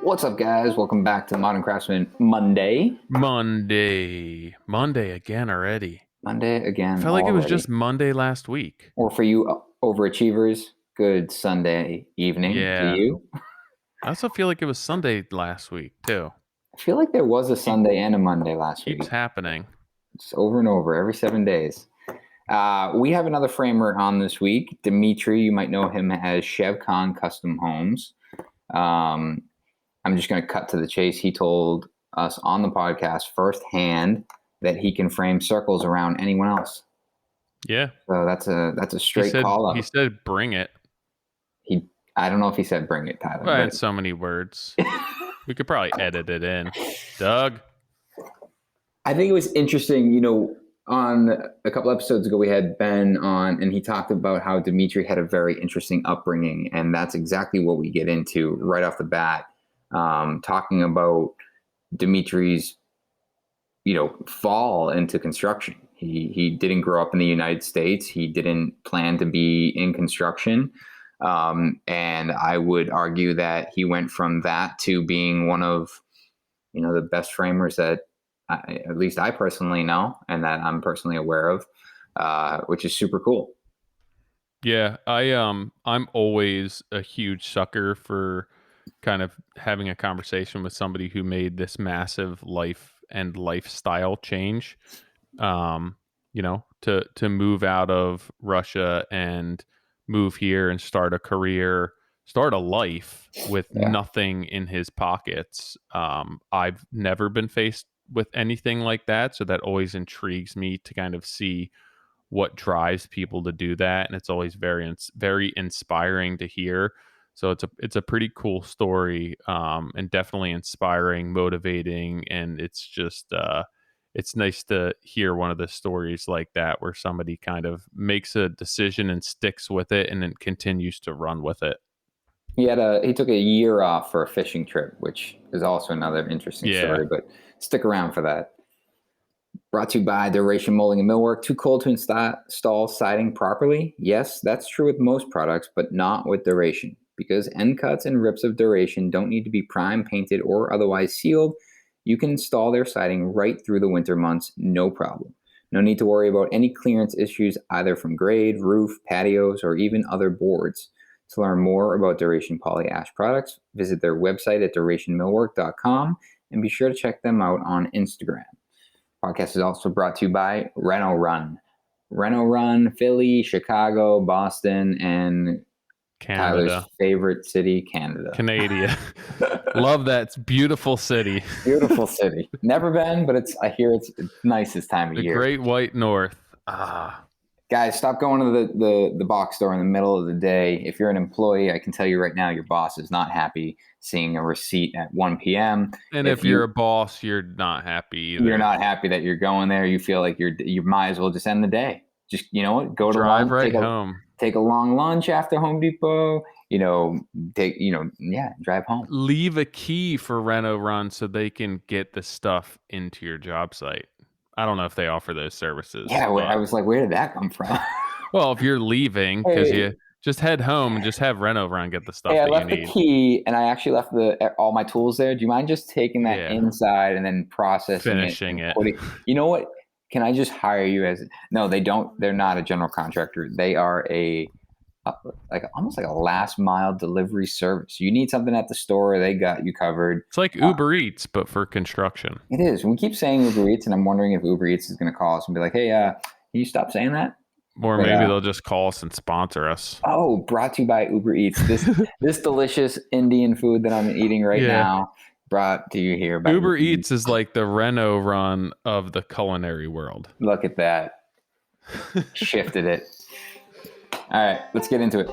What's up, guys? Welcome back to Modern Craftsman Monday. Monday again already. Monday again. I felt like it was already. just Monday last week. Or for you overachievers, good Sunday evening to Yeah. you. I also feel like it was Sunday last week too. I feel like there was a Sunday and a Monday last week. Keeps happening. Just over and over every 7 days. We have another framer on this week. Dmitry, you might know him as Shevcon Custom Homes. I'm just going to cut to the chase. He told us on the podcast firsthand that he can frame circles around anyone else. Yeah. So that's a straight call up. He said, "Bring it." I don't know if he said "bring it," Tyler. But it's so many words. We could probably edit it in. Doug. I think it was interesting. On a couple episodes ago, we had Ben on, and he talked about how Dmitry had a very interesting upbringing, and that's exactly what we get into right off the bat. Talking about Dmitry's, fall into construction. He didn't grow up in the United States. He didn't plan to be in construction. And I would argue that he went from that to being one of, the best framers that at least I personally know and that I'm personally aware of, which is super cool. Yeah, I'm always a huge sucker for kind of having a conversation with somebody who made this massive life and lifestyle change. To move out of Russia and move here and start a career, start a life with nothing in his pockets. I've never been faced with anything like that, so that always intrigues me to kind of see what drives people to do that, and it's always very inspiring to hear. So it's a pretty cool story, and definitely inspiring, motivating, and it's just it's nice to hear one of the stories like that where somebody kind of makes a decision and sticks with it and then continues to run with it. He took a year off for a fishing trip, which is also another interesting story, but stick around for that. Brought to you by Duration Molding and Millwork. Too cold to install siding properly? Yes, that's true with most products, but not with Duration. Because end cuts and rips of Duration don't need to be prime, painted, or otherwise sealed, you can install their siding right through the winter months, no problem. No need to worry about any clearance issues either from grade, roof, patios, or even other boards. To learn more about Duration Poly Ash products, visit their website at durationmillwork.com and be sure to check them out on Instagram. Podcast is also brought to you by Reno Run. Reno Run, Philly, Chicago, Boston, and Canada. Tyler's favorite city, Canada. Canada. Love that beautiful city. Beautiful city. Never been, but I hear it's nice this time of year. The Great White North. Guys, stop going to the box store in the middle of the day. If you're an employee, I can tell you right now, your boss is not happy seeing a receipt at 1 p.m. And if you're a boss, you're not happy either. You're not happy that you're going there. You feel like you might as well just end the day. Just, go to drive right home. Take a long lunch after Home Depot. Drive home. Leave a key for Reno Run so they can get the stuff into your job site. I don't know if they offer those services. Yeah, I was like, where did that come from? Well, if you're leaving, because you just head home and just have Reno Run get the stuff I that left you need. The key, and I actually left all my tools there. Do you mind just taking that inside and then finishing it? You know what? Can I just hire you as? No, they don't. They're not a general contractor. They are almost like a last mile delivery service. You need something at the store, they got you covered. It's like Uber Eats, but for construction. It is. We keep saying Uber Eats, and I'm wondering if Uber Eats is going to call us and be like, "Hey, can you stop saying that?" Or maybe they'll just call us and sponsor us. Oh, brought to you by Uber Eats. This delicious Indian food that I'm eating right now. Brought to you here by Uber Eats is like the Reno Run of the culinary world. Look at that. Shifted it. All right, let's get into it.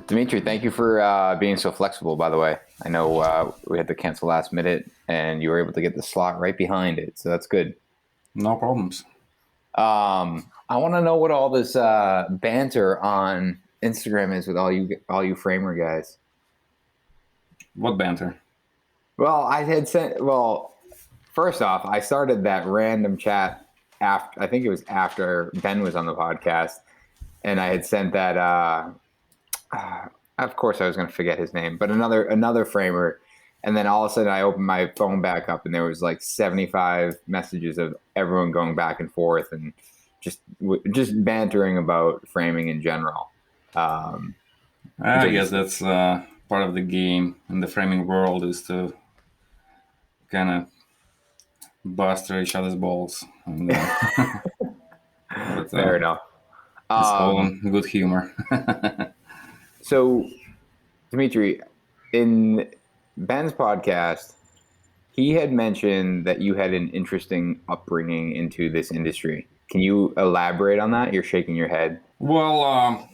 Dmitry, thank you for being so flexible, by the way. I know we had to cancel last minute, and you were able to get the slot right behind it, so that's good. No problems. I want to know what all this banter on Instagram is with all you framer guys. What banter? Well, first off, I started that random chat after, I think it was after Ben was on the podcast, and I had sent that of course I was going to forget his name, but another framer. And then all of a sudden I opened my phone back up and there was like 75 messages of everyone going back and forth and just bantering about framing in general. I guess that's part of the game in the framing world, is to kind of bust each other's balls. And, but, Fair enough. It's all in good humor. So, Dmitry, in Ben's podcast, he had mentioned that you had an interesting upbringing into this industry. Can you elaborate on that? You're shaking your head. Well,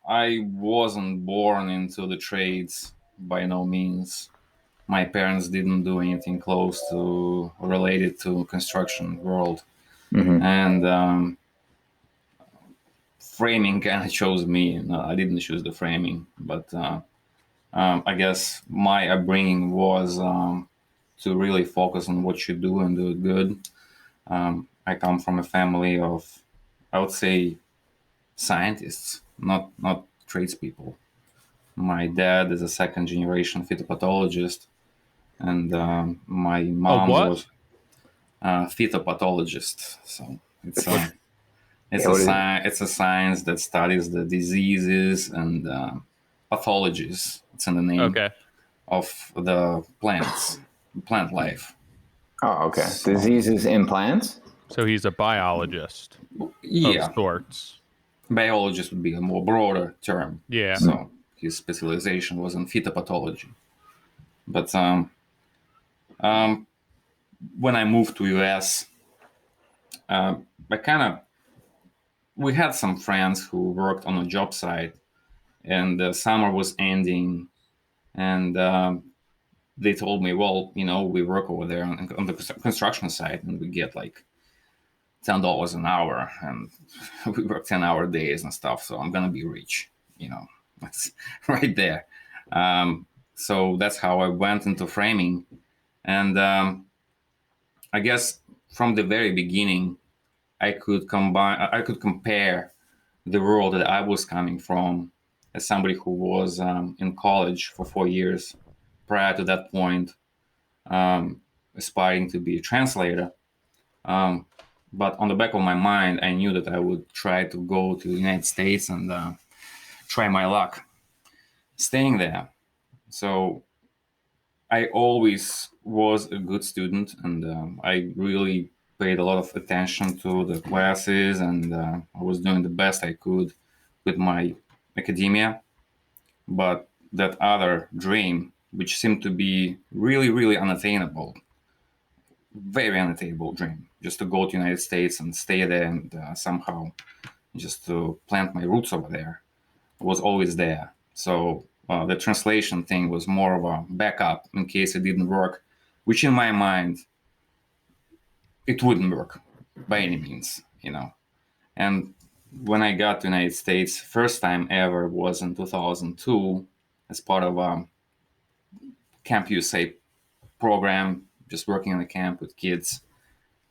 I wasn't born into the trades by no means. My parents didn't do anything close to related to construction world, and framing kind of chose me. No, I didn't choose the framing, but I guess my upbringing was to really focus on what you do and do it good. I come from a family of, I would say, scientists, not tradespeople. My dad is a second generation phytopathologist, and my mom was a phytopathologist. So it's a science that studies the diseases and pathologies. It's in the name of the plant life. Oh, okay. So, diseases in plants? So he's a biologist of sorts. Biologist would be a more broader term. Yeah. So his specialization was in phytopathology. But when I moved to US, we had some friends who worked on a job site, and the summer was ending, and they told me, well, we work over there on the construction site, and we get like $10 an hour, and we work 10-hour days and stuff. So I'm gonna be rich, That's right there. So that's how I went into framing, and I guess from the very beginning, I could compare the world that I was coming from as somebody who was in college for 4 years. Prior to that point, aspiring to be a translator. But on the back of my mind, I knew that I would try to go to the United States and try my luck staying there. So I always was a good student, and I really paid a lot of attention to the classes, and I was doing the best I could with my academia. But that other dream, which seemed to be really, really unattainable, very unattainable dream, just to go to the United States and stay there and somehow just to plant my roots over there, was always there. So the translation thing was more of a backup in case it didn't work, which in my mind, it wouldn't work by any means, And when I got to the United States, first time ever was in 2002 as part of a Camp USA program, just working on a camp with kids.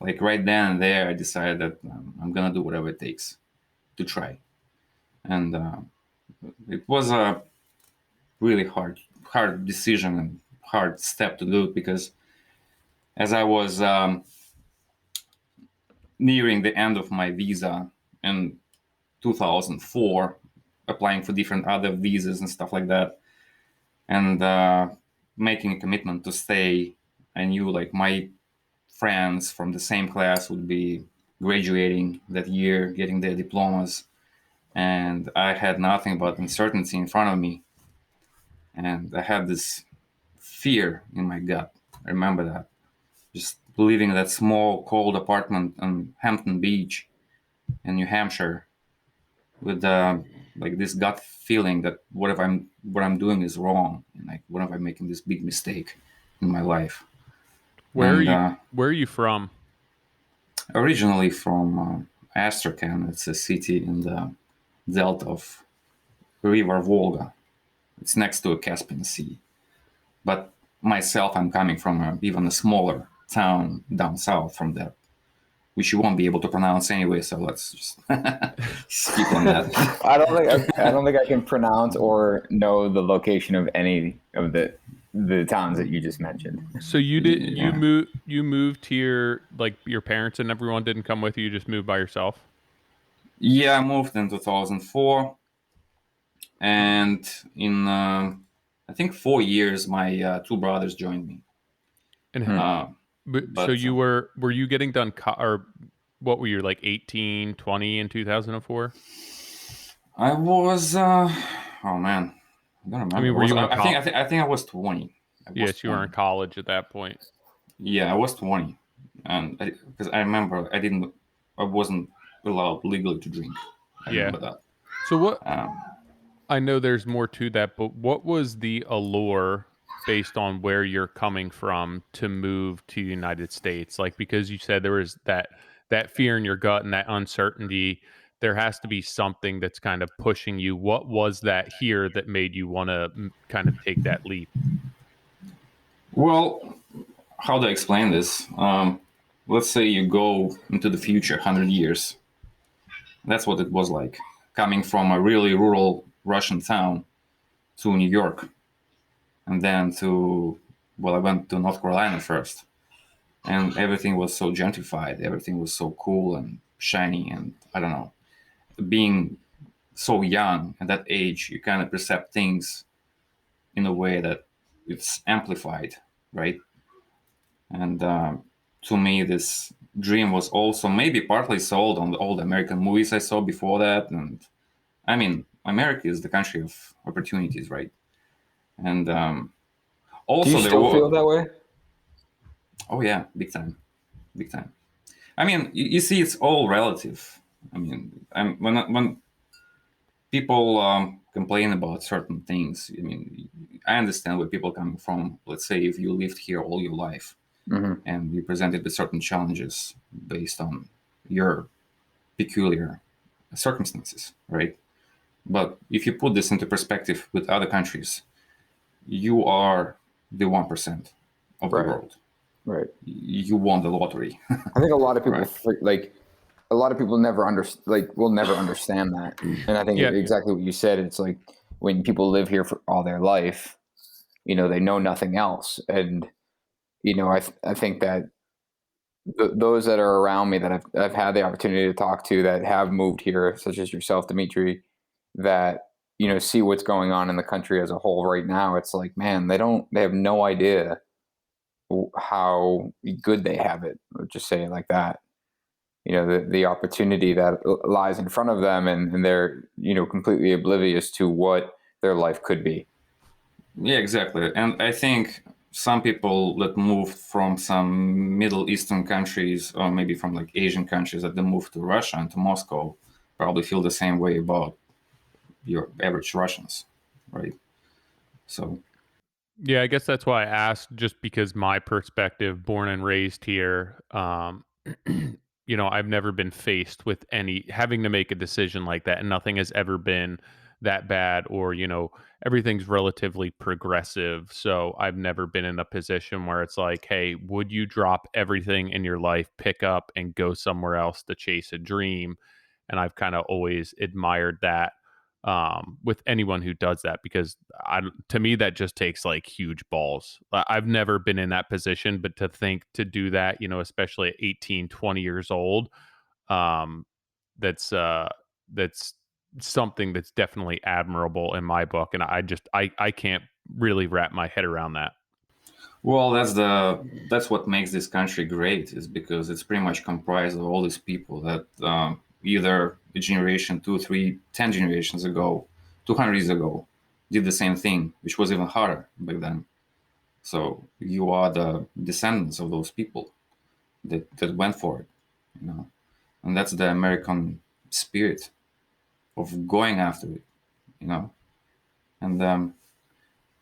Like right then and there, I decided that I'm going to do whatever it takes to try. And it was a really hard decision and hard step to do, because as I was nearing the end of my visa in 2004, applying for different other visas and stuff like that, and making a commitment to stay, I knew like my friends from the same class would be graduating that year, getting their diplomas, and I had nothing but uncertainty in front of me. And I had this fear in my gut. I remember that. Just living in that small, cold apartment on Hampton Beach in New Hampshire, with like this gut feeling that what I'm doing is wrong, and like what if I'm making this big mistake in my life. Where are you from? Originally from Astrakhan. It's a city in the delta of River Volga. It's next to a Caspian Sea. But myself, I'm coming from even a smaller town down south from that which you won't be able to pronounce anyway. So let's just skip on that. I don't think I can pronounce or know the location of any of the towns that you just mentioned. So you moved here, like your parents and everyone didn't come with you, you just moved by yourself? Yeah, I moved in 2004, and in I think 4 years, my 2 brothers joined me. And But so you were you getting done or what were you, like 18, 20 in 2004? I was oh man, I don't remember. I mean, were you in I think I was 20. Yes, you were in college at that point. Yeah, I was 20, and because I remember I wasn't allowed legally to drink. I remember that. So what? I know there's more to that, but what was the allure based on where you're coming from to move to the United States? Like, because you said there was that fear in your gut and that uncertainty, there has to be something that's kind of pushing you. What was that here that made you want to kind of take that leap? Well, how do I explain this? Let's say you go into the future, 100 years. That's what it was like, coming from a really rural Russian town to New York, and then I went to North Carolina first, and everything was so gentrified, everything was so cool and shiny, and I don't know. Being so young at that age, you kind of perceive things in a way that it's amplified, right? And to me, this dream was also maybe partly sold on the old American movies I saw before that. And I mean, America is the country of opportunities, right? And also, do you still feel that way? Oh yeah, big time, big time. I mean, you see, it's all relative. I mean, when people complain about certain things, I mean, I understand where people coming from. Let's say if you lived here all your life, and you presented with certain challenges based on your peculiar circumstances, right? But if you put this into perspective with other countries, you are the 1% of the world. Right. You won the lottery. I think a lot of people a lot of people will never understand that. And I think exactly what you said. It's like when people live here for all their life, they know nothing else. And I think that those that are around me that I've had the opportunity to talk to that have moved here, such as yourself, Dmitry, that see what's going on in the country as a whole right now. It's like, man, they have no idea how good they have it. I'll just say it like that. The opportunity that lies in front of them, and they're completely oblivious to what their life could be. Yeah, exactly. And I think some people that moved from some Middle Eastern countries, or maybe from like Asian countries, that they moved to Russia and to Moscow, probably feel the same way about your average Russians, right? So yeah, I guess that's why I asked, just because my perspective, born and raised here, I've never been faced with having to make a decision like that, and nothing has ever been that bad, or everything's relatively progressive. So I've never been in a position where it's like, hey, would you drop everything in your life, pick up and go somewhere else to chase a dream? And I've kind of always admired that with anyone who does that, because to me that just takes like huge balls. I've never been in that position, but to do that, especially at 18, 20 years old, that's something that's definitely admirable in my book, and I can't really wrap my head around that. Well, that's what makes this country great, is because it's pretty much comprised of all these people that either a generation, 2, 3, 10 generations ago, 200 years ago, did the same thing, which was even harder back then. So you are the descendants of those people that went for it, and that's the American spirit of going after it, And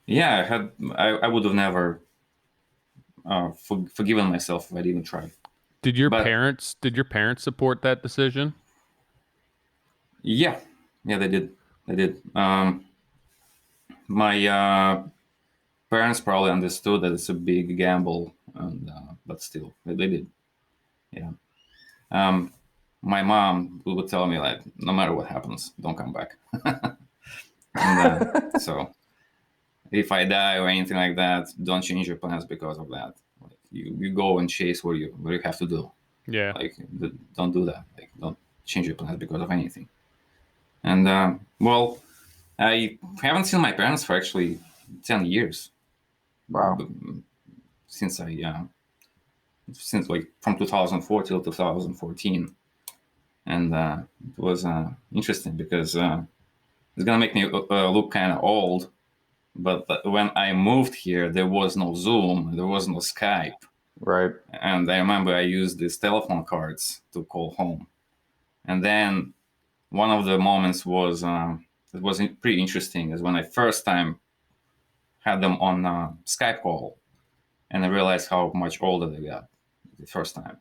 yeah, I would have never forgiven myself if I didn't try. Did your parents support that decision? Yeah, they did. My parents probably understood that it's a big gamble, but still, they did. Yeah, my mom would tell me like, no matter what happens, don't come back. And so if I die or anything like that, don't change your plans because of that. Like, you go and chase what you have to do. Yeah. Like, don't do that. Like, don't change your plans because of anything. And well, I haven't seen my parents for actually 10 years. Wow. Since since like from 2004 till 2014. And it was interesting because it's gonna make me look kind of old. But when I moved here, there was no Zoom, there was no Skype. Right. And I remember I used these telephone cards to call home. And then one of the moments was it was pretty interesting is when I first time had them on Skype call, and I realized how much older they got the first time.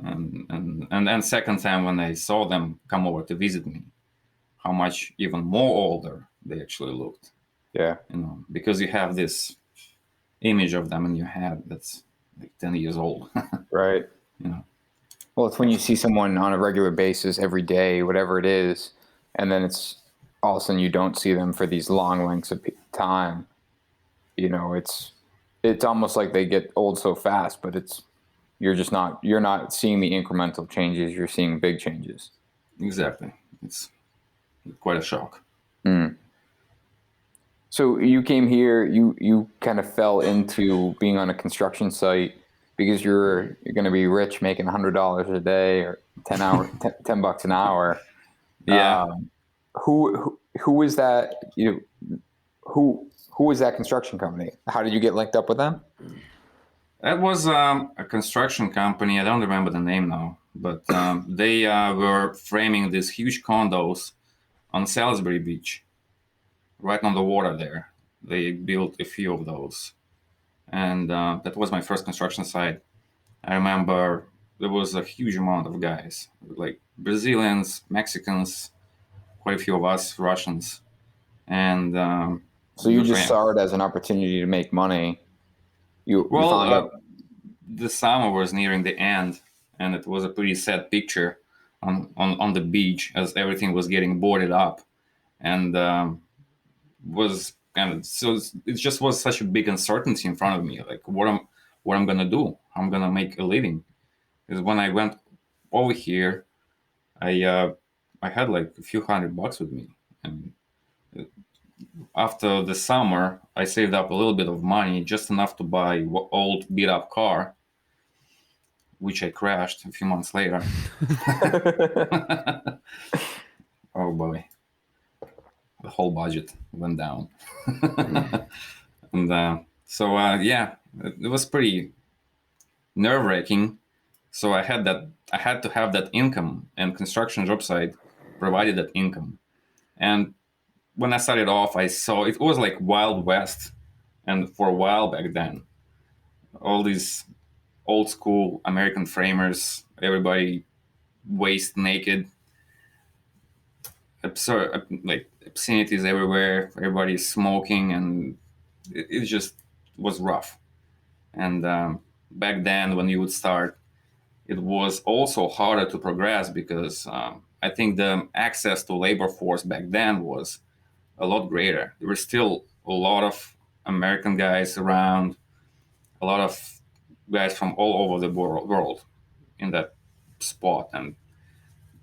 And then second time when I saw them come over to visit me, how much even more older they actually looked. Yeah. Because you have this image of them in your head that's like 10 years old. Right. Well, it's when you see someone on a regular basis every day, whatever it is, and then it's all of a sudden you don't see them for these long lengths of time. It's almost like they get old so fast, but you're not seeing the incremental changes. You're seeing big changes. Exactly. It's quite a shock. So you came here, you kind of fell into being on a construction site because you're going to be rich making $100 a day or $10 an hour. Yeah. Who is that? Who is that construction company? How did you get linked up with them? That was a construction company. I don't remember the name now, but they were framing these huge condos on Salisbury Beach, right on the water there. They built a few of those. And that was my first construction site. I remember there was a huge amount of guys, like Brazilians, Mexicans, quite a few of us, Russians. And so you just saw it as an opportunity to make money. The summer was nearing the end, and it was a pretty sad picture on the beach as everything was getting boarded up, and was kind of so it just was such a big uncertainty in front of me, like what I'm gonna do, how I'm gonna make a living. Because when I went over here, I had like a few $100 with me, and after the summer, I saved up a little bit of money, just enough to buy an old beat-up car, which I crashed a few months later. Oh boy, the whole budget went down. And yeah, it was pretty nerve-wracking. So I had to have that income, and construction job site provided that income. And when I started off, I saw it was like Wild West, and for a while back then, all these old school American framers, everybody waist naked, absurd, like obscenities everywhere, everybody's smoking, and it just was rough. And back then, when you would start, it was also harder to progress because I think the access to labor force back then was a lot greater. There were still a lot of American guys around, a lot of guys from all over the world in that spot. And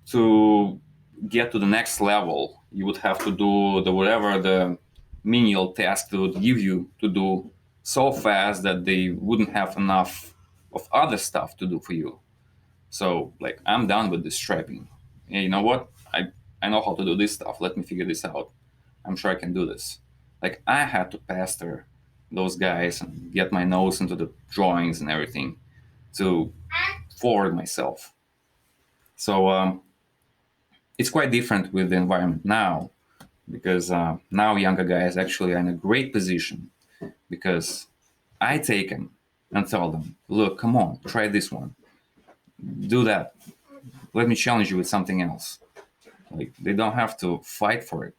to get to the next level, you would have to do whatever the menial task they would give you to do so fast that they wouldn't have enough of other stuff to do for you. So, like, I'm done with this strapping. And you know what? I know how to do this stuff. Let me figure this out. I'm sure I can do this. Like, I had to pester those guys and get my nose into the drawings and everything to forward myself. So it's quite different with the environment now, because now younger guys actually are in a great position because I take them and tell them, look, come on, try this one. Do that. Let me challenge you with something else. Like, they don't have to fight for it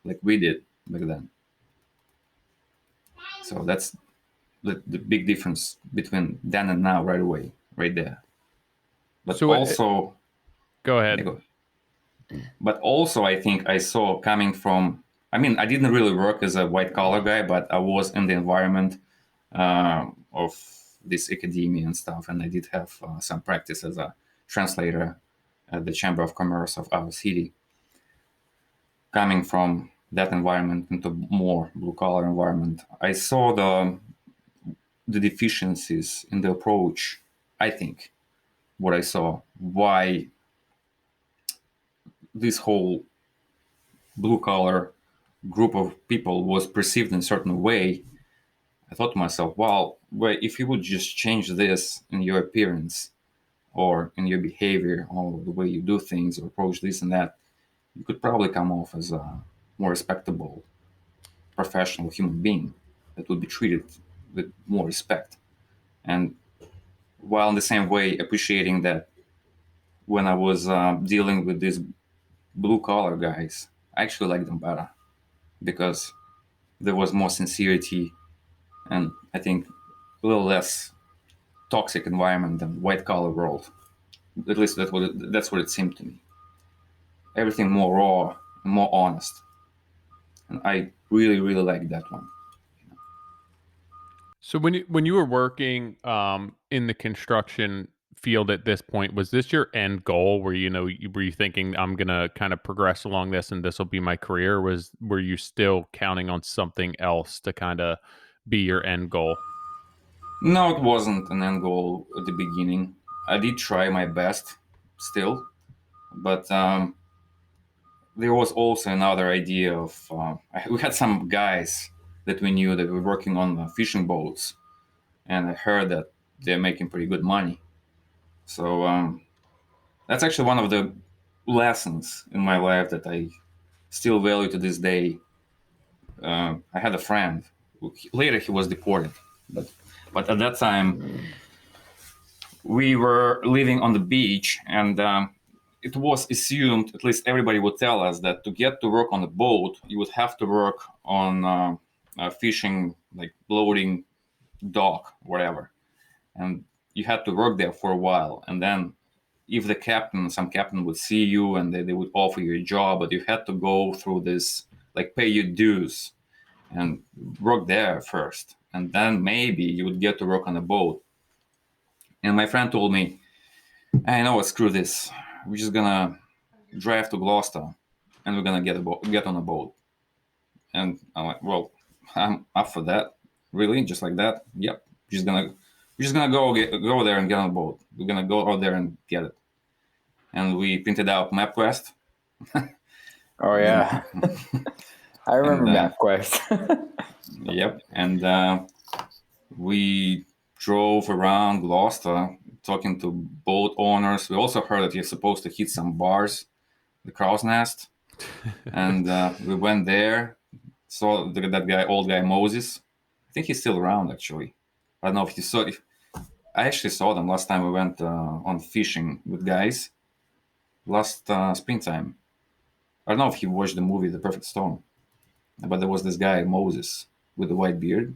like we did back then. So that's the big difference between then and now, right away, right there. But So also, go ahead. But also, I think I saw coming from. I mean, I didn't really work as a white collar guy, but I was in the environment of this academia and stuff, and I did have some practice as a translator at the Chamber of Commerce of our city. Coming from that environment into more blue collar environment, I saw the deficiencies in the approach. I think what I saw, why this whole blue collar group of people was perceived in a certain way. I thought to myself, well, if you would just change this in your appearance or in your behavior or the way you do things or approach this and that, you could probably come off as a more respectable professional human being that would be treated with more respect. And while in the same way appreciating that when I was dealing with these blue collar guys, I actually liked them better because there was more sincerity and I think a little less toxic environment than white collar world. At least that's what it seemed to me. Everything more raw, more honest, and I really really like that one. So when you were working in the construction field at this point, was this your end goal? Were were you thinking I'm gonna kind of progress along this and this will be my career? Were you still counting on something else to kind of be your end goal? No, it wasn't an end goal at the beginning. I did try my best still, but there was also another idea of we had some guys that we knew that were working on fishing boats, and I heard that they're making pretty good money. So that's actually one of the lessons in my life that I still value to this day. I had a friend. Later, he was deported, but at that time, we were living on the beach, and it was assumed, at least everybody would tell us, that to get to work on a boat, you would have to work on a fishing, like loading dock, whatever, and you had to work there for a while, and then if some captain would see you and they would offer you a job, but you had to go through this, like pay your dues and work there first, and then maybe you would get to work on a boat. And my friend told me, I know what, screw this. We're just gonna drive to Gloucester and we're gonna get on a boat. And I'm like, well, I'm up for that. Really? Just like that? Yep. We're just gonna go there and get on a boat. We're gonna go out there and get it. And we printed out MapQuest. Oh yeah. I remember MapQuest. Yep. And we drove around Gloucester talking to boat owners. We also heard that you're supposed to hit some bars, the Crow's Nest. And we went there, saw that guy, old guy Moses. I think he's still around, actually. I don't know if you saw. I actually saw them last time we went on fishing with guys last springtime. I don't know if you watched the movie The Perfect Storm, but there was this guy Moses with a white beard.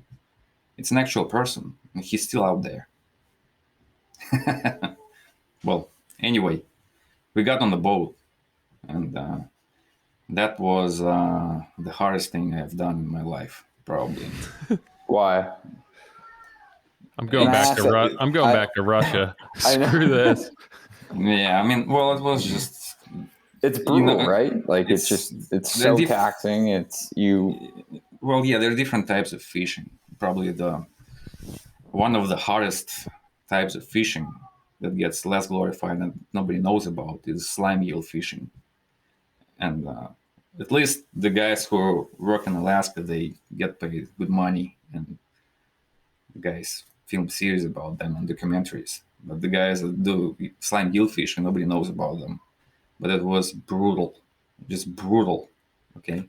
It's an actual person, and he's still out there. Well, anyway, we got on the boat, and that was the hardest thing I've done in my life, probably. Why? I'm going back to Russia. Screw this. Yeah, I mean, well, it was just. It's brutal, right? Like it's so taxing. It's you. Well, yeah, there are different types of fishing. Probably one of the hardest types of fishing that gets less glorified and nobody knows about is slime eel fishing. And at least the guys who work in Alaska, they get paid good money, and the guys film series about them and documentaries. But the guys that do slime eel fishing, nobody knows about them. But it was brutal, just brutal. Okay.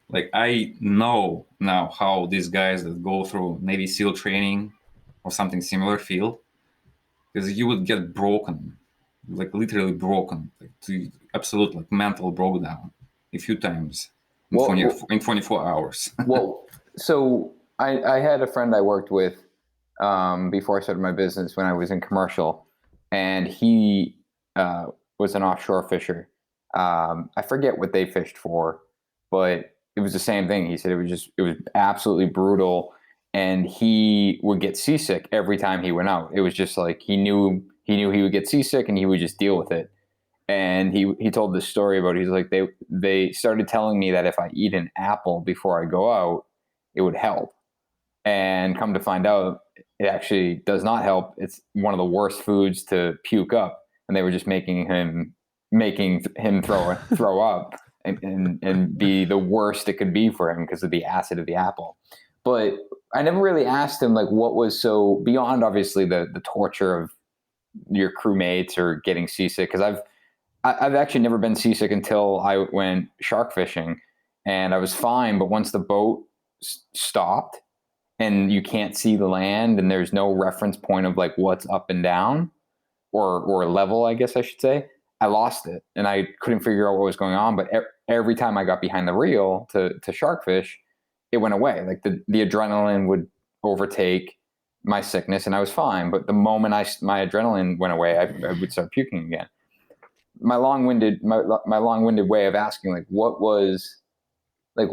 Like I know now how these guys that go through Navy SEAL training or something similar feel, because you would get broken, like literally broken, like to absolute like mental breakdown a few times in 24 hours. Well, so I had a friend I worked with before I started my business when I was in commercial, and he was an offshore fisher. I forget what they fished for, but it was the same thing. He said it was absolutely brutal, and he would get seasick every time he went out. It was just like he knew he would get seasick, and he would just deal with it. And he told this story about, he's like, they started telling me that if I eat an apple before I go out, it would help. And come to find out, it actually does not help. It's one of the worst foods to puke up, and they were just making him throw up and be the worst it could be for him because of the acid of the apple. But I never really asked him like what was so beyond obviously the torture of your crewmates or getting seasick, because I've actually never been seasick until I went shark fishing, and I was fine. But once the boat stopped and you can't see the land and there's no reference point of like what's up and down or level, I guess I should say, I lost it and I couldn't figure out what was going on. But every time I got behind the reel to shark fish, it went away. Like the adrenaline would overtake my sickness and I was fine. But the moment my adrenaline went away, I would start puking again. My long-winded way of asking, like, what was, like,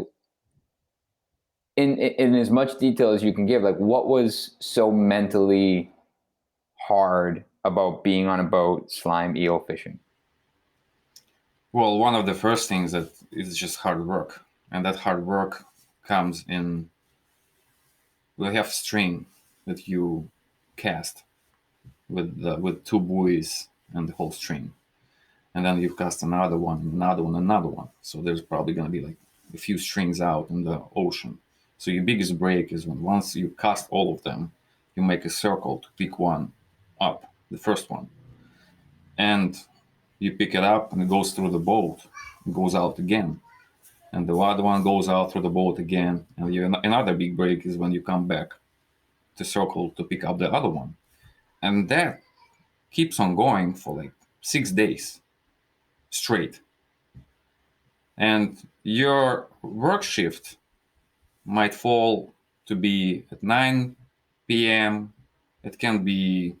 in as much detail as you can give, like, what was so mentally hard about being on a boat slime eel fishing? Well, one of the first things that is just hard work, and that hard work comes in. We have string that you cast with two buoys and the whole string, and then you cast another one. So there's probably going to be like a few strings out in the ocean. So your biggest break is when once you cast all of them, you make a circle to pick one up, the first one, and you pick it up and it goes through the boat, it goes out again, and the other one goes out through the boat again, and another big break is when you come back to circle to pick up the other one, and that keeps on going for like 6 days straight. And your work shift might fall to be at 9 p.m. It can be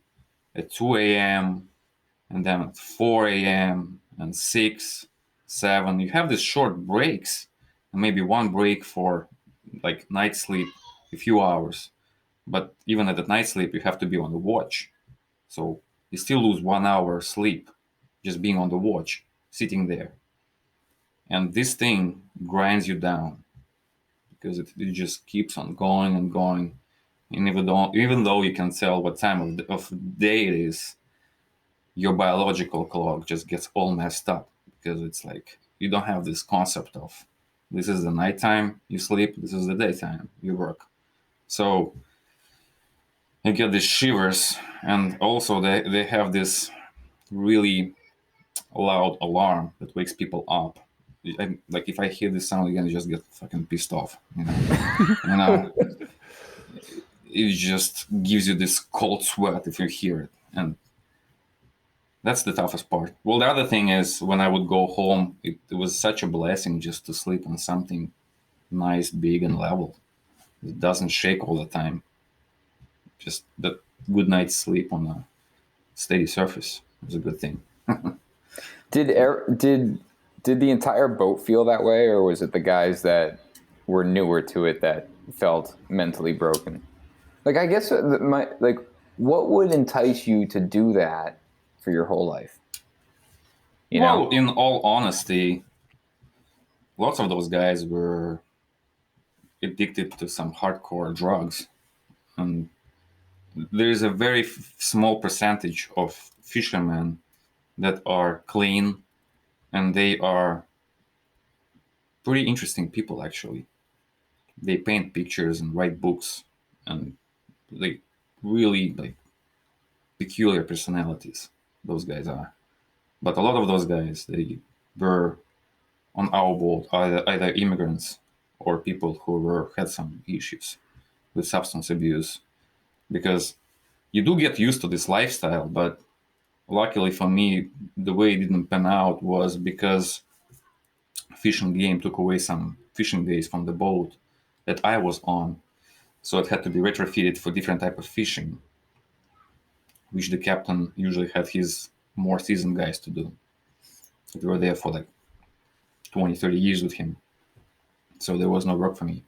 at 2 a.m. and then at 4 a.m. and 6, 7. You have these short breaks, and maybe one break for like night sleep, a few hours. But even at the night sleep, you have to be on the watch. So you still lose 1 hour sleep just being on the watch, sitting there. And this thing grinds you down because it just keeps on going and going. And even though you can tell what time of day it is, your biological clock just gets all messed up because it's like you don't have this concept of this is the nighttime, you sleep, this is the daytime, you work. So you get these shivers, and also they have this really loud alarm that wakes people up. Like if I hear this sound again, I just get fucking pissed off. You know, it just gives you this cold sweat if you hear it, and that's the toughest part. Well, the other thing is when I would go home, it was such a blessing just to sleep on something nice, big, and level. It doesn't shake all the time. Just the good night's sleep on a steady surface is a good thing. Did the entire boat feel that way, or was it the guys that were newer to it that felt mentally broken? Like, I guess what would entice you to do that for your whole life? Well, in all honesty, lots of those guys were addicted to some hardcore drugs, and there is a very small percentage of fishermen that are clean, and they are pretty interesting people, actually. They paint pictures and write books, and they really like peculiar personalities, those guys are. But a lot of those guys, they were on our boat, either immigrants or people who had some issues with substance abuse. Because you do get used to this lifestyle, but luckily for me, the way it didn't pan out was because fishing game took away some fishing days from the boat that I was on. So it had to be retrofitted for different type of fishing. which the captain usually had his more seasoned guys to do. We were there for like 20, 30 years with him. So there was no work for me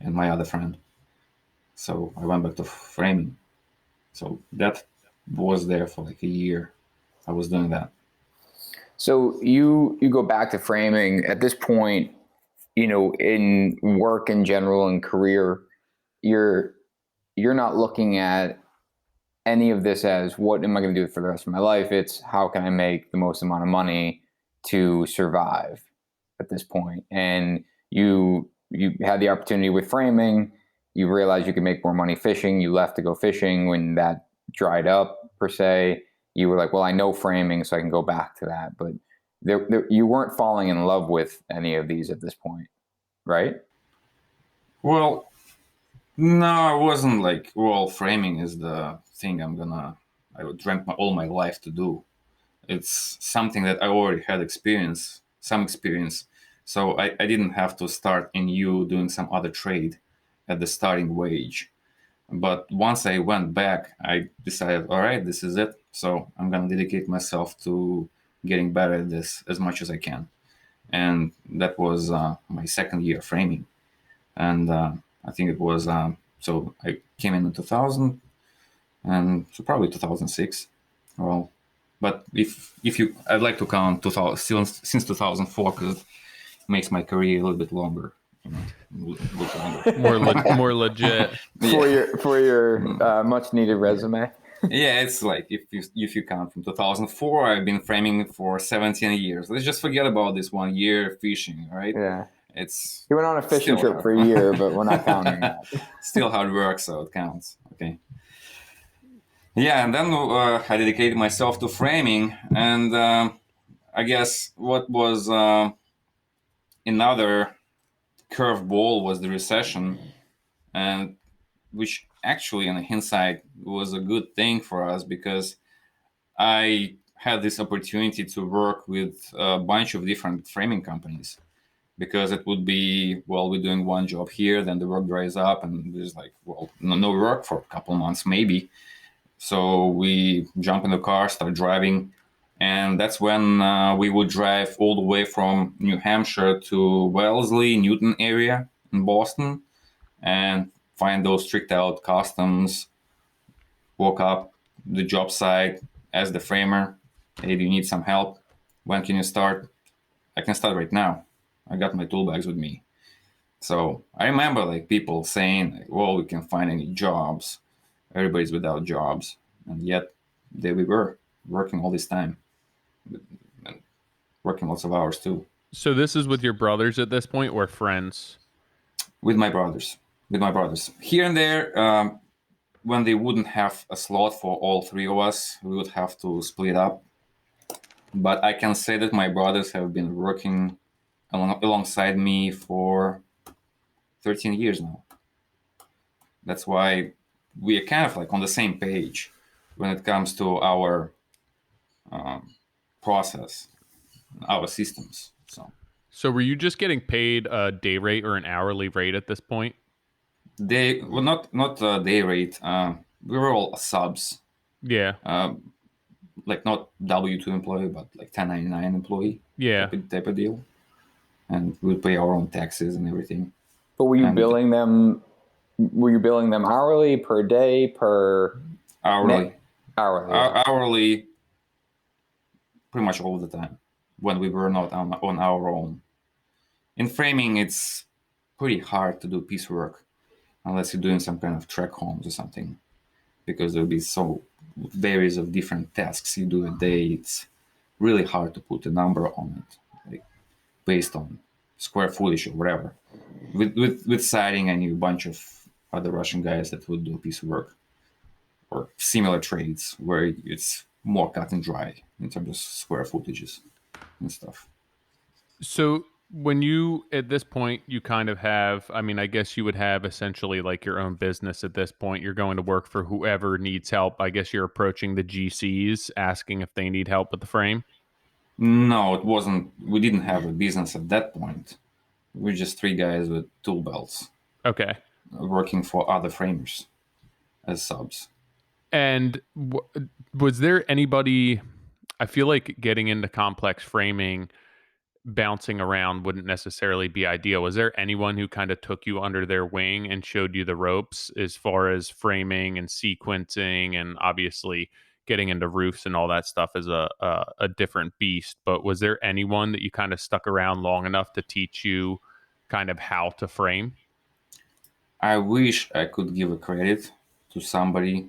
and my other friend. So I went back to framing. So that was there for like a year. I was doing that. So you go back to framing at this point, in work in general and career, you're not looking at any of this as what am I going to do for the rest of my life? It's how can I make the most amount of money to survive at this point. And you had the opportunity with framing. You realized you could make more money fishing. You left to go fishing when that dried up, per se. You were like, well, I know framing, so I can go back to that. But you weren't falling in love with any of these at this point, right? Well, no, I wasn't like, well, framing is the thing I would dreamt all my life to do. It's something that I already had some experience. So I didn't have to start anew doing some other trade at the starting wage. But once I went back, I decided, all right, this is it. So I'm going to dedicate myself to getting better at this as much as I can. And that was my second year framing. And I think it was, so I came in 2000, and so probably 2006. Well, but if you, I'd like to count 2000 since 2004 because it makes my career a little bit longer. More legit for your much needed resume. Yeah, it's like if you count from 2004, I've been framing for 17 years. Let's just forget about this 1 year fishing, right? Yeah, it's you went on a fishing trip for a year, but we're not counting that. Still hard work, so it counts. Okay. Yeah, and then I dedicated myself to framing, and I guess what was another curveball was the recession, and which actually, in hindsight, was a good thing for us because I had this opportunity to work with a bunch of different framing companies. Because it would be, well, we're doing one job here, then the work dries up, and there's like, well, no work for a couple months, maybe. So we jump in the car, start driving, and that's when we would drive all the way from New Hampshire to Wellesley, Newton area in Boston, and find those tricked out customs, walk up the job site, ask the framer, hey, do you need some help? When can you start? I can start right now. I got my tool bags with me. So I remember like people saying, like, well, we can't find any jobs. Everybody's without jobs. And yet there we were working all this time and working lots of hours too. So this is with your brothers at this point or friends? With my brothers. Here and there, when they wouldn't have a slot for all three of us, we would have to split up. But I can say that my brothers have been working alongside me for 13 years now. That's why we are kind of like on the same page when it comes to our process, our systems. So were you just getting paid a day rate or an hourly rate at this point? Not a day rate. We were all subs. Yeah. Like not W-2 employee, but like 1099 employee. Yeah. Type of deal. And we would pay our own taxes and everything. But were you billing them? Were you billing them hourly, per day, per hourly? Hourly, pretty much all the time when we were not on our own. In framing, it's pretty hard to do piecework unless you're doing some kind of track homes or something, because there'll be so various of different tasks you do a day. It's really hard to put a number on it, like based on square footage or whatever. With siding, I knew a bunch of other Russian guys that would do piecework or similar trades where it's more cut and dry in terms of square footages and stuff. So when you, at this point, you kind of have, I mean, I guess you would have essentially like your own business at this point. You're going to work for whoever needs help. I guess you're approaching the GCs, asking if they need help with the frame. No, it wasn't. We didn't have a business at that point. We're just three guys with tool belts. Okay. Working for other framers as subs. And was there anybody? I feel like getting into complex framing, bouncing around wouldn't necessarily be ideal. Was there anyone who kind of took you under their wing and showed you the ropes as far as framing and sequencing, and obviously getting into roofs and all that stuff is a different beast? But was there anyone that you kind of stuck around long enough to teach you kind of how to frame? I wish I could give a credit to somebody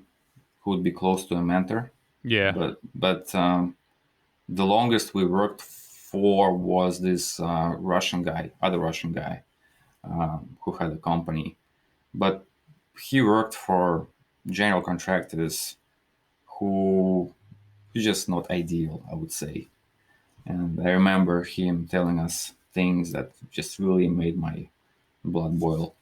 who would be close to a mentor. Yeah. But the longest we worked for was this other Russian guy who had a company. But he worked for general contractors who just not ideal, I would say. And I remember him telling us things that just really made my blood boil.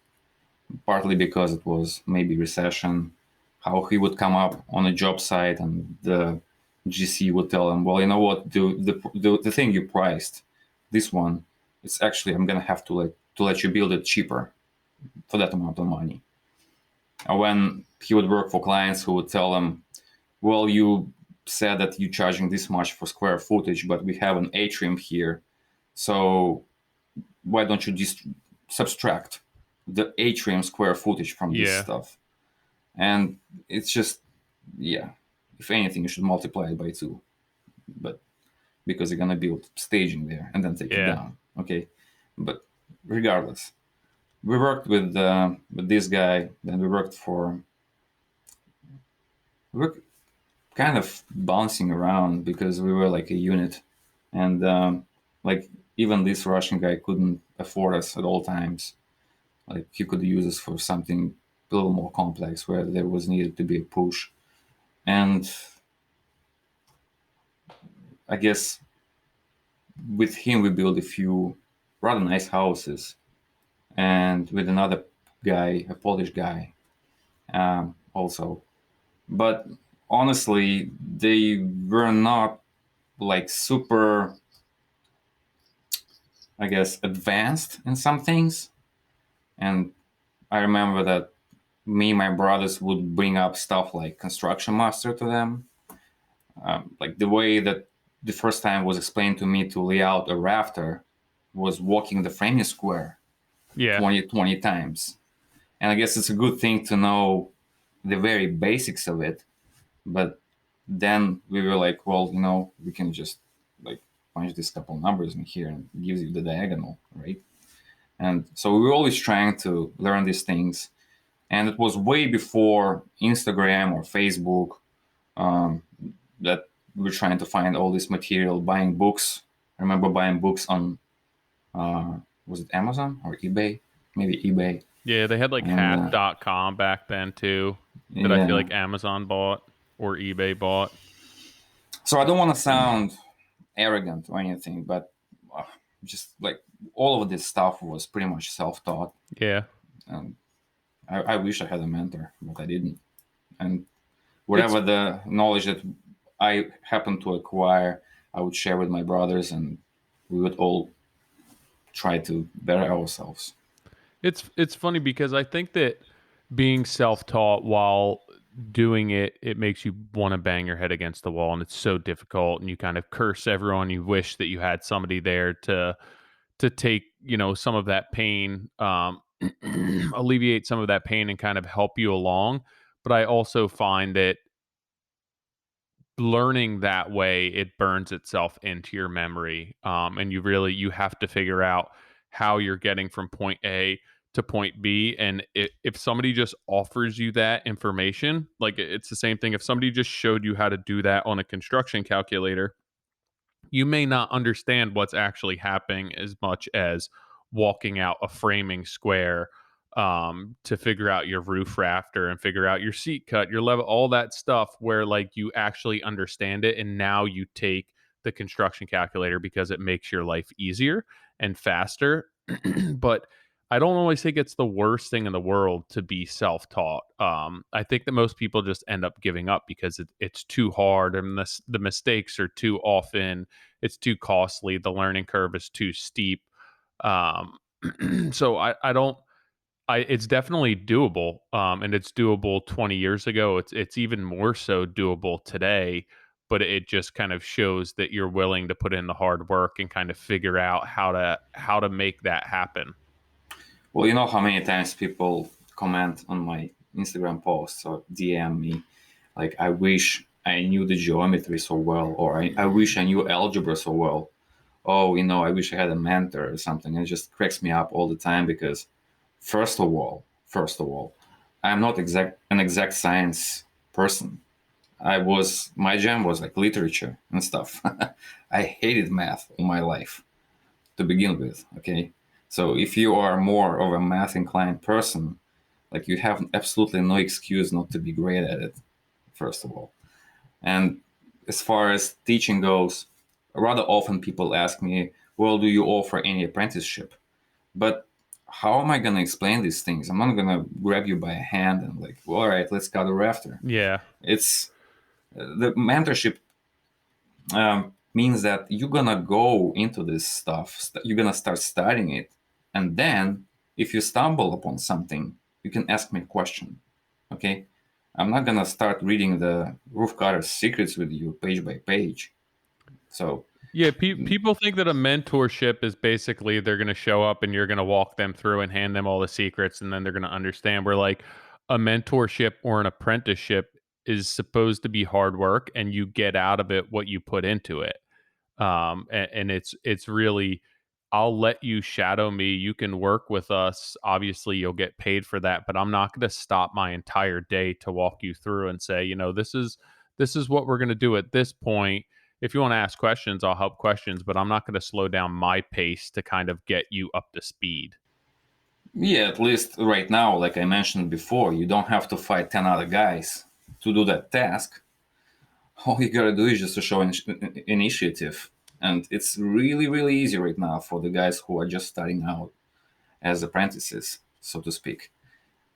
Partly because it was maybe recession, how he would come up on a job site and the GC would tell him, well, you know what, the thing you priced, this one, it's actually, I'm gonna have to let you build it cheaper for that amount of money. And when he would work for clients who would tell him, well, you said that you're charging this much for square footage, but we have an atrium here, so why don't you just subtract the atrium square footage from this stuff? And it's just, if anything, you should multiply it by 2, but because you're gonna build staging there and then take it down. Okay, but regardless, we worked with this guy. Then we were kind of bouncing around because we were like a unit, and like even this Russian guy couldn't afford us at all times. Like he could use us for something a little more complex where there was needed to be a push. And I guess with him we built a few rather nice houses, and with another guy, a Polish guy, also. But honestly, they were not like super, I guess, advanced in some things. And I remember that my brothers would bring up stuff like Construction Master to them. Like the way that the first time was explained to me to lay out a rafter was walking the framing square 20 times. And I guess it's a good thing to know the very basics of it. But then we were like, well, we can just like punch these couple numbers in here and it gives you the diagonal, right? And so we were always trying to learn these things. And it was way before Instagram or Facebook that we were trying to find all this material, buying books. I remember buying books on, was it Amazon or eBay? Maybe eBay. Yeah, they had like hat.com back then too, that I feel like Amazon bought or eBay bought. So I don't want to sound arrogant or anything, but just like all of this stuff was pretty much self-taught. Yeah. And I wish I had a mentor, but I didn't. And whatever the knowledge that I happened to acquire, I would share with my brothers, and we would all try to better ourselves. It's funny because I think that being self-taught while doing it makes you want to bang your head against the wall, and it's so difficult, and you kind of curse everyone. You wish that you had somebody there to take, some of that pain, alleviate some of that pain and kind of help you along. But I also find that learning that way, it burns itself into your memory. And you have to figure out how you're getting from point A to point B. And if somebody just offers you that information, like it's the same thing. If somebody just showed you how to do that on a construction calculator, you may not understand what's actually happening as much as walking out a framing square to figure out your roof rafter and figure out your seat cut, your level, all that stuff where like you actually understand it. And now you take the construction calculator because it makes your life easier and faster. But I don't always think it's the worst thing in the world to be self-taught. I think that most people just end up giving up because it's too hard, and the mistakes are too often. It's too costly. The learning curve is too steep. So I it's definitely doable, and it's doable 20 years ago. It's even more so doable today, but it just kind of shows that you're willing to put in the hard work and kind of figure out how to make that happen. Well, you know how many times people comment on my Instagram posts or DM me, like, I wish I knew the geometry so well, or I wish I knew algebra so well. Oh, I wish I had a mentor or something. It just cracks me up all the time because, first of all, I'm not an exact science person. My jam was like literature and stuff. I hated math all my life to begin with. Okay. So if you are more of a math inclined person, like, you have absolutely no excuse not to be great at it, first of all. And as far as teaching goes, rather often people ask me, well, do you offer any apprenticeship? But how am I going to explain these things? I'm not going to grab you by a hand and like, well, all right, let's cut a rafter. Yeah. It's the mentorship means that you're going to go into this stuff. You're going to start studying it. And then if you stumble upon something, you can ask me a question. Okay. I'm not going to start reading the roof cutter's secrets with you page by page. So yeah, people think that a mentorship is basically they're going to show up and you're going to walk them through and hand them all the secrets and then they're going to understand. Where like a mentorship or an apprenticeship is supposed to be hard work and you get out of it what you put into it. And it's really, I'll let you shadow me. You can work with us. Obviously, you'll get paid for that, but I'm not going to stop my entire day to walk you through and say, this is what we're going to do at this point. If you want to ask questions, I'll help questions, but I'm not going to slow down my pace to kind of get you up to speed. yeah, at least right now, like I mentioned before, you don't have to fight 10 other guys to do that task. All you gotta do is just to show initiative. And it's really, really easy right now for the guys who are just starting out as apprentices, so to speak.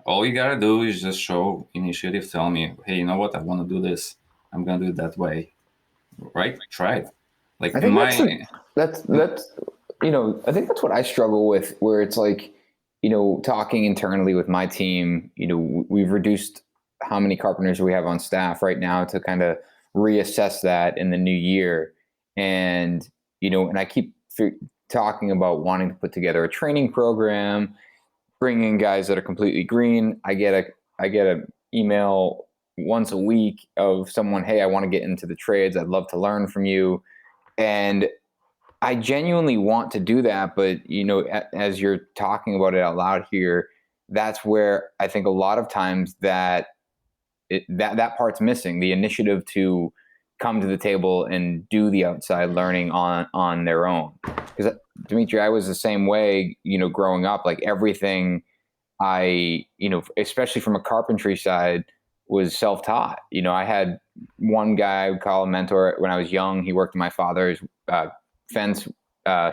All you gotta do is just show initiative, tell me, hey, you know what, I wanna do this. I'm gonna do it that way. Right? Try it. Like, I think that's I think that's what I struggle with, where it's like, talking internally with my team, we've reduced how many carpenters we have on staff right now to kind of reassess that in the new year. And, and I keep talking about wanting to put together a training program, bring in guys that are completely green. I get a email once a week of someone, hey, I want to get into the trades. I'd love to learn from you. And I genuinely want to do that. But, as you're talking about it out loud here, that's where I think a lot of times that part's missing, the initiative to come to the table and do the outside learning on their own. Because Dmitry, I was the same way, growing up. Like, everything I, especially from a carpentry side, was self-taught. I had one guy I would call a mentor when I was young. He worked in my father's fence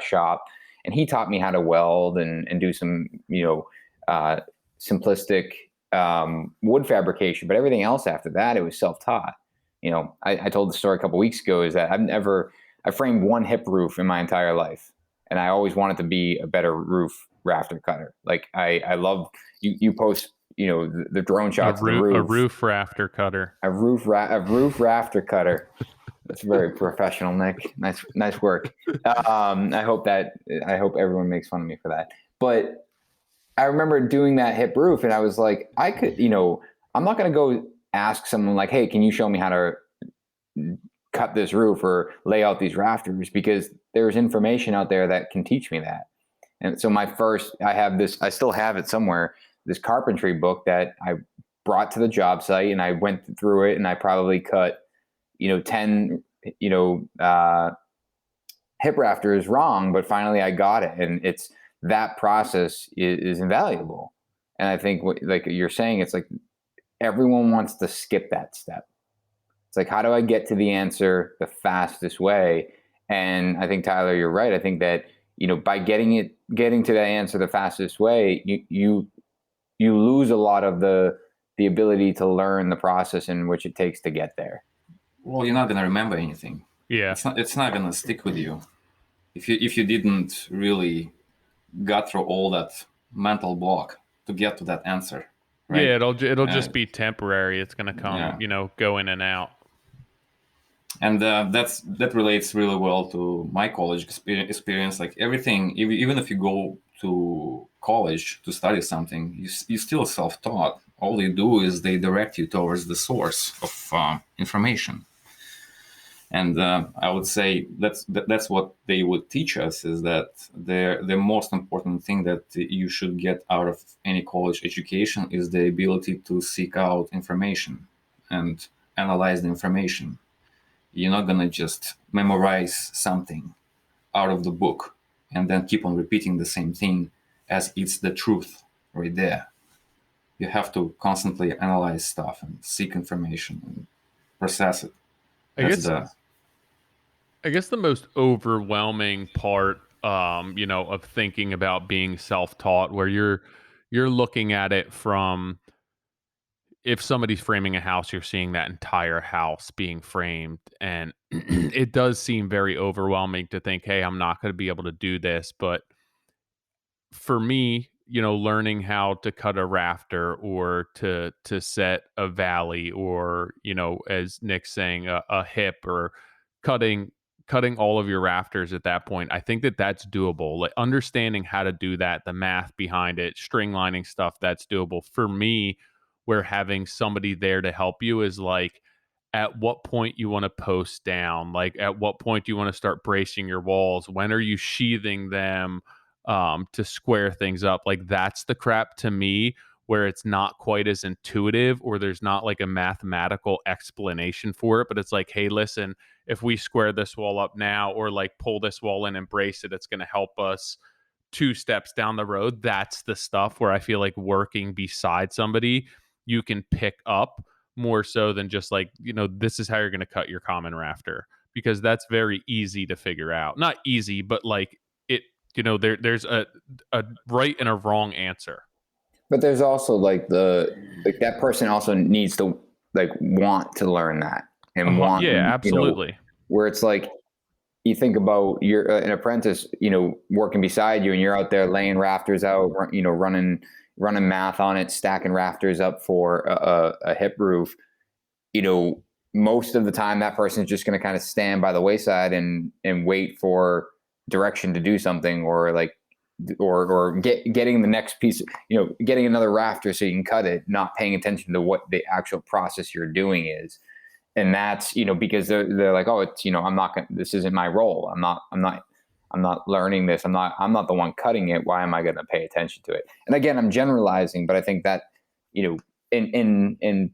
shop, and he taught me how to weld and do some, simplistic wood fabrication. But everything else after that, it was self-taught. I told the story a couple of weeks ago, is that I framed one hip roof in my entire life, and I always wanted to be a better roof rafter cutter. Like, I love you post the drone shots of the roof. A roof rafter cutter. A roof rafter cutter. That's very professional, Nick. Nice work. I hope everyone makes fun of me for that. But I remember doing that hip roof, and I was like, I could, I'm not going to go ask someone like, hey, can you show me how to cut this roof or lay out these rafters? Because there's information out there that can teach me that. And so I still have it somewhere, this carpentry book that I brought to the job site, and I went through it, and I probably cut, 10, hip rafters wrong, but finally I got it. And it's that process is invaluable. And I think like you're saying, it's like everyone wants to skip that step. It's like, how do I get to the answer the fastest way? And I think, Tyler, you're right. I think that, by getting to that answer the fastest way, you lose a lot of the ability to learn the process in which it takes to get there. Well, you're not going to remember anything. Yeah. It's not going to stick with you. If you didn't really got through all that mental block to get to that answer, right? Yeah, it'll just be temporary. It's gonna come, go in and out. And that relates really well to my college experience. Like everything, even if you go to college to study something, you still self-taught. All they do is they direct you towards the source of information. And I would say that's what they would teach us, is that the most important thing that you should get out of any college education is the ability to seek out information and analyze the information. You're not going to just memorize something out of the book and then keep on repeating the same thing as it's the truth right there. You have to constantly analyze stuff and seek information and process it. I guess the most overwhelming part, of thinking about being self-taught, where you're looking at it from, if somebody's framing a house, you're seeing that entire house being framed. And it does seem very overwhelming to think, hey, I'm not going to be able to do this. But for me, learning how to cut a rafter or to set a valley, or, as Nick's saying, a hip, or cutting all of your rafters at that point, I think that's doable. Like understanding how to do that, the math behind it, string lining stuff, that's doable. For me, where having somebody there to help you is like, at what point you want to post down, like at what point do you want to start bracing your walls, when are you sheathing them, to square things up. Like that's the crap to me, where it's not quite as intuitive, or there's not like a mathematical explanation for it, but it's like, hey, listen, if we square this wall up now, or like pull this wall in and brace it, it's going to help us 2 steps down the road. That's the stuff where I feel like working beside somebody, you can pick up more so than just like, this is how you're going to cut your common rafter, because that's very easy to figure out. Not easy, but like it, there's a right and a wrong answer. But there's also like that person also needs to like want to learn that and want, absolutely. Where it's like, you think about you're an apprentice, working beside you, and you're out there laying rafters out, running math on it, stacking rafters up for a hip roof. Most of the time that person's just going to kind of stand by the wayside and wait for direction to do something, or like, or getting the next piece, getting another rafter so you can cut it, not paying attention to what the actual process you're doing is. And that's, because they're like, oh, it's, this isn't my role. I'm not learning this. I'm not the one cutting it. Why am I going to pay attention to it? And again, I'm generalizing, but I think that, in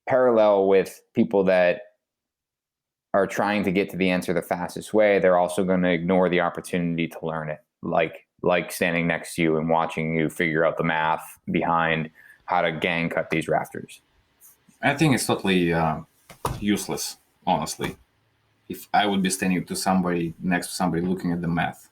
parallel with people that are trying to get to the answer the fastest way, they're also going to ignore the opportunity to learn it. Like standing next to you and watching you figure out the math behind how to gang cut these rafters. I think it's totally useless, honestly. If I would be standing next to somebody looking at the math,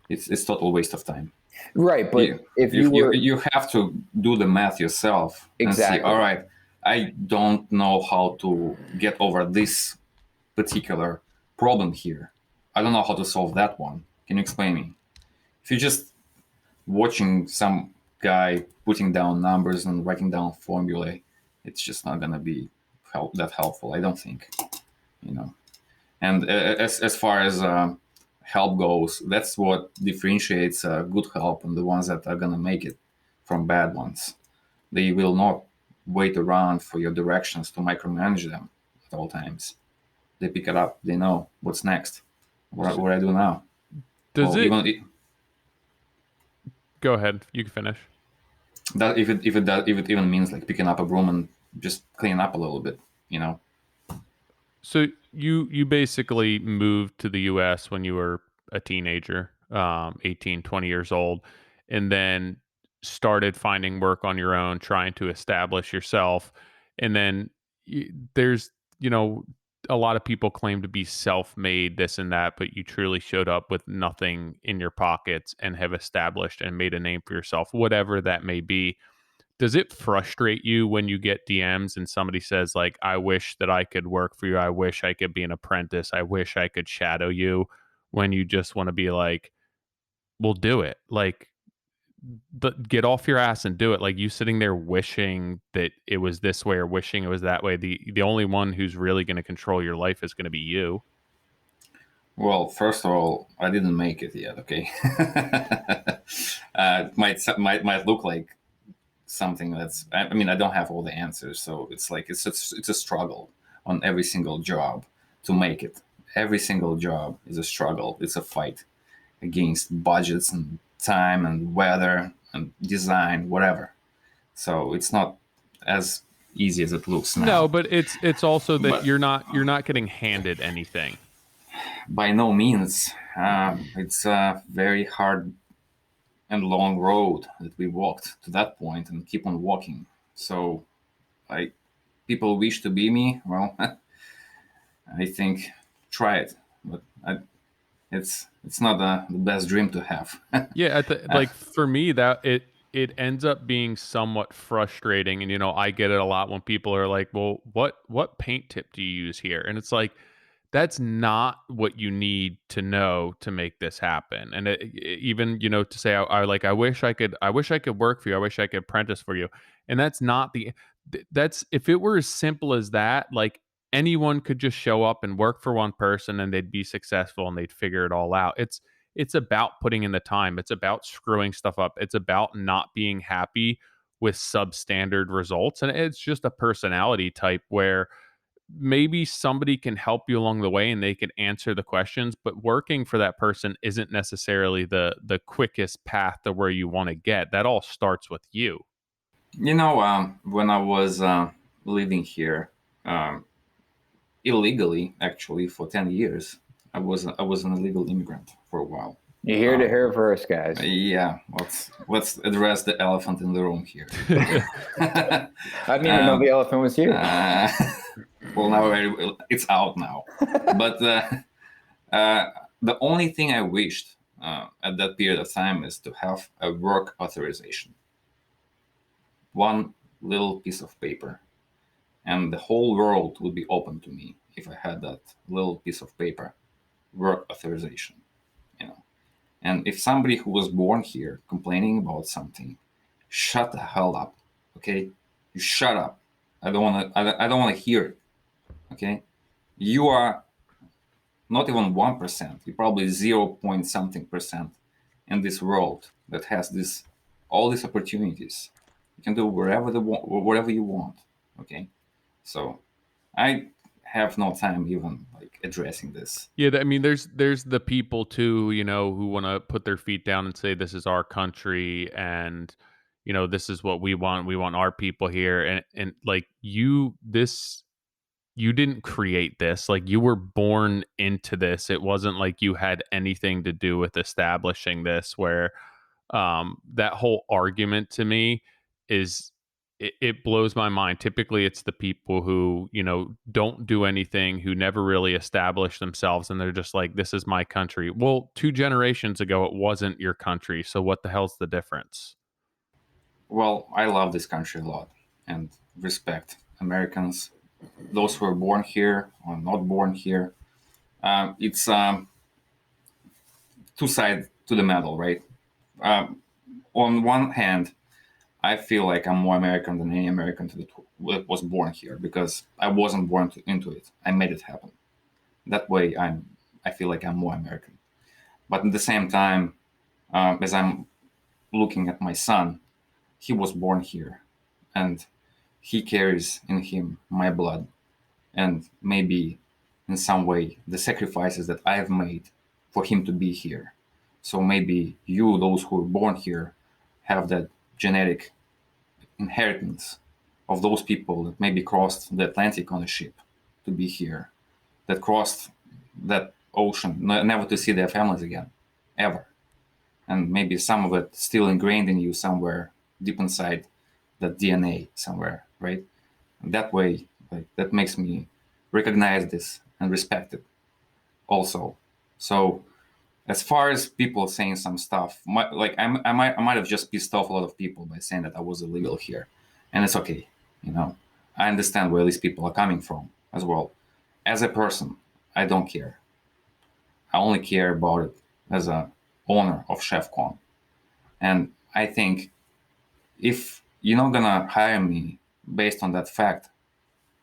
it's total waste of time. Right, but if you have to do the math yourself. Exactly. And say, all right, I don't know how to get over this particular problem here. I don't know how to solve that one. Can you explain me? If you're just watching some guy putting down numbers and writing down formulae, it's just not gonna be that helpful, I don't think. And as far as help goes, that's what differentiates good help and the ones that are gonna make it from bad ones. They will not wait around for your directions to micromanage them at all times. They pick it up. They know what's next. What I do now. Go ahead. You can finish. That if it even means like picking up a broom and just clean up a little bit, So you basically moved to the U.S. when you were a teenager, 18, 20 years old, and then started finding work on your own, trying to establish yourself. And then there's, a lot of people claim to be self-made, this and that, but you truly showed up with nothing in your pockets and have established and made a name for yourself, whatever that may be. Does it frustrate you when you get DMs and somebody says like, I wish that I could work for you, I wish I could be an apprentice, I wish I could shadow you, when you just want to be like, we'll do it? Like, get off your ass and do it. Like, you sitting there wishing that it was this way or wishing it was that way. The only one who's really going to control your life is going to be you. Well, first of all, I didn't make it yet. Okay, it might look like something that's. I mean, I don't have all the answers, so it's like it's a struggle on every single job to make it. Every single job is a struggle. It's a fight against budgets and time and weather and design, whatever. So it's not as easy as it looks now. No, but it's also that you're not getting handed anything. By no means. It's a very hard and long road that we walked to that point and keep on walking. So, people wish to be me. Well, I think try it, but it's not the best dream to have. Yeah, like for me, that it ends up being somewhat frustrating, and I get it a lot when people are like, "Well, what paint tip do you use here?" And it's like, that's not what you need to know to make this happen. And even to say, I wish I could work for you, I wish I could apprentice for you, and that's not that's if it were as simple as that, like, anyone could just show up and work for one person and they'd be successful and they'd figure it all out. It's about putting in the time. It's about screwing stuff up. It's about not being happy with substandard results. And it's just a personality type where maybe somebody can help you along the way and they can answer the questions, but working for that person isn't necessarily the quickest path to where you want to get. That all starts with you. When I was living here illegally, actually, for 10 years, I was an illegal immigrant for a while. You hear to hear first, guys. Yeah, let's address the elephant in the room here. I didn't even know the elephant was here. Well, now it's out now. But the only thing I wished at that period of time is to have a work authorization. One little piece of paper. And the whole world would be open to me if I had that little piece of paper, work authorization. And if somebody who was born here complaining about something, shut the hell up, okay? You shut up. I don't want to hear it, okay? You are not even 1%. You're probably 0 point something percent in this world that has all these opportunities. You can do whatever you want, okay? So I have no time even addressing this. Yeah, I mean, there's the people too, who want to put their feet down and say this is our country and this is what we want. We want our people here, and like you didn't create this. Like, you were born into this. It wasn't like you had anything to do with establishing this. Where that whole argument to me is. It blows my mind. Typically, it's the people who, don't do anything, who never really establish themselves, and they're just like, this is my country. Well, 2 generations ago, it wasn't your country. So what the hell's the difference? Well, I love this country a lot and respect Americans, those who are born here or not born here. It's two sides to the medal, right? On one hand, I feel like I'm more American than any American that was born here because I wasn't born into it. I made it happen. That way, I feel like I'm more American. But at the same time, as I'm looking at my son, he was born here, and he carries in him my blood, and maybe in some way the sacrifices that I have made for him to be here. So maybe you, those who were born here, have that genetic inheritance of those people that maybe crossed the Atlantic on a ship to be here, that crossed that ocean, never to see their families again, ever. And maybe some of it still ingrained in you somewhere deep inside that DNA somewhere, right? And that way, that makes me recognize this and respect it also. So as far as people saying some stuff, I might have just pissed off a lot of people by saying that I was illegal here, and it's okay. I understand where these people are coming from as well. As a person, I don't care. I only care about it as a owner of Shevcon, and I think if you're not gonna hire me based on that fact,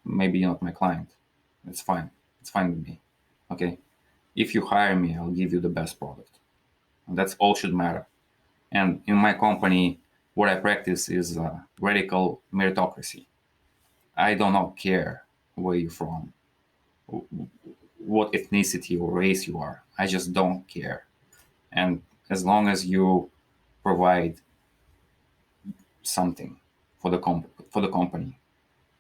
maybe you're not my client. It's fine. It's fine with me. Okay. If you hire me, I'll give you the best product. And that's all should matter. And in my company, what I practice is radical meritocracy. I do not care where you're from, what ethnicity or race you are. I just don't care. And as long as you provide something for the company,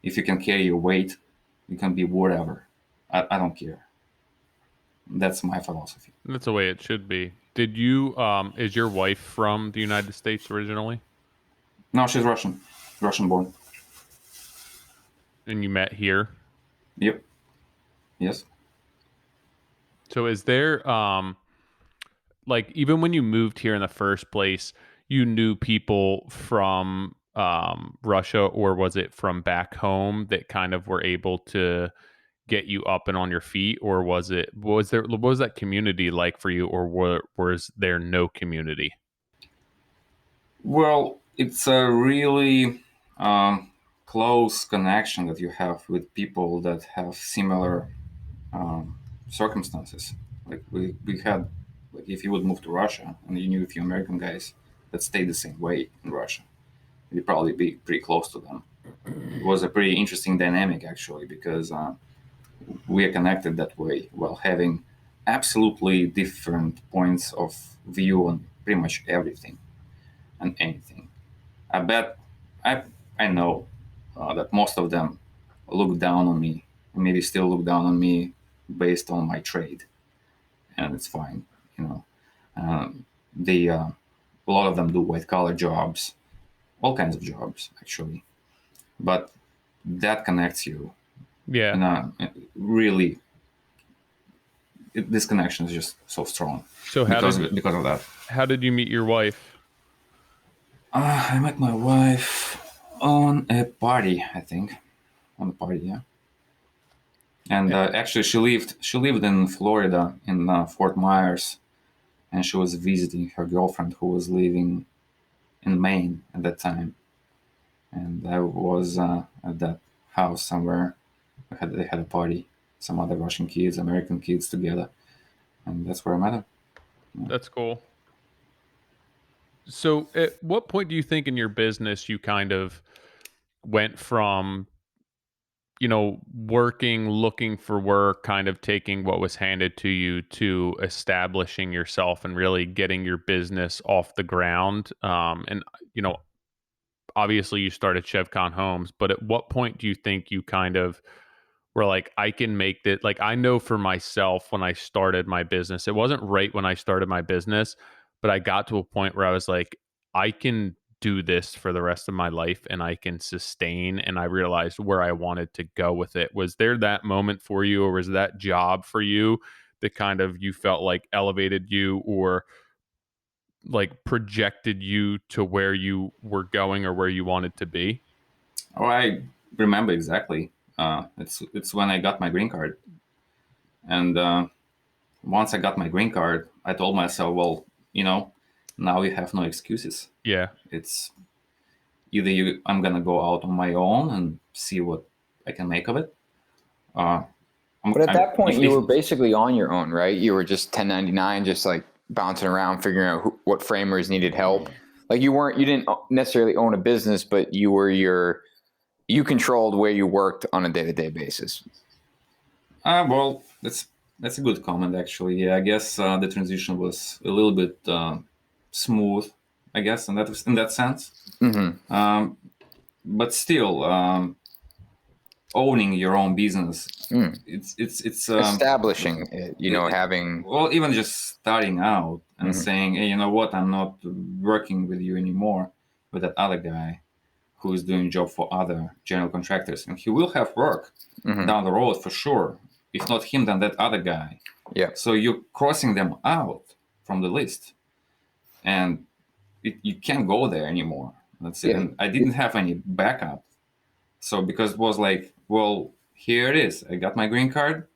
if you can carry your weight, you can be whatever. I don't care. That's my philosophy. That's the way it should be. Did you is your wife from the United States originally? No, she's Russian born. And you met here? Yep. Yes. So is there like even when you moved here in the first place, you knew people from Russia, or was it from back home that kind of were able to get you up and on your feet, or was that community like for you, or was there no community? Well, it's a really close connection that you have with people that have similar circumstances. Like we had, like if you would move to Russia and you knew a few American guys that stayed the same way in Russia, you'd probably be pretty close to them. It was a pretty interesting dynamic actually, because we are connected that way while having absolutely different points of view on pretty much everything and anything. I bet I know that most of them look down on me, and maybe still look down on me based on my trade, and it's fine. You know, they a lot of them do white collar jobs, all kinds of jobs actually, but that connects you. Yeah. And really, this connection is just so strong. So because of that. How did you meet your wife? I met my wife on a party, I think. On a party, yeah. And actually, she lived in Florida, in Fort Myers, and she was visiting her girlfriend who was living in Maine at that time. And I was at that house somewhere. They had a party, some other Russian kids, American kids together, and that's where I met her. Yeah. That's cool. So, at what point do you think in your business you kind of went from, working, looking for work, kind of taking what was handed to you, to establishing yourself and really getting your business off the ground? And, obviously you started Shevcon Homes, but at what point do you think you kind of were like, I can make that? Like, I know for myself, when I started my business, it wasn't right when I started my business, but I got to a point where I was like, I can do this for the rest of my life and I can sustain. And I realized where I wanted to go with it. Was there that moment for you, or was that job for you that kind of you felt like elevated you, or like projected you to where you were going or where you wanted to be? Oh, I remember exactly. It's when I got my green card, and once I got my green card, I told myself, well, now you have no excuses. Yeah. It's either I'm gonna go out on my own and see what I can make of it. But at that point, you were basically on your own, right? You were just 1099, just like bouncing around, figuring out what framers needed help. Like you didn't necessarily own a business, but you controlled where you worked on a day-to-day basis. Well, that's a good comment, actually. Yeah, I guess the transition was a little bit smooth, I guess, in that sense. Mm-hmm. But still, owning your own business, it's establishing it, having, well, even just starting out and saying, hey, you know what, I'm not working with you anymore, with that other guy who is doing job for other general contractors, and he will have work down the road for sure. If not him, then that other guy. Yeah. So you're crossing them out from the list, and you can't go there anymore. That's it. And I didn't have any backup. So because it was like, well, here it is. I got my green card.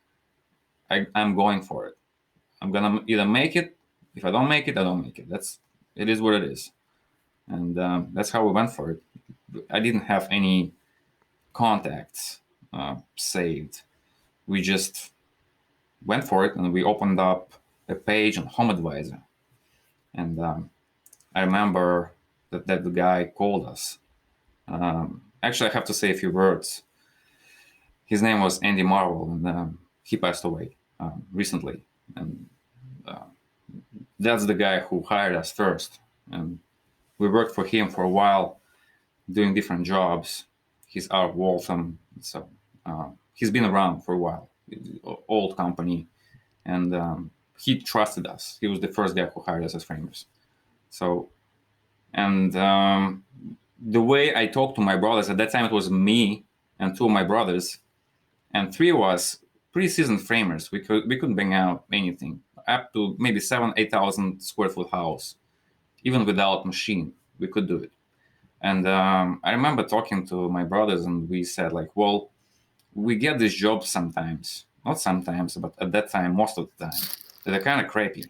I'm going for it. I'm gonna either make it. If I don't make it, I don't make it. It is what it is. And that's how we went for it. I didn't have any contacts saved. We just went for it, and we opened up a page on Home Advisor. And I remember that the guy called us. Actually, I have to say a few words. His name was Andy Marvel, and he passed away recently. And that's the guy who hired us first. And we worked for him for a while, doing different jobs. He's out of Waltham, so he's been around for a while. Old company, and he trusted us. He was the first guy who hired us as framers. So, and the way I talked to my brothers at that time, it was me and two of my brothers, and three of us, pretty seasoned framers. We couldn't bang out anything up to maybe 8,000 square foot house, even without machine. We could do it. And I remember talking to my brothers, and we said, like, well, we get these jobs sometimes, not sometimes, but at that time, most of the time, they're kind of crappy.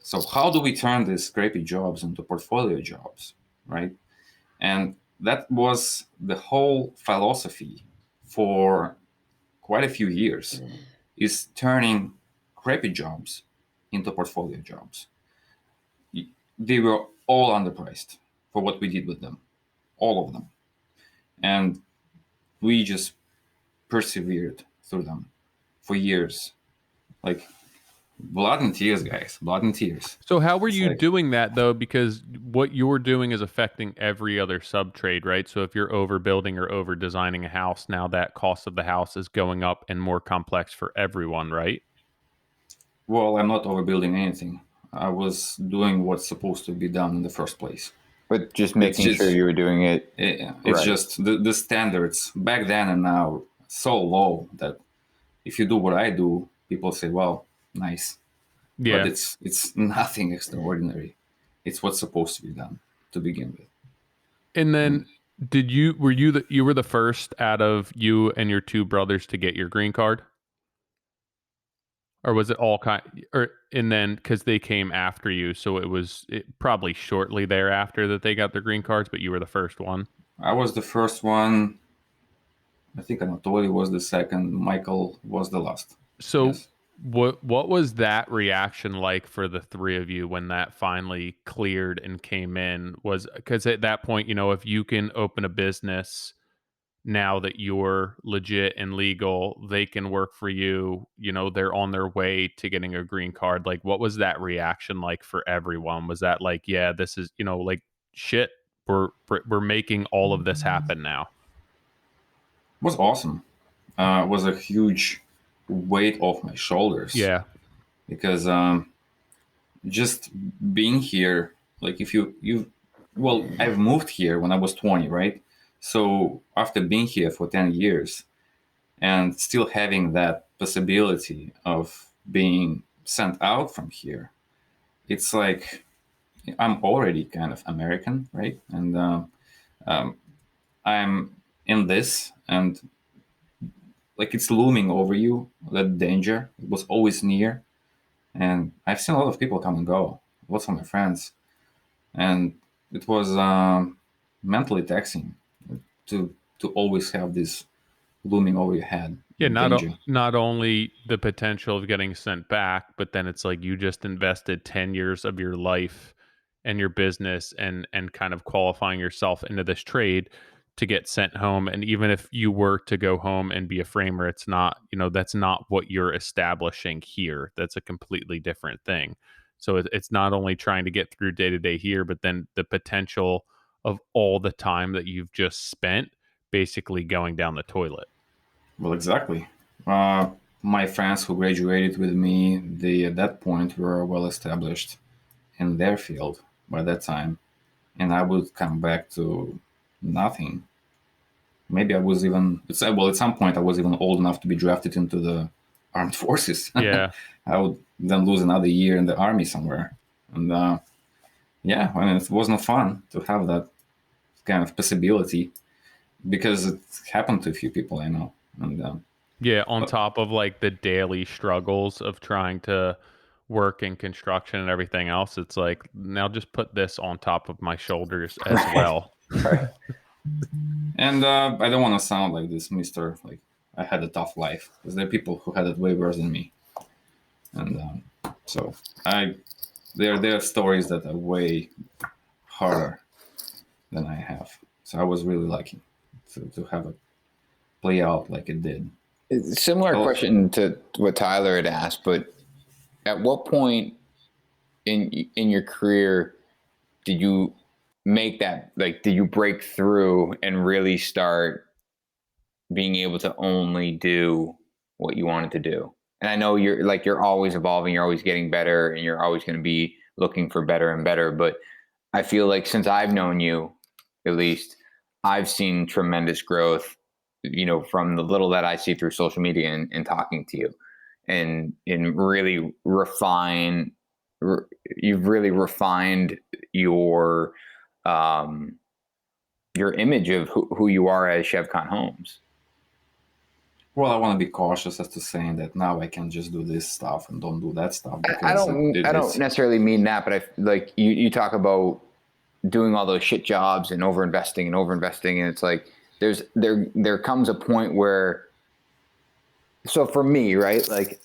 So how do we turn these crappy jobs into portfolio jobs, right? And that was the whole philosophy for quite a few years, is turning crappy jobs into portfolio jobs. They were all underpriced for what we did with them, all of them. And we just persevered through them for years. Like, blood and tears, guys, blood and tears. So how were you doing that, though? Because what you're doing is affecting every other sub trade, right? So if you're overbuilding or over designing a house, now that cost of the house is going up and more complex for everyone, right? Well, I'm not overbuilding anything. I was doing what's supposed to be done in the first place. But just making sure you were doing it. It's right. just the standards back then and now so low that if you do what I do, people say, well, nice. Yeah. But it's nothing extraordinary. It's what's supposed to be done to begin with. And then were you the first out of you and your two brothers to get your green card? Or was it all and then because they came after you, so it was probably shortly thereafter that they got their green cards, but you were the first one? I was the first one. I think Anatoly was the second. Michael was the last. So yes. What was that reaction like for the three of you when that finally cleared and came in? Was because at that point, if you can open a business now that you're legit and legal, they can work for you, they're on their way to getting a green card. Like, what was that reaction like for everyone? Was that like, yeah, this is, like, shit, we're making all of this happen now? It was awesome. It was a huge weight off my shoulders. Yeah. Because just being here, like, if I've moved here when I was 20, right? So after being here for 10 years and still having that possibility of being sent out from here, it's like I'm already kind of American, right? And I'm in this, and like it's looming over you, that danger. It was always near. And I've seen a lot of people come and go, lots of my friends. And it was mentally taxing to always have this looming over your head. Yeah, not only the potential of getting sent back, but then it's like you just invested 10 years of your life and your business and kind of qualifying yourself into this trade to get sent home. And even if you were to go home and be a framer, it's not, that's not what you're establishing here. That's a completely different thing. So it's not only trying to get through day to day here, but then the potential of all the time that you've just spent basically going down the toilet. Well, exactly. My friends who graduated with me, they at that point were well established in their field by that time. And I would come back to nothing. Maybe I was even, at some point I was even old enough to be drafted into the armed forces. Yeah. I would then lose another year in the army somewhere. And it was not fun to have that kind of possibility because it happened to a few people I know. And on top of like the daily struggles of trying to work in construction and everything else, it's like, now just put this on top of my shoulders as well. Right. And I don't want to sound like this, Mister. Like I had a tough life, because there are people who had it way worse than me, and so there are stories that are way harder than I have. So I was really lucky to have it play out like it did. Similar question to what Tyler had asked, but at what point in your career did you make that, like, did you break through and really start being able to only do what you wanted to do? And I know you're always evolving, you're always getting better, and you're always going to be looking for better and better. But I feel like since I've known you, at least, I've seen tremendous growth, from the little that I see through social media and talking to you, and really you've really refined your image of who you are as Shevcon Homes. Well, I want to be cautious as to saying that now I can just do this stuff and don't do that stuff. I don't necessarily mean that, but like you talk about doing all those shit jobs and overinvesting, and it's like there comes a point where. So for me, right, like.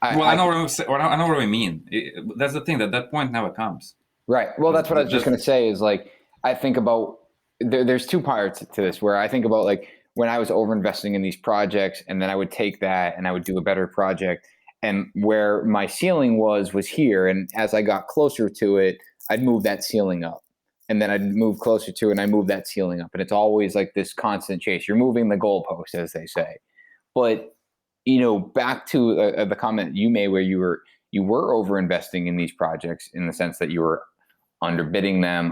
I know what I mean. That's the thing, that point never comes. Right. Well, that's what I was just going to say is, like, I think about there's two parts to this, where I think about, like, when I was overinvesting in these projects, and then I would take that and I would do a better project, and where my ceiling was here. And as I got closer to it, I'd move that ceiling up, and then I'd move closer to it and I move that ceiling up. And it's always like this constant chase. You're moving the goalpost, as they say. But back to the comment you made, where you were overinvesting in these projects, in the sense that you were underbidding them,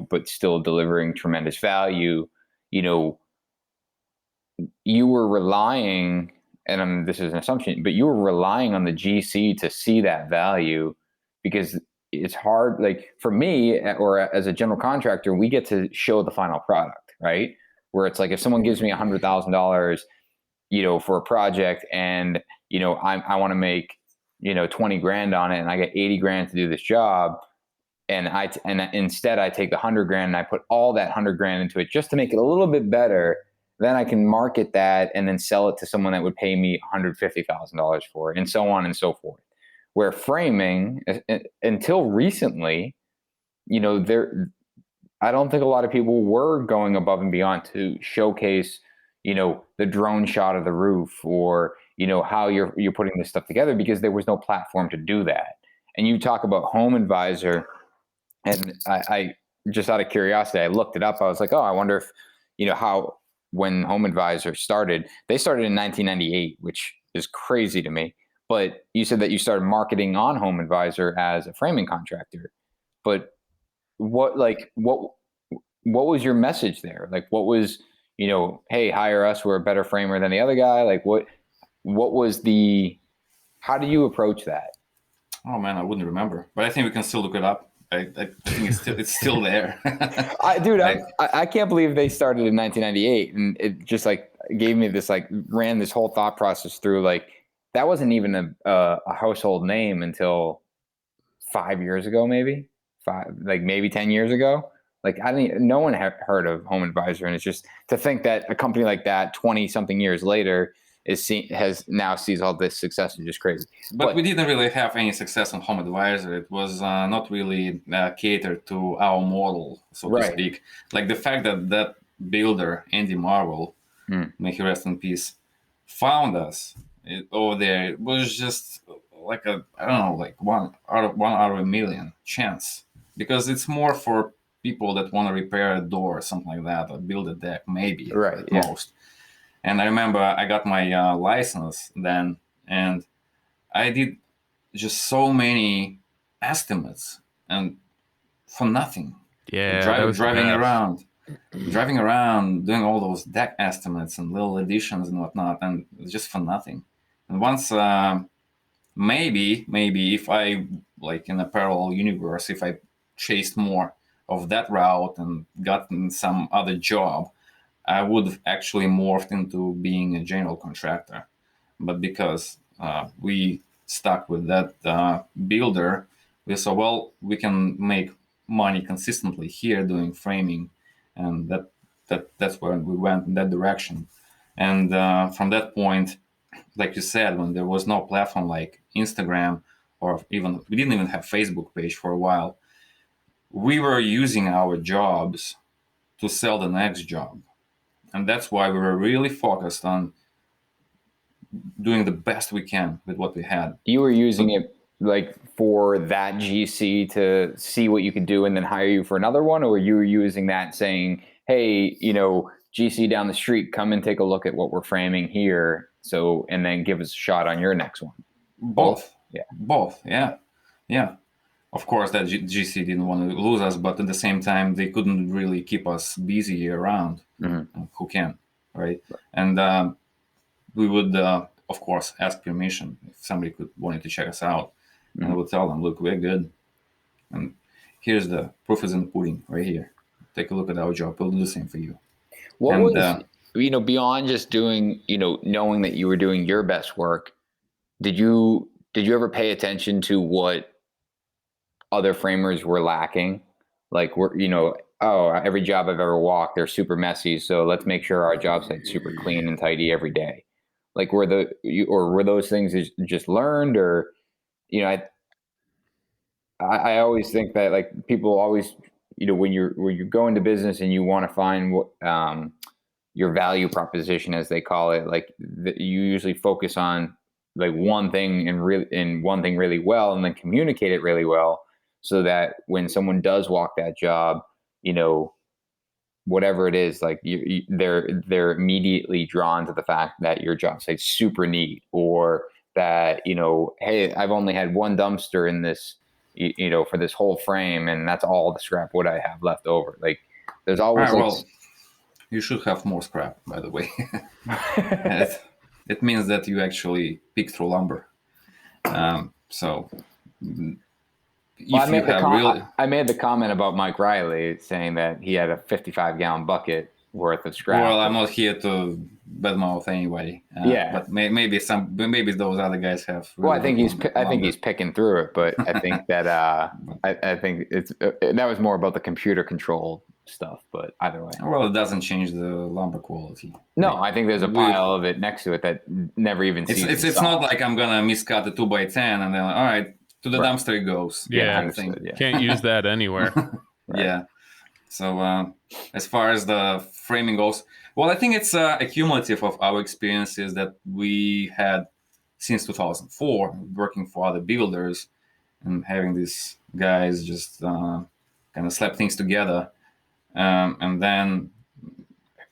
but still delivering tremendous value. You were relying, and this is an assumption, but you were relying on the GC to see that value, because it's hard. Like for me, or as a general contractor, we get to show the final product, right? Where it's like, if someone gives me $100,000, for a project, and, I want to make, 20 grand on it, and I get 80 grand to do this job. And instead I take the 100 grand and I put all that 100 grand into it just to make it a little bit better. Then I can market that and then sell it to someone that would pay me $150,000 for it, and so on and so forth. Where framing, until recently, I don't think a lot of people were going above and beyond to showcase, the drone shot of the roof, or, how you're putting this stuff together, because there was no platform to do that. And you talk about Home Advisor, and I just out of curiosity, I looked it up. I was like, oh, I wonder if, when Home Advisor started, they started in 1998, which is crazy to me. But you said that you started marketing on Home Advisor as a framing contractor. But what was your message there? Like, what was, hey, hire us, we're a better framer than the other guy? Like, what was how do you approach that? Oh man, I wouldn't remember, but I think we can still look it up. I think it's still there. I can't believe they started in 1998, and it just like gave me this, like, ran this whole thought process through. Like, that wasn't even a household name until 5 years ago, maybe 10 years ago. Like, no one had heard of Home Advisor, and it's just to think that a company like that 20 something years later sees all this success is just crazy. But we didn't really have any success on Home Advisor. It was not really catered to our model, so to speak. Like the fact that builder, Andy Marvel, may he rest in peace, found us over there, it was just like one out of a million chance, because it's more for people that want to repair a door or something like that, or build a deck, maybe at most. And I remember I got my license then, and I did just so many estimates, and for nothing. Yeah, driving around, doing all those deck estimates and little additions and whatnot, and just for nothing. And once, maybe if I, like in a parallel universe, if I chased more of that route and gotten some other job, I would have actually morphed into being a general contractor. But because we stuck with that builder, we saw, well, we can make money consistently here doing framing, and that's where we went in that direction. And from that point, like you said, when there was no platform like Instagram, or even we didn't even have Facebook page for a while, we were using our jobs to sell the next job. And that's why we were really focused on doing the best we can with what we had. You were using it like for that GC to see what you could do and then hire you for another one, or you were using that saying, hey, GC down the street, come and take a look at what we're framing here, so, and then give us a shot on your next one? Both. Yeah. Of course, that GC didn't want to lose us, but at the same time, they couldn't really keep us busy year round. Mm-hmm. Who can, right? And we would, of course, ask permission if somebody wanted to check us out. Mm-hmm. And I would tell them, look, we're good. And here's the proof is in the pudding right here. Take a look at our job. We'll do the same for you. What was, beyond just doing, knowing that you were doing your best work, did you ever pay attention to what other framers were lacking? Like, every job I've ever walked, they're super messy, so let's make sure our job site's super clean and tidy every day. Like, were those things just learned, or, I always think that, like, people always, when you're going to business and you want to find what your value proposition, as they call it, like, you usually focus on like one thing really well, and then communicate it really well, so that when someone does walk that job, whatever it is, like they're immediately drawn to the fact that your job site's super neat, or that, hey, I've only had one dumpster in this, for this whole frame, and that's all the scrap wood I have left over. Like, there's always well, you should have more scrap, by the way. It means that you actually pick through lumber. So I made the comment about Mike Riley saying that he had a 55-gallon bucket worth of scrap. Well, I'm not here to badmouth anybody. But maybe those other guys have. Well, I think he's picking through it, but I think that I think that was more about the computer control stuff. But either way, well, it doesn't change the lumber quality. No, I think there's a pile of it next to it that never even sees. It's not like I'm gonna miscut the 2x10 and then, all right, to the dumpster it goes. Yeah, can't use that anywhere. Right. Yeah. So as far as the framing goes, well, I think it's a cumulative of our experiences that we had since 2004, working for other builders and having these guys just kind of slap things together. And then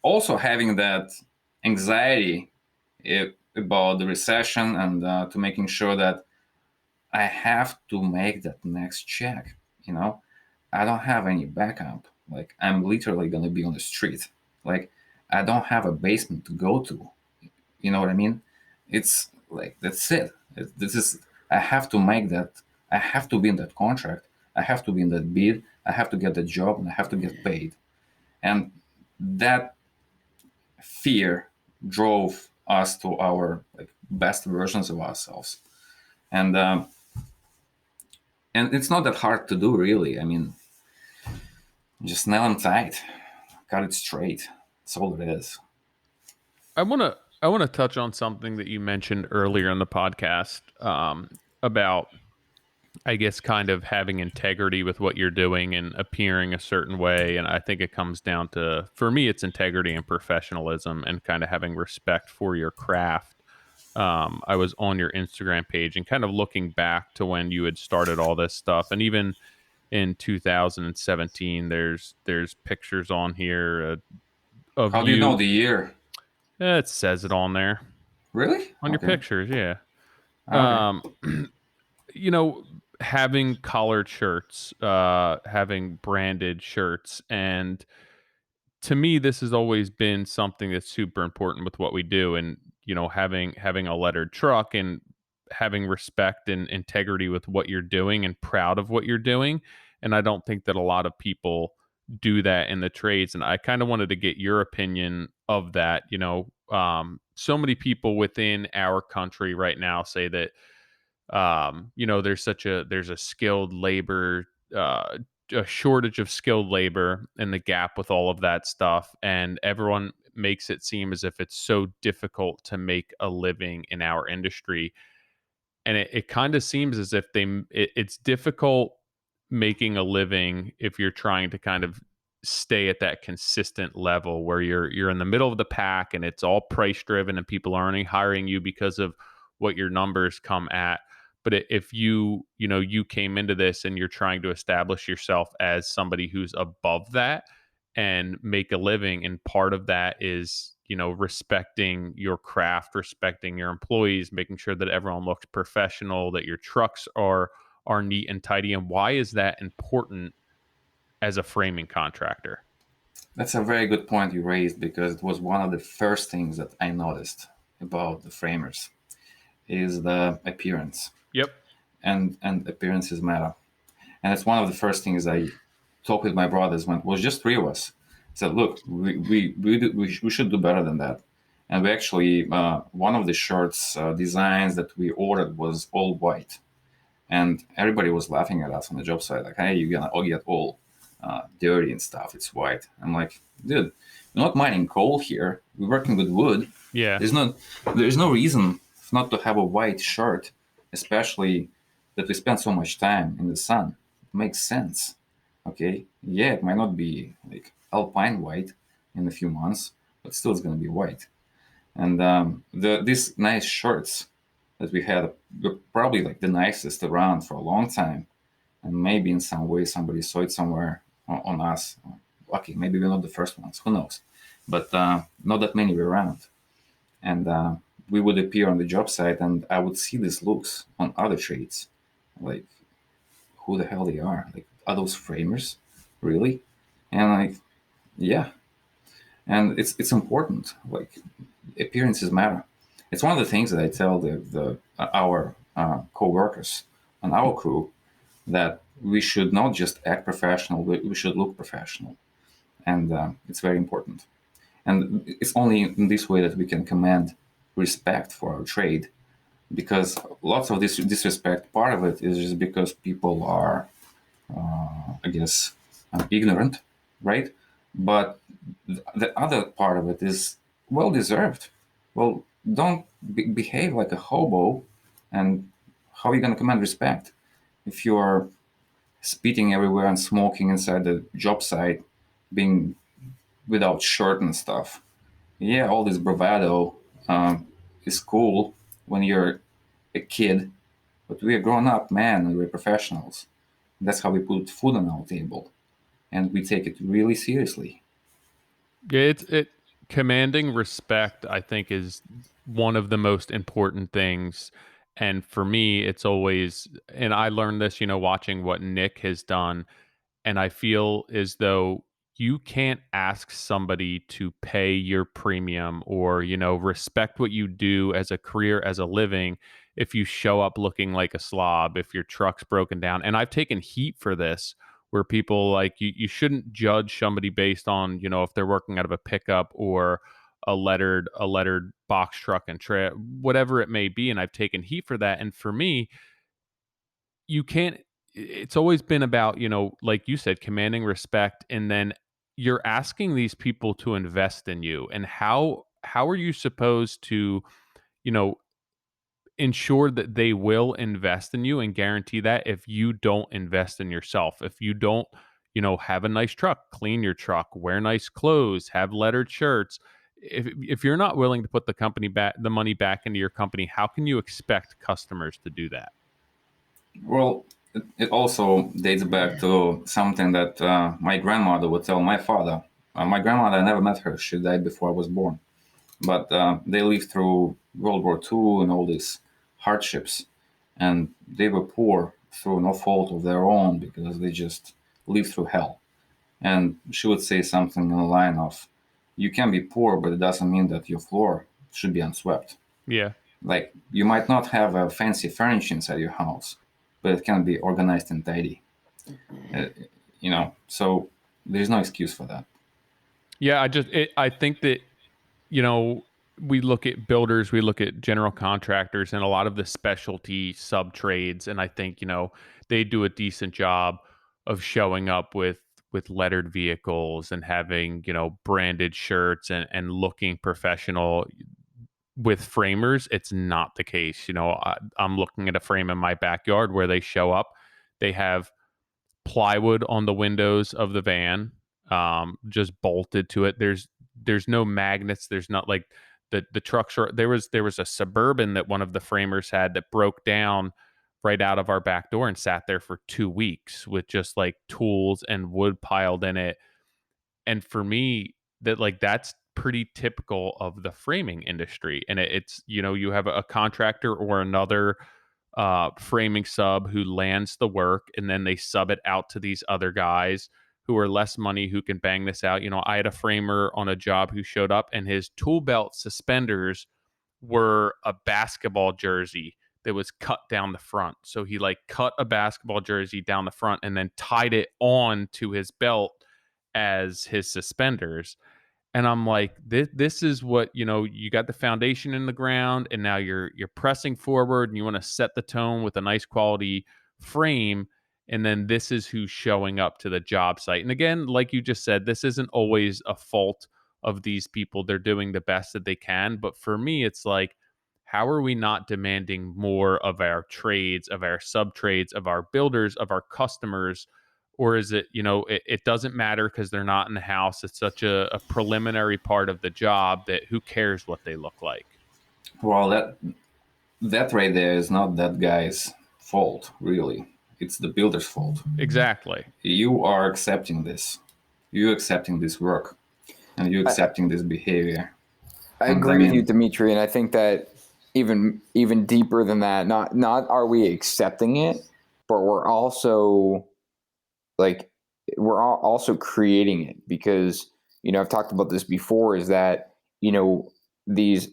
also having that anxiety about the recession, and to making sure that I have to make that next check. I don't have any backup. Like, I'm literally going to be on the street. Like, I don't have a basement to go to. You know what I mean? It's like, that's it. I have to make that. I have to be in that contract. I have to be in that bid. I have to get the job, and I have to get paid. And that fear drove us to our best versions of ourselves. And it's not that hard to do, really. I mean, just nail them tight, cut it straight. That's all it is. I want to touch on something that you mentioned earlier in the podcast about, I guess, kind of having integrity with what you're doing and appearing a certain way. And I think it comes down to, for me, it's integrity and professionalism and kind of having respect for your craft. I was on your Instagram page and kind of looking back to when you had started all this stuff. And even in 2017, there's pictures on here of How do you know the year? It says it on there. Really? On your pictures, yeah. Okay. Having collared shirts, having branded shirts, and to me, this has always been something that's super important with what we do. And having a lettered truck and having respect and integrity with what you're doing and proud of what you're doing. And I don't think that a lot of people do that in the trades. And I kind of wanted to get your opinion of that. So many people within our country right now say that there's a skilled labor, a shortage of skilled labor and the gap with all of that stuff. And everyone makes it seem as if it's so difficult to make a living in our industry. And it kind of seems as if it's difficult making a living if you're trying to kind of stay at that consistent level where you're in the middle of the pack and it's all price driven and people are only hiring you because of what your numbers come at. But if you came into this and you're trying to establish yourself as somebody who's above that and make a living, and part of that is respecting your craft, respecting your employees, making sure that everyone looks professional, that your trucks are neat and tidy. And why is that important as a framing contractor? That's a very good point you raised, because it was one of the first things that I noticed about the framers is the appearance. Yep. And appearances matter. And it's one of the first things I talked with my brothers when it was just three of us. I said, look, we should do better than that. And we actually, one of the shirts designs that we ordered was all white. And everybody was laughing at us on the job site, like, hey, you're going to get all dirty and stuff. It's white. I'm like, dude, we're not mining coal here. We're working with wood. Yeah. There's no reason not to have a white shirt, especially that we spend so much time in the sun. It makes sense. Okay. Yeah, it might not be like alpine white in a few months, but still it's going to be white. And these nice shirts that we had were probably like the nicest around for a long time. And maybe in some way somebody saw it somewhere on us. Okay, maybe we're not the first ones. Who knows? But not that many were around. And we would appear on the job site, and I would see these looks on other trades, like, who the hell they are? Like, are those framers, really? And like, yeah. And it's important. Like, appearances matter. It's one of the things that I tell our co-workers on our crew, that we should not just act professional, we should look professional. And it's very important. And it's only in this way that we can command respect for our trade, because lots of this disrespect, part of it is just because people are, I guess, ignorant, right? But the other part of it is well-deserved. Well, don't behave like a hobo, and how are you going to command respect if you're spitting everywhere and smoking inside the job site, being without shirt and stuff? Yeah, all this bravado is cool when you're a kid, but we're grown up men and we're professionals. That's how we put food on our table, and we take it really seriously. Yeah, it commanding respect, I think, is one of the most important things. And for me, it's always, and I learned this, watching what Nick has done. And I feel as though you can't ask somebody to pay your premium or, respect what you do as a career, as a living, if you show up looking like a slob, if your truck's broken down. And I've taken heat for this, where people, like, you shouldn't judge somebody based on, if they're working out of a pickup or a lettered box truck and whatever it may be. And I've taken heat for that. And for me, you can't, it's always been about, like you said, commanding respect. And then you're asking these people to invest in you. And how are you supposed to, you know, ensure that they will invest in you and guarantee that if you don't invest in yourself, if you don't, have a nice truck, clean your truck, wear nice clothes, have lettered shirts, if you're not willing to put the money back into your company, how can you expect customers to do that? Well, it also dates back to something that my grandmother would tell my father. My grandmother, I never met her. She died before I was born. But they lived through World War II and all these hardships. And they were poor through no fault of their own, because they just lived through hell. And she would say something in the line of, you can be poor, but it doesn't mean that your floor should be unswept. Yeah. Like, you might not have a fancy furniture inside your house, but it can be organized and tidy. So there's no excuse for that. Yeah, I think that, we look at builders, we look at general contractors, and a lot of the specialty sub trades, and I think they do a decent job of showing up with lettered vehicles and having branded shirts and looking professional. With framers, it's not the case. I'm looking at a frame in my backyard where they show up, they have plywood on the windows of the van, just bolted to it. There's no magnets. There's not like the trucks are. There was a Suburban that one of the framers had that broke down right out of our back door and sat there for 2 weeks with just like tools and wood piled in it. And for me, that's pretty typical of the framing industry. And it's you have a contractor or another framing sub who lands the work, and then they sub it out to these other guys who are less money, who can bang this out. I had a framer on a job who showed up, and his tool belt suspenders were a basketball jersey that was cut down the front. So he cut a basketball jersey down the front and then tied it on to his belt as his suspenders. And I'm like, this is what, you got the foundation in the ground, and now you're pressing forward, and you want to set the tone with a nice quality frame. And then this is who's showing up to the job site. And again, like you just said, this isn't always a fault of these people. They're doing the best that they can. But for me, it's like, how are we not demanding more of our trades, of our sub trades, of our builders, of our customers? Or is it, it doesn't matter because they're not in the house. It's such a preliminary part of the job that who cares what they look like? Well, that right there is not that guy's fault, really. It's the builder's fault. Exactly. You are accepting this. You're accepting this work, and you're accepting this behavior. I agree with you, Dmitry, and I think that even deeper than that, not are we accepting it, but we're also creating it, because I've talked about this before, is that these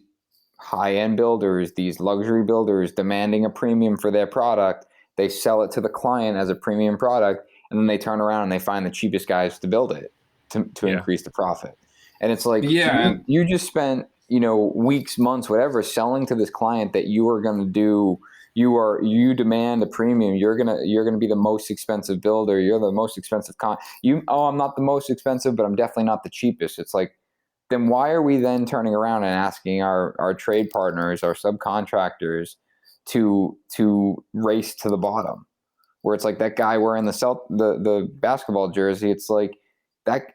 high-end builders, these luxury builders, demanding a premium for their product, they sell it to the client as a premium product, and then they turn around and they find the cheapest guys to build it to increase the profit. And it's like, you just spent weeks, months, whatever, selling to this client that you are going to do. You demand a premium. You're gonna be the most expensive builder. You're the most expensive I'm not the most expensive, but I'm definitely not the cheapest. It's like, then why are we then turning around and asking our trade partners, our subcontractors, to race to the bottom? Where it's like that guy wearing the basketball jersey. It's like that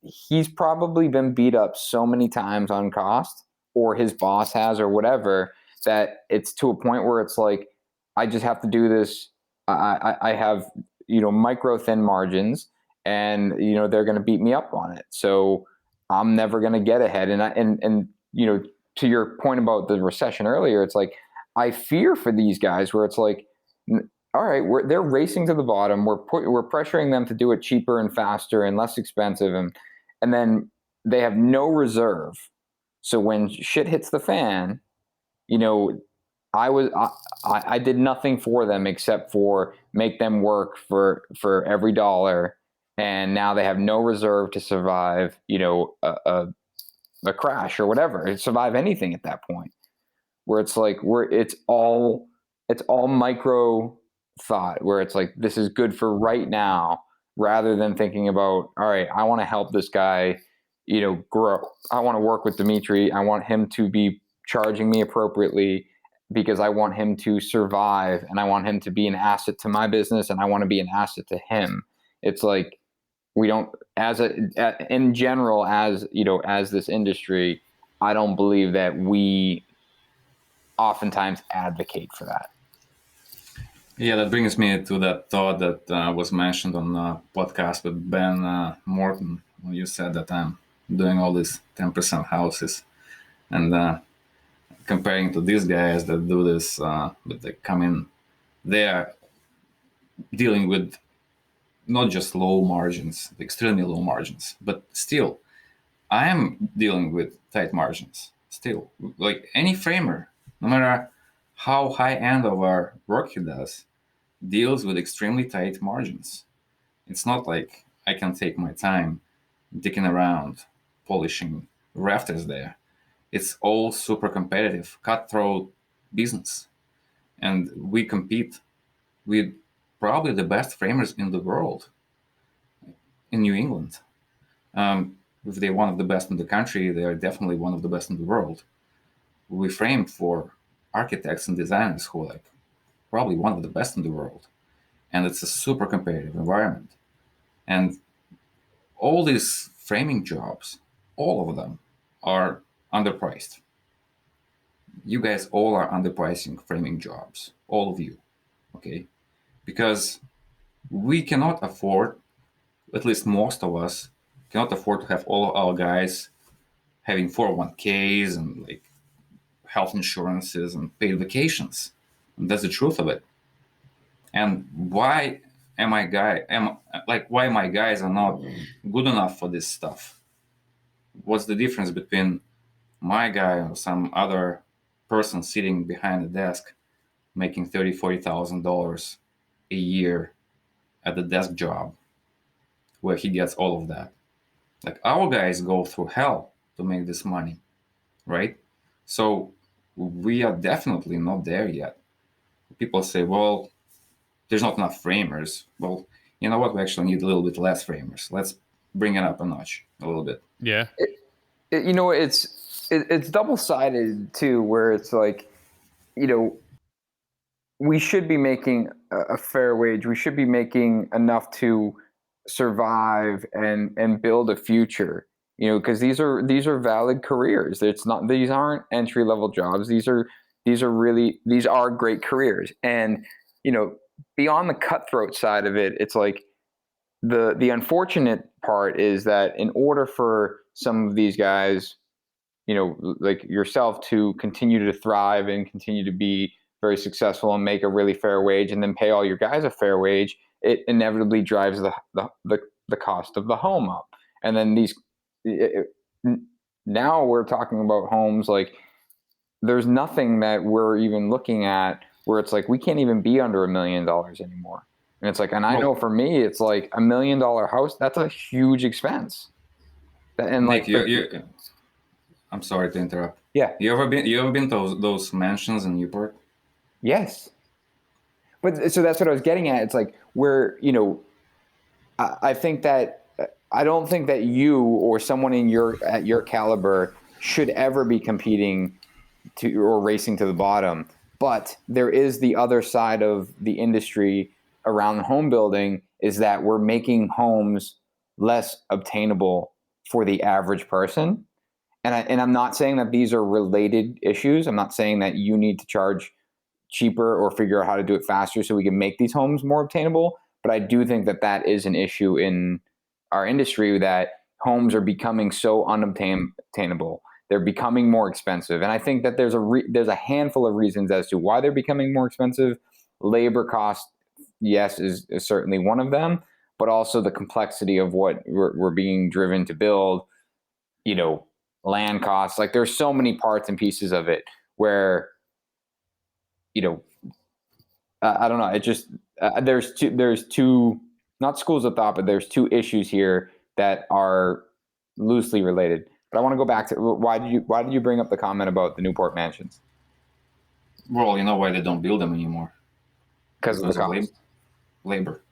he's probably been beat up so many times on cost, or his boss has, or whatever, that it's to a point where it's like, I just have to do this. I have, micro thin margins, and, they're going to beat me up on it. So I'm never going to get ahead. And to your point about the recession earlier, it's like, I fear for these guys where it's like, all right, they're racing to the bottom. We're pressuring them to do it cheaper and faster and less expensive. And then they have no reserve. So when shit hits the fan, I did nothing for them except for make them work for every dollar, and now they have no reserve to survive, a crash or whatever, survive anything at that point. Where it's like it's all micro thought, where it's like, this is good for right now, rather than thinking about, all right, I want to help this guy, grow. I want to work with Dmitry. I want him to be charging me appropriately, because I want him to survive, and I want him to be an asset to my business, and I want to be an asset to him. It's like, we don't, in general, as this industry, I don't believe that we oftentimes advocate for that. Yeah, that brings me to that thought that was mentioned on the podcast with Ben Morton, when you said that I'm doing all these 10% houses, and comparing to these guys that do this, but they come in, they're dealing with not just low margins, extremely low margins, but still, I am dealing with tight margins still. Like any framer, no matter how high end of our work he does, deals with extremely tight margins. It's not like I can take my time digging around, polishing rafters there. It's all super competitive, cutthroat business. And we compete with probably the best framers in the world in New England. If they're one of the best in the country, they are definitely one of the best in the world. We frame for architects and designers who are like probably one of the best in the world. And it's a super competitive environment. And all these framing jobs, all of them are underpriced. You guys all are underpricing framing jobs, all of you, okay? Because we cannot afford, at least most of us, cannot afford to have all of our guys having 401ks and like health insurances and paid vacations. And that's the truth of it. And why my guys are not good enough for this stuff? What's the difference between my guy or some other person sitting behind the desk making $30,000-$40,000 a year at the desk job where he gets all of that? Like, our guys go through hell to make this money, right? So we are definitely not there yet. People say, well, there's not enough framers. Well, you know what? We actually need a little bit less framers. Let's bring it up a notch a little bit. Yeah. It's double-sided too, where it's like, we should be making a fair wage. We should be making enough to survive and build a future. Because these are valid careers. These aren't entry-level jobs. These are great careers. And beyond the cutthroat side of it, it's like the unfortunate part is that in order for some of these guys, like yourself, to continue to thrive and continue to be very successful and make a really fair wage and then pay all your guys a fair wage, it inevitably drives the cost of the home up. And then now we're talking about homes like there's nothing that we're even looking at where it's like we can't even be under $1 million anymore. And it's like, and I know for me, it's like $1 million house, that's a huge expense. And Nick, I'm sorry to interrupt. Yeah. You ever been to those mansions in Newport? Yes. But so that's what I was getting at. It's like where, I think that I don't think that you or someone at your caliber should ever be competing or racing to the bottom. But there is the other side of the industry around home building, is that we're making homes less obtainable for the average person. And I'm not saying that these are related issues. I'm not saying that you need to charge cheaper or figure out how to do it faster so we can make these homes more obtainable. But I do think that is an issue in our industry, that homes are becoming so unobtainable. They're becoming more expensive. And I think that there's a handful of reasons as to why they're becoming more expensive. Labor cost, yes, is certainly one of them, but also the complexity of what we're being driven to build, land costs. Like, there's so many parts and pieces of it where, I don't know. It just, there's two, not schools of thought, but there's two issues here that are loosely related. But I want to go back to why did you bring up the comment about the Newport mansions? Well, you know why they don't build them anymore? Because of the cost. Labor.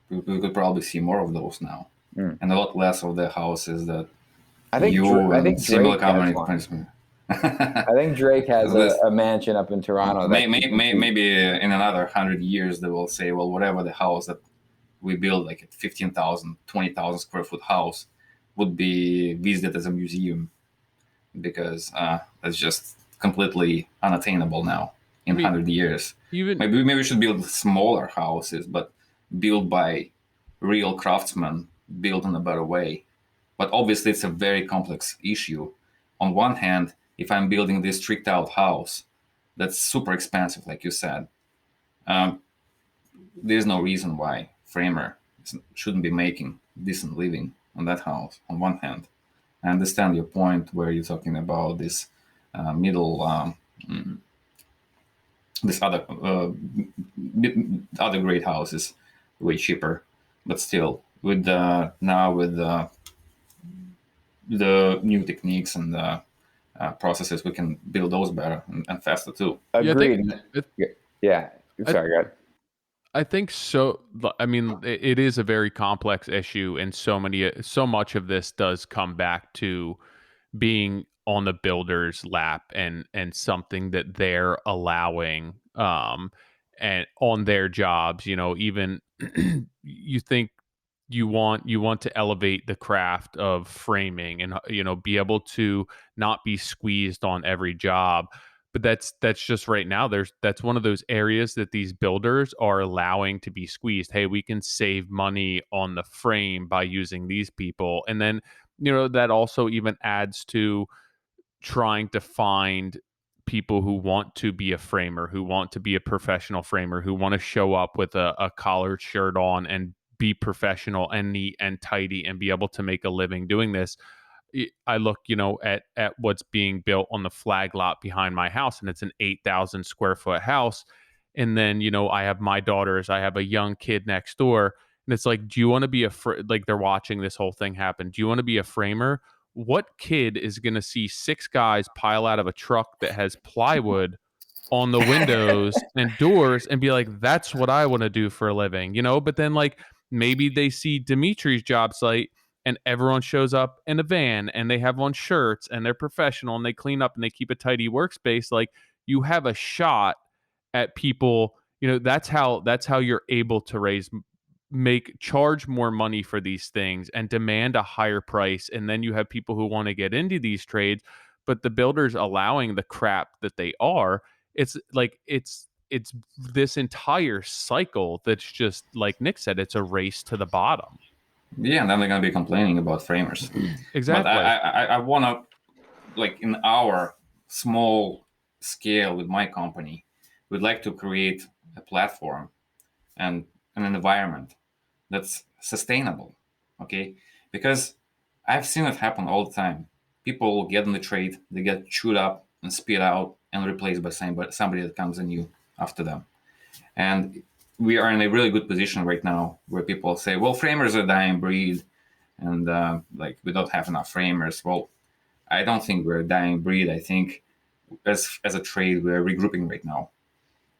We could probably see more of those now, and a lot less of the houses that I think similar companies. I think Drake has a mansion up in Toronto. Maybe in another 100 years they will say, well, whatever the house that we build, like a 15,000, 20,000 square foot house, would be visited as a museum, because that's just completely unattainable now in 100 years. Maybe we should build smaller houses, but built by real craftsmen, built in a better way. But obviously it's a very complex issue. On one hand, if I'm building this tricked out house that's super expensive, like you said, there's no reason why framer shouldn't be making decent living on that house. On one hand, I understand your point where you're talking about this this other great houses way cheaper, but still with the new techniques and processes, we can build those better and faster too. Agreed. Yeah. Sorry, go ahead. I think so. I mean, it is a very complex issue, and so much of this does come back to being on the builder's lap and something that they're allowing and on their jobs. Even you think you want to elevate the craft of framing and be able to not be squeezed on every job, but that's just right now that's one of those areas that these builders are allowing to be squeezed. Hey, we can save money on the frame by using these people. And then that also even adds to trying to find people who want to be a framer, who want to be a professional framer, who want to show up with a collared shirt on and be professional and neat and tidy and be able to make a living doing this. I look, at what's being built on the flag lot behind my house, and it's an 8,000 square foot house. And then, I have my daughters, I have a young kid next door, and it's like, do you want to be like they're watching this whole thing happen? Do you want to be a framer? What kid is going to see six guys pile out of a truck that has plywood on the windows and doors and be like, that's what I want to do for a living, But then, like, maybe they see Dimitri's job site and everyone shows up in a van and they have on shirts and they're professional and they clean up and they keep a tidy workspace. Like, you have a shot at people, that's how you're able to charge more money for these things and demand a higher price. And then you have people who want to get into these trades, but the builders allowing the crap that they are. It's like it's this entire cycle that's just, like Nick said, it's a race to the bottom. Yeah, and then they're gonna be complaining about framers. Exactly. But I wanna, like, in our small scale with my company, we'd like to create a platform and an environment that's sustainable. Okay, because I've seen it happen all the time. People get in the trade, they get chewed up and spit out and replaced by somebody that comes in new after them. And we are in a really good position right now where people say, well, framers are a dying breed, and like, we don't have enough framers. Well, I don't think we're a dying breed. I think as a trade, we're regrouping right now.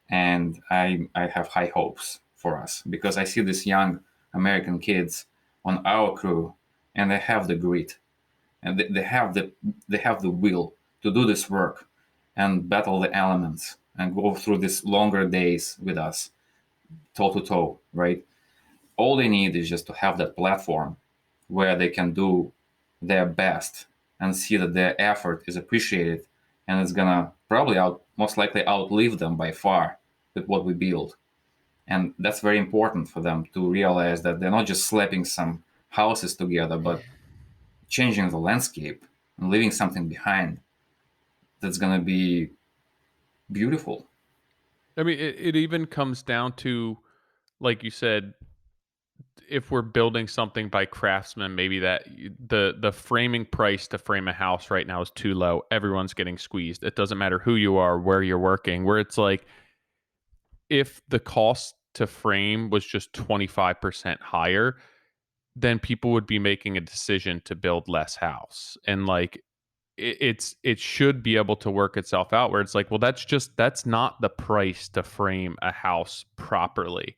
And I have high hopes for us, because I see these young American kids on our crew, and they have the grit, and they have the will to do this work and battle the elements and go through these longer days with us, toe to toe, right? All they need is just to have that platform where they can do their best and see that their effort is appreciated, and it's gonna probably most likely outlive them by far with what we build. And that's very important for them to realize that they're not just slapping some houses together, but changing the landscape and leaving something behind that's going to be beautiful. I mean, it even comes down to, like you said, if we're building something by craftsmen, maybe that the framing price to frame a house right now is too low. Everyone's getting squeezed. It doesn't matter who you are, where you're working, where it's like, if the cost to frame was just 25% higher, then people would be making a decision to build less house. And like, it should be able to work itself out where it's like, well, that's not the price to frame a house properly.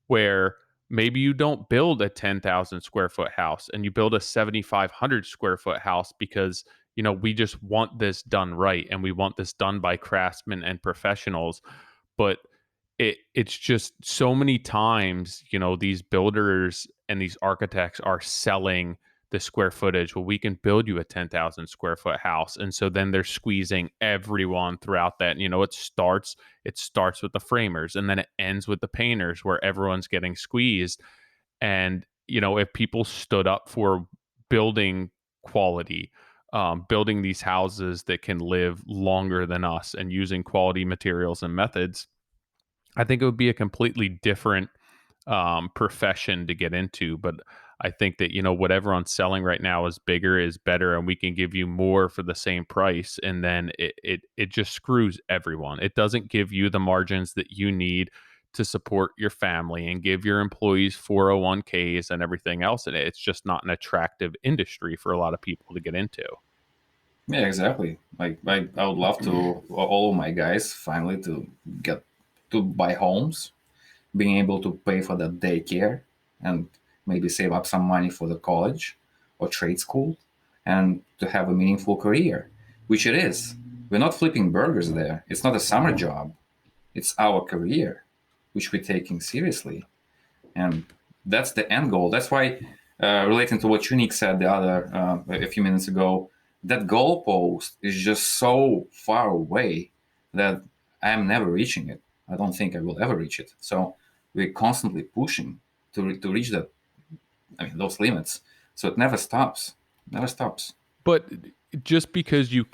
Where maybe you don't build a 10,000 square foot house and you build a 7,500 square foot house because we just want this done right and we want this done by craftsmen and professionals. But it's just so many times, these builders and these architects are selling the square footage. Well, we can build you a 10,000 square foot house. And so then they're squeezing everyone throughout that. And, it starts with the framers, and then it ends with the painters, where everyone's getting squeezed. And, if people stood up for building quality, building these houses that can live longer than us and using quality materials and methods, I think it would be a completely different profession to get into. But I think that, what everyone's selling right now is bigger, is better, and we can give you more for the same price. And then it just screws everyone. It doesn't give you the margins that you need to support your family and give your employees 401ks and everything else. And it's just not an attractive industry for a lot of people to get into. Yeah, exactly. Like I would love to all of my guys finally to get to buy homes, being able to pay for the daycare and maybe save up some money for the college or trade school and to have a meaningful career, which it is. We're not flipping burgers there. It's not a summer job. It's our career, which we're taking seriously. And that's the end goal. That's why, relating to what Chunik said a few minutes ago, that goalpost is just so far away that I am never reaching it. I don't think I will ever reach it. So we're constantly pushing to reach that. I mean, those limits. So it never stops. Never stops. But just because you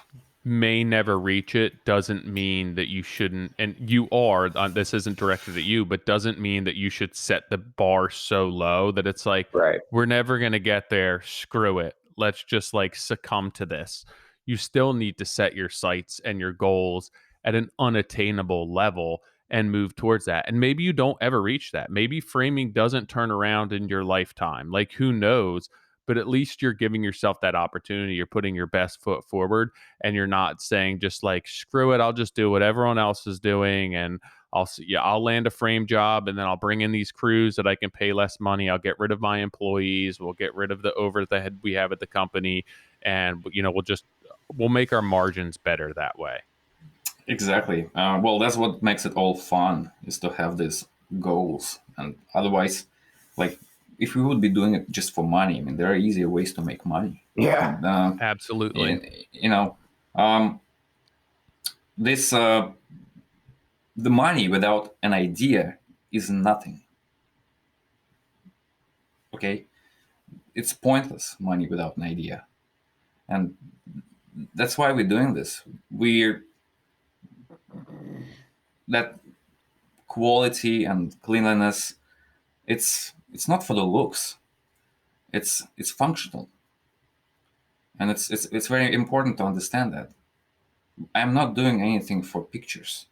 may never reach it doesn't mean that you shouldn't, and you are, this isn't directed at you, but doesn't mean that you should set the bar so low that it's like, Right. we're never going to get there. Screw it. Let's just like succumb to this. You still need to set your sights and your goals at an unattainable level and move towards that. And maybe you don't ever reach that. Maybe framing doesn't turn around in your lifetime. Like, who knows? But at least you're giving yourself that opportunity. You're putting your best foot forward, and you're not saying just like, screw it, I'll just do what everyone else is doing, and I'll land a frame job, and then I'll bring in these crews that I can pay less money. I'll get rid of my employees. We'll get rid of the overhead we have at the company, and we'll make our margins better that way. Exactly. Well, that's what makes it all fun, is to have these goals. And otherwise, like, if we would be doing it just for money, I mean, there are easier ways to make money. Yeah. And, Absolutely. This the money without an idea is nothing. Okay, it's pointless, money without an idea, and that's why we're doing this. We're that quality and cleanliness. It's not for the looks. It's functional, and it's very important to understand that. I'm not doing anything for pictures.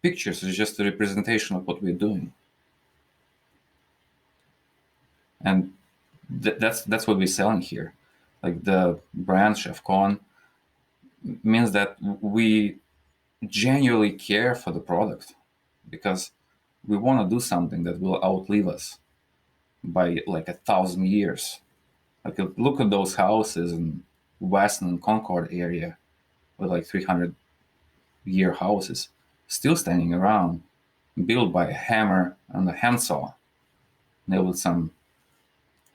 Pictures is just a representation of what we're doing, and that's what we're selling here. Like the brand Shevcon means that we genuinely care for the product because we want to do something that will outlive us by like 1,000 years. Like, look at those houses in Weston and Concord area with like 300-year houses still standing around, built by a hammer and a handsaw, nailed with some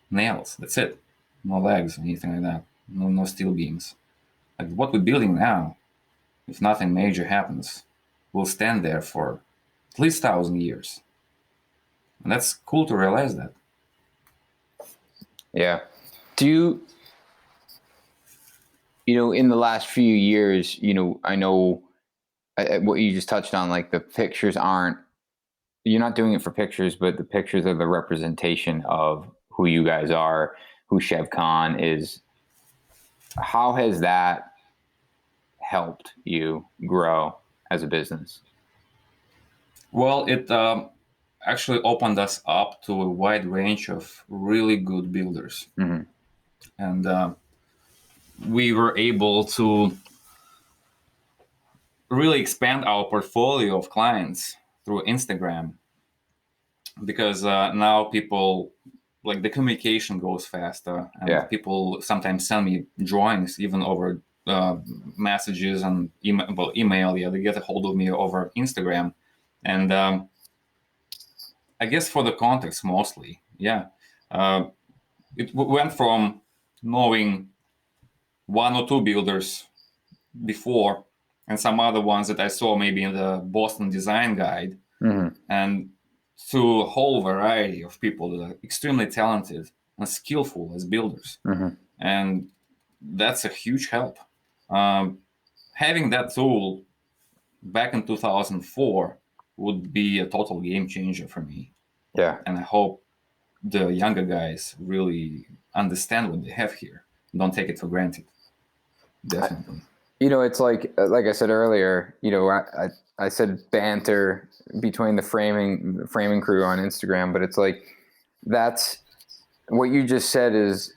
nails. That's it. No legs, anything like that. No steel beams. Like what we're building now, if nothing major happens, will stand there for at least 1,000 years. And that's cool to realize that. Yeah. Do you, in the last few years, I know what you just touched on, like the pictures you're not doing it for pictures, but the pictures are the representation of who you guys are, who Shevcon is. How has that helped you grow as a business? Well, it actually opened us up to a wide range of really good builders. Mm-hmm. And we were able to really expand our portfolio of clients through Instagram, because now people, like, the communication goes faster, and people sometimes send me drawings even over messages and email. Yeah, they get a hold of me over Instagram, and I guess for the context mostly, it went from knowing one or two builders before, and some other ones that I saw maybe in the Boston Design Guide, and to a whole variety of people that are extremely talented and skillful as builders. And that's a huge help. Having that tool back in 2004 would be a total game changer for me. Yeah. And I hope the younger guys really understand what they have here. Don't take it for granted. Definitely. It's like I said earlier, I said banter between the framing crew on Instagram, but it's like, that's what you just said is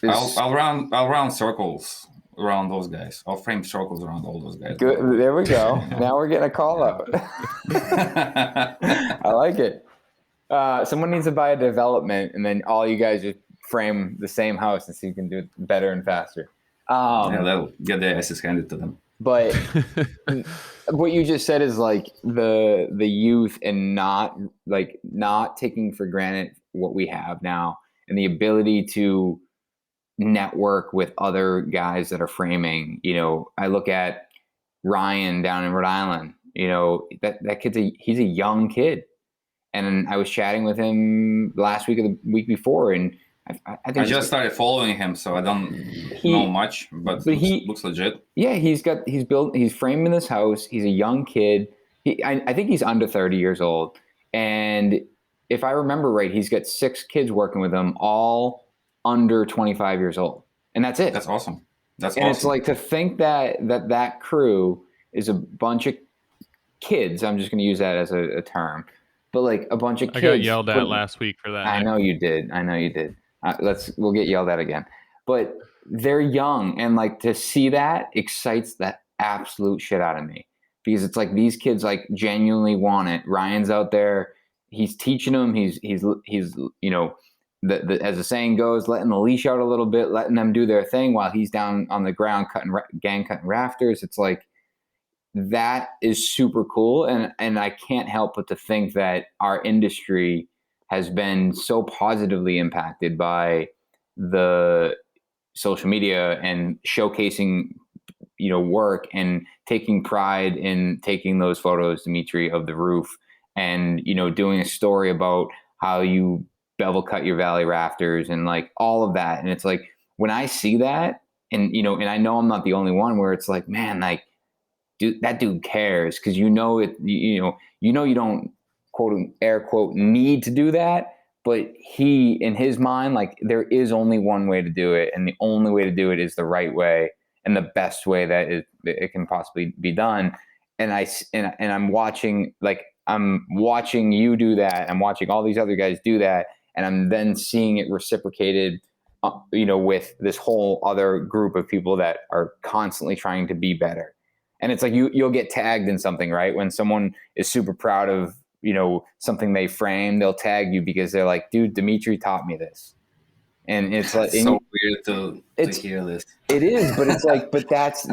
I'll run circles around those guys. I'll frame circles around all those guys. Good. There we go. Now we're getting a call out. I like it. Someone needs to buy a development, and then all you guys just frame the same house, and so you can do it better and faster. They'll get their asses handed to them. But what you just said is like the youth and not taking for granted what we have now, and the ability to network with other guys that are framing. I look at Ryan down in Rhode Island. That kid's he's a young kid, and I was chatting with him last week or the week before, and I think I just started following him, so I don't know much, but he looks legit. Yeah, he's framing this house. He's a young kid. I think he's under 30 years old, and if I remember right, he's got 6 kids working with him, all under 25 years old, and that's it. That's awesome. It's like to think that crew is a bunch of kids. I'm just going to use that as a term, but like a bunch of kids. I got yelled at last week for that. I know you did. We'll get yelled at again, but they're young, and like to see that excites the absolute shit out of me, because it's like these kids like genuinely want it. Ryan's out there, he's teaching them. He's as the saying goes, letting the leash out a little bit, letting them do their thing while he's down on the ground cutting rafters. It's like that is super cool, and I can't help but to think that our industry has been so positively impacted by the social media and showcasing, work and taking pride in taking those photos, Dmitry, of the roof, and, doing a story about how you bevel cut your valley rafters and like all of that. And it's like, when I see that, and, and I know I'm not the only one, where it's like, man, like, that dude cares, because you don't, quote, air quote, need to do that, but he, in his mind, like, there is only one way to do it, and the only way to do it is the right way and the best way that it can possibly be done. And I'm watching you do that. I'm watching all these other guys do that, and I'm then seeing it reciprocated, with this whole other group of people that are constantly trying to be better. And it's like you'll get tagged in something, right? When someone is super proud of something they framed, they'll tag you because they're like, dude, Dmitry taught me this. And it's like, so weird to hear this. It is, but it's like, but that's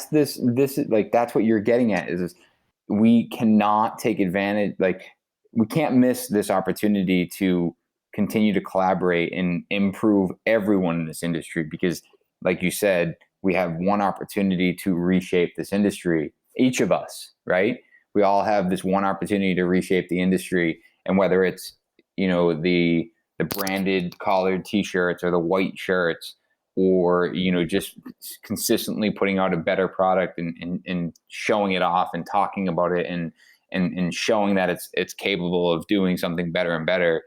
this is like, that's what you're getting at, is we cannot take advantage. Like, we can't miss this opportunity to continue to collaborate and improve everyone in this industry, because like you said, we have one opportunity to reshape this industry, each of us, right? We all have this one opportunity to reshape the industry. And whether it's, the branded collared t-shirts or the white shirts, or, just consistently putting out a better product and showing it off and talking about it and showing that it's capable of doing something better and better.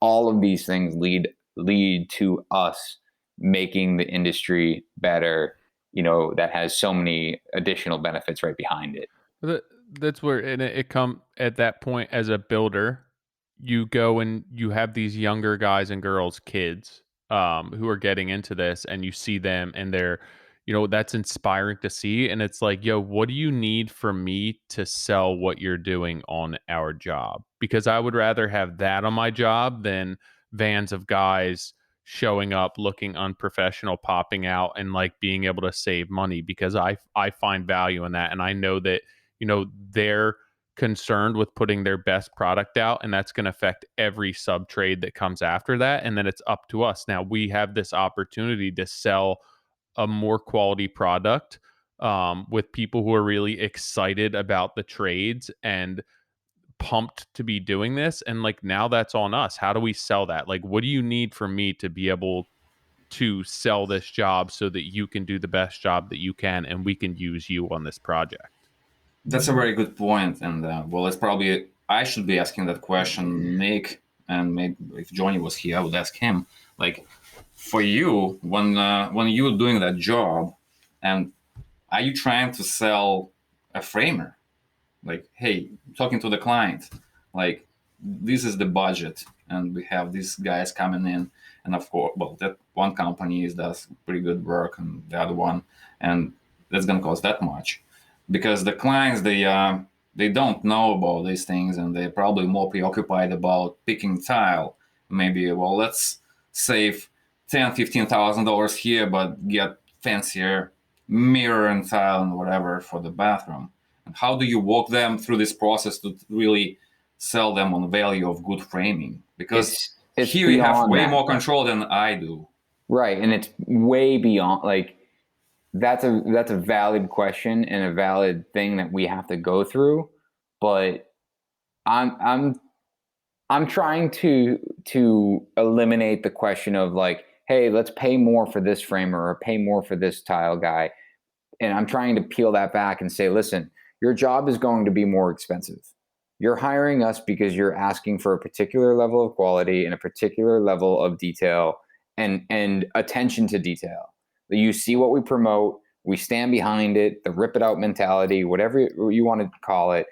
All of these things lead to us making the industry better, that has so many additional benefits right behind it. That's where it come at that point. As a builder, you go and you have these younger guys and girls, kids, who are getting into this, and you see them, and they're, that's inspiring to see. And it's like, yo, what do you need from me to sell what you're doing on our job? Because I would rather have that on my job than vans of guys showing up looking unprofessional, popping out, and like being able to save money, because I find value in that. And I know that, they're concerned with putting their best product out, and that's going to affect every sub trade that comes after that. And then it's up to us. Now we have this opportunity to sell a more quality product, with people who are really excited about the trades and pumped to be doing this. And like, now that's on us. How do we sell that? Like, what do you need from me to be able to sell this job so that you can do the best job that you can, and we can use you on this project? That's a very good point. And it's probably, I should be asking that question, Nick, and maybe if Johnny was here, I would ask him, like, for you, when you're doing that job, and are you trying to sell a framer? Like, hey, talking to the client, like, this is the budget, and we have these guys coming in, And of course, well, that one company does pretty good work, and the other one, and that's going to cost that much, because the clients, they don't know about these things, and they're probably more preoccupied about picking tile. Maybe, well, let's save $10,000-$15,000 here, but get fancier mirror and tile and whatever for the bathroom. And how do you walk them through this process to really sell them on the value of good framing? Because it's here you have way that. more control than I do. Right, and it's way beyond, like, that's a valid question and a valid thing that we have to go through. But I'm trying to eliminate the question of like, hey, let's pay more for this framer or pay more for this tile guy. And I'm trying to peel that back and say, listen, your job is going to be more expensive. You're hiring us because you're asking for a particular level of quality and a particular level of detail and attention to detail. You see what we promote, we stand behind it, the rip it out mentality, whatever you want to call it.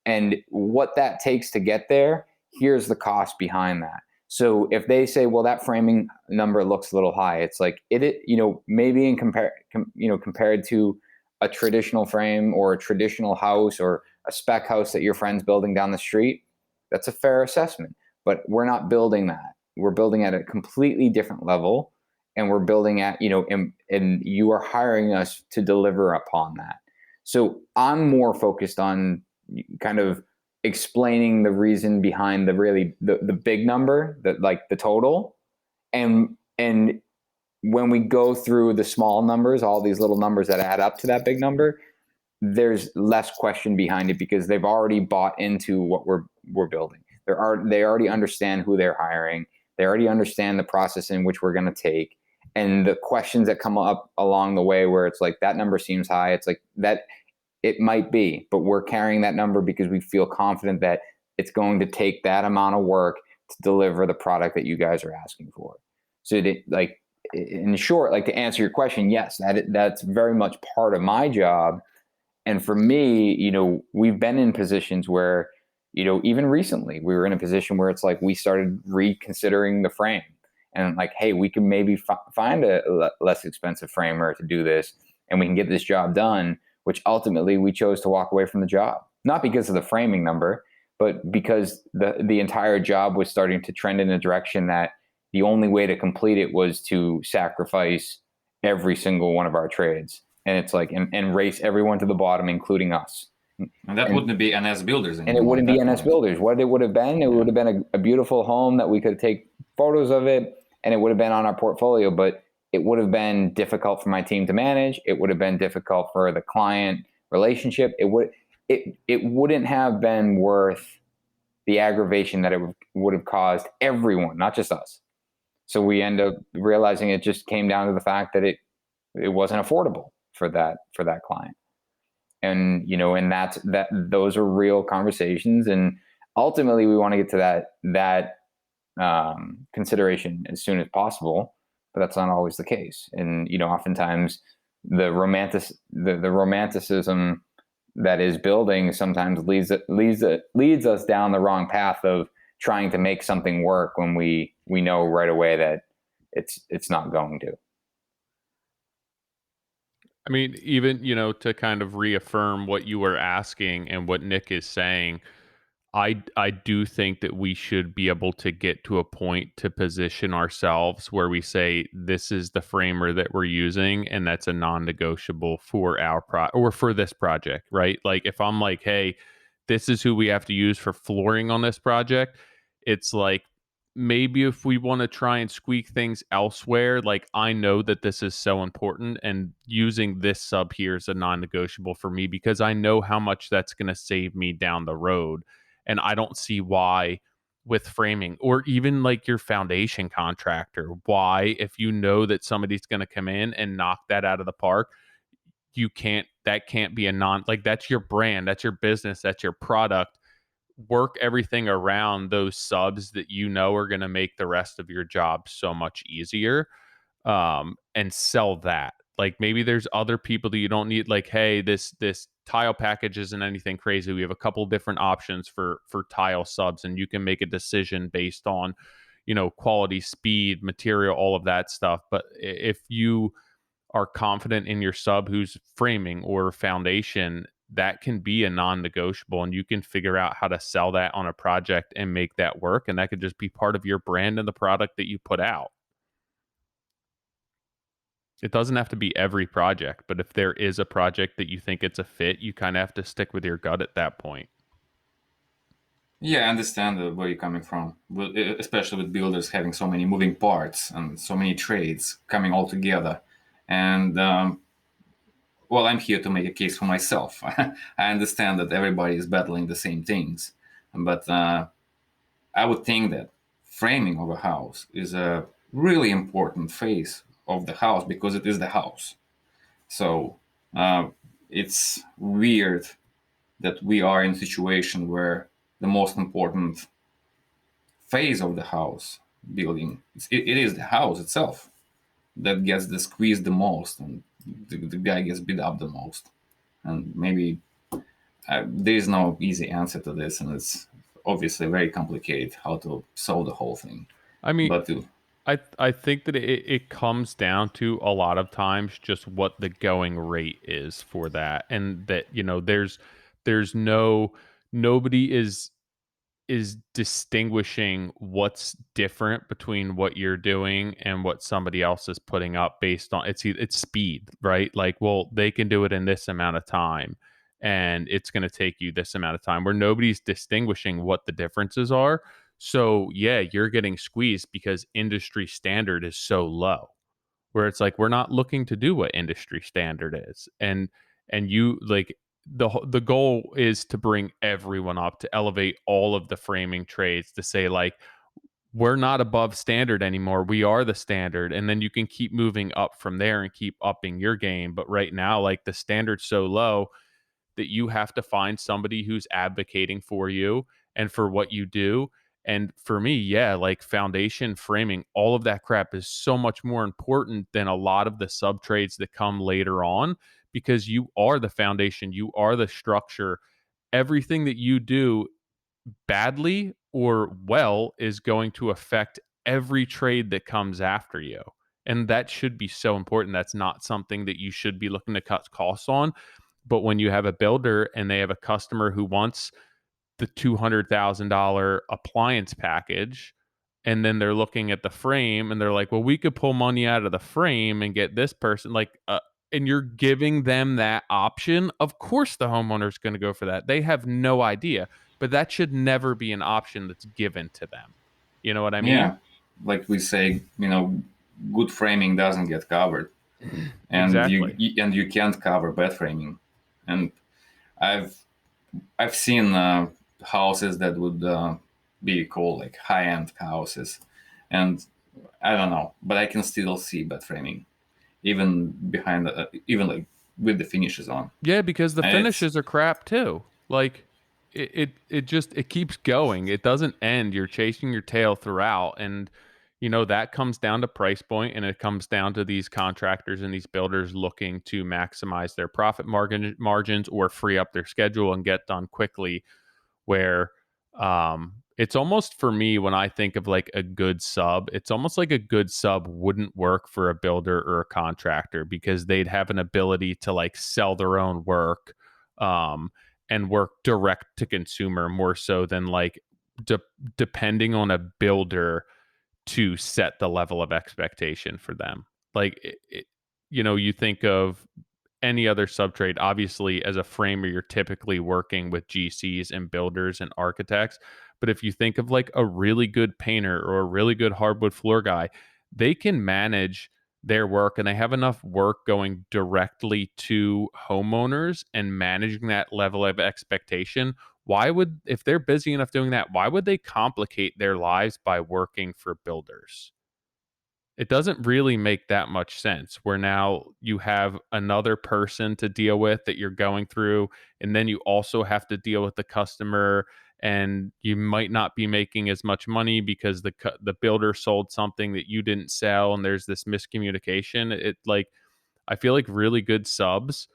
And what that takes to get there, here's the cost behind that. So if they say, well, that framing number looks a little high, it's like maybe compared to a traditional frame or a traditional house or a spec house that your friend's building down the street, that's a fair assessment. But we're not building that. We're building at a completely different level, and we're building at, and you are hiring us to deliver upon that. So I'm more focused on kind of explaining the reason behind the big number, the total. And when we go through the small numbers, all these little numbers that add up to that big number, there's less question behind it because they've already bought into what we're building. They already understand who they're hiring. They already understand the process in which we're going to take. And the questions that come up along the way where it's like, that number seems high. It's like that, it might be, but we're carrying that number because we feel confident that it's going to take that amount of work to deliver the product that you guys are asking for. So in short, like, to answer your question, yes, that's very much part of my job. And for me, we've been in positions where, even recently we were in a position where it's like we started reconsidering the frame and like, hey, we can maybe find a less expensive framer to do this and we can get this job done, which ultimately we chose to walk away from the job, not because of the framing number, but because the entire job was starting to trend in a direction that the only way to complete it was to sacrifice every single one of our trades. And it's like, and race everyone to the bottom, including us. And that wouldn't be NS Builders anymore. And it wouldn't be NS Builders. What it would have been, it would have been a beautiful home that we could take photos of it, and it would have been on our portfolio, but it would have been difficult for my team to manage. It would have been difficult for the client relationship. It wouldn't have been worth the aggravation that it would have caused everyone, not just us. So we end up realizing it just came down to the fact that it wasn't affordable for that client. And, and those are real conversations. And ultimately we want to get to that consideration as soon as possible, but that's not always the case. And, oftentimes the romanticism that is building sometimes leads us down the wrong path of trying to make something work when we know right away that it's not going to. I mean, even, to kind of reaffirm what you were asking and what Nick is saying, I do think that we should be able to get to a point to position ourselves where we say, this is the framer that we're using, and that's a non-negotiable for or for this project, right? Like, if I'm like, hey, this is who we have to use for flooring on this project, it's like, maybe if we want to try and squeak things elsewhere, like, I know that this is so important, and using this sub here is a non-negotiable for me because I know how much that's going to save me down the road. And I don't see why with framing or even like your foundation contractor, why, if you know that somebody's going to come in and knock that out of the park, that can't be that's your brand, that's your business, that's your product. Work everything around those subs that are going to make the rest of your job so much easier, and sell that. Like, maybe there's other people that you don't need, like, hey, this tile package isn't anything crazy. We have a couple different options for tile subs, and you can make a decision based on, quality, speed, material, all of that stuff. But if you are confident in your sub who's framing or foundation, that can be a non-negotiable, and you can figure out how to sell that on a project and make that work. And that could just be part of your brand and the product that you put out. It doesn't have to be every project, but if there is a project that you think it's a fit, you kind of have to stick with your gut at that point. Yeah, I understand where you're coming from, especially with builders having so many moving parts and so many trades coming all together. And well, I'm here to make a case for myself. I understand that everybody is battling the same things, but I would think that framing of a house is a really important phase of the house because it is the house. So it's weird that we are in a situation where the most important phase of the house building, it is the house itself that gets the squeezed the most, and the guy gets beat up the most. And maybe there is no easy answer to this, and it's obviously very complicated how to solve the whole thing. I mean, But I think that it comes down to a lot of times just what the going rate is for that, and that there's nobody is distinguishing what's different between what you're doing and what somebody else is putting up based on it's speed, right? Like, well, they can do it in this amount of time and it's going to take you this amount of time, where nobody's distinguishing what the differences are. So yeah, you're getting squeezed because industry standard is so low, where it's like, we're not looking to do what industry standard is. And you like, the goal is to bring everyone up, to elevate all of the framing trades, to say like, we're not above standard anymore, we are the standard. And then you can keep moving up from there and keep upping your game. But right now, like, the standard's so low that you have to find somebody who's advocating for you and for what you do. And for me, yeah, like, foundation, framing, all of that crap is so much more important than a lot of the sub trades that come later on, because you are the foundation, you are the structure. Everything that you do, badly or well, is going to affect every trade that comes after you. And that should be so important. That's not something that you should be looking to cut costs on. But when you have a builder and they have a customer who wants the $200,000 appliance package, and then they're looking at the frame and they're like, well, we could pull money out of the frame and get this person, like, and you're giving them that option, of course the homeowner's going to go for that. They have no idea, but that should never be an option that's given to them. You know what I mean? yeah, like we say, good framing doesn't get covered, and Exactly. you can't cover bad framing. And I've seen houses that would be called like high-end houses, and I don't know, but I can still see bad framing even behind even like with the finishes on. Yeah, because the And finishes are crap too. Like, it keeps going. It doesn't end. You're chasing your tail throughout, and that comes down to price point, and it comes down to these contractors and these builders looking to maximize their profit margins or free up their schedule and get done quickly. Where it's almost, for me, when I think of like a good sub, it's almost like a good sub wouldn't work for a builder or a contractor, because they'd have an ability to like sell their own work, and work direct to consumer more so than like depending on a builder to set the level of expectation for them. Like, you think of any other subtrade, obviously as a framer, you're typically working with GCs and builders and architects. But if you think of like a really good painter or a really good hardwood floor guy, they can manage their work, and they have enough work going directly to homeowners and managing that level of expectation. If they're busy enough doing that, why would they complicate their lives by working for builders? It doesn't really make that much sense, where now you have another person to deal with that you're going through, and then you also have to deal with the customer, and you might not be making as much money because the builder sold something that you didn't sell, and there's this miscommunication. I feel like really good subs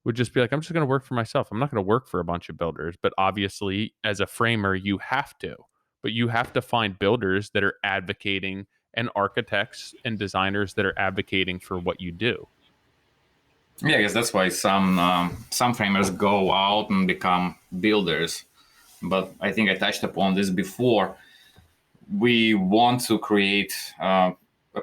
would just be like, I'm just going to work for myself. I'm not going to work for a bunch of builders. But obviously, as a framer, you have to. but you have to find builders that are advocating and architects and designers that are advocating for what you do. Yeah, I guess that's why some framers go out and become builders. But I think I touched upon this before. We want to create a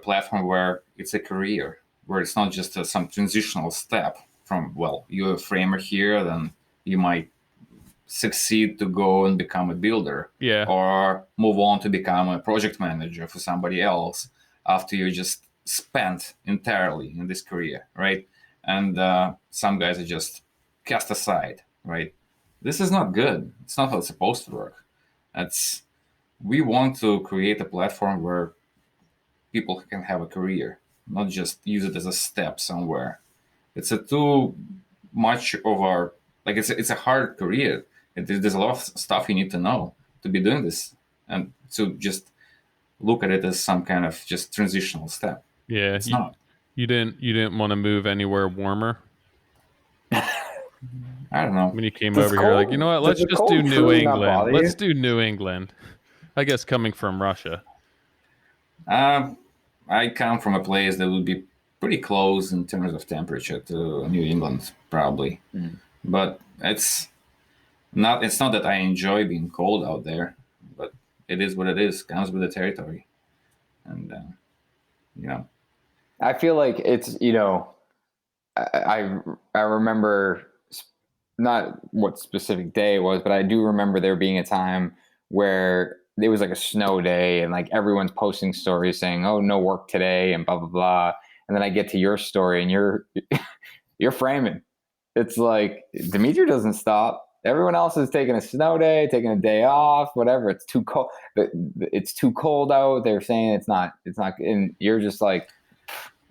platform where it's a career, where it's not just some transitional step from, well, you're a framer here, then you might succeed to go and become a builder, or move on to become a project manager for somebody else after you just spent entirely in this career, right? And some guys are just cast aside, right? This is not good. It's not how it's supposed to work. We want to create a platform where people can have a career, not just use it as a step somewhere. It's a too much of our, like, it's a hard career. There's a lot of stuff you need to know to be doing this, and to just look at it as some kind of just transitional step. Yeah, it's not. You didn't want to move anywhere warmer. I don't know. When you came over here, like, you know what? Let's just do New England. Let's do New England. I guess coming from Russia. I come from a place that would be pretty close in terms of temperature to New England, probably. But it's not that I enjoy being cold out there, but it is what it is. Comes with the territory, and I feel like it's, I remember not what specific day it was, but I do remember there being a time where it was like a snow day and like everyone's posting stories saying, "Oh, no work today," and blah blah blah. And then I get to your story and you're framing. It's like Dmitry doesn't stop. Everyone else is taking a snow day, taking a day off, whatever. It's too cold. It's too cold out. They're saying it's not. And you're just like,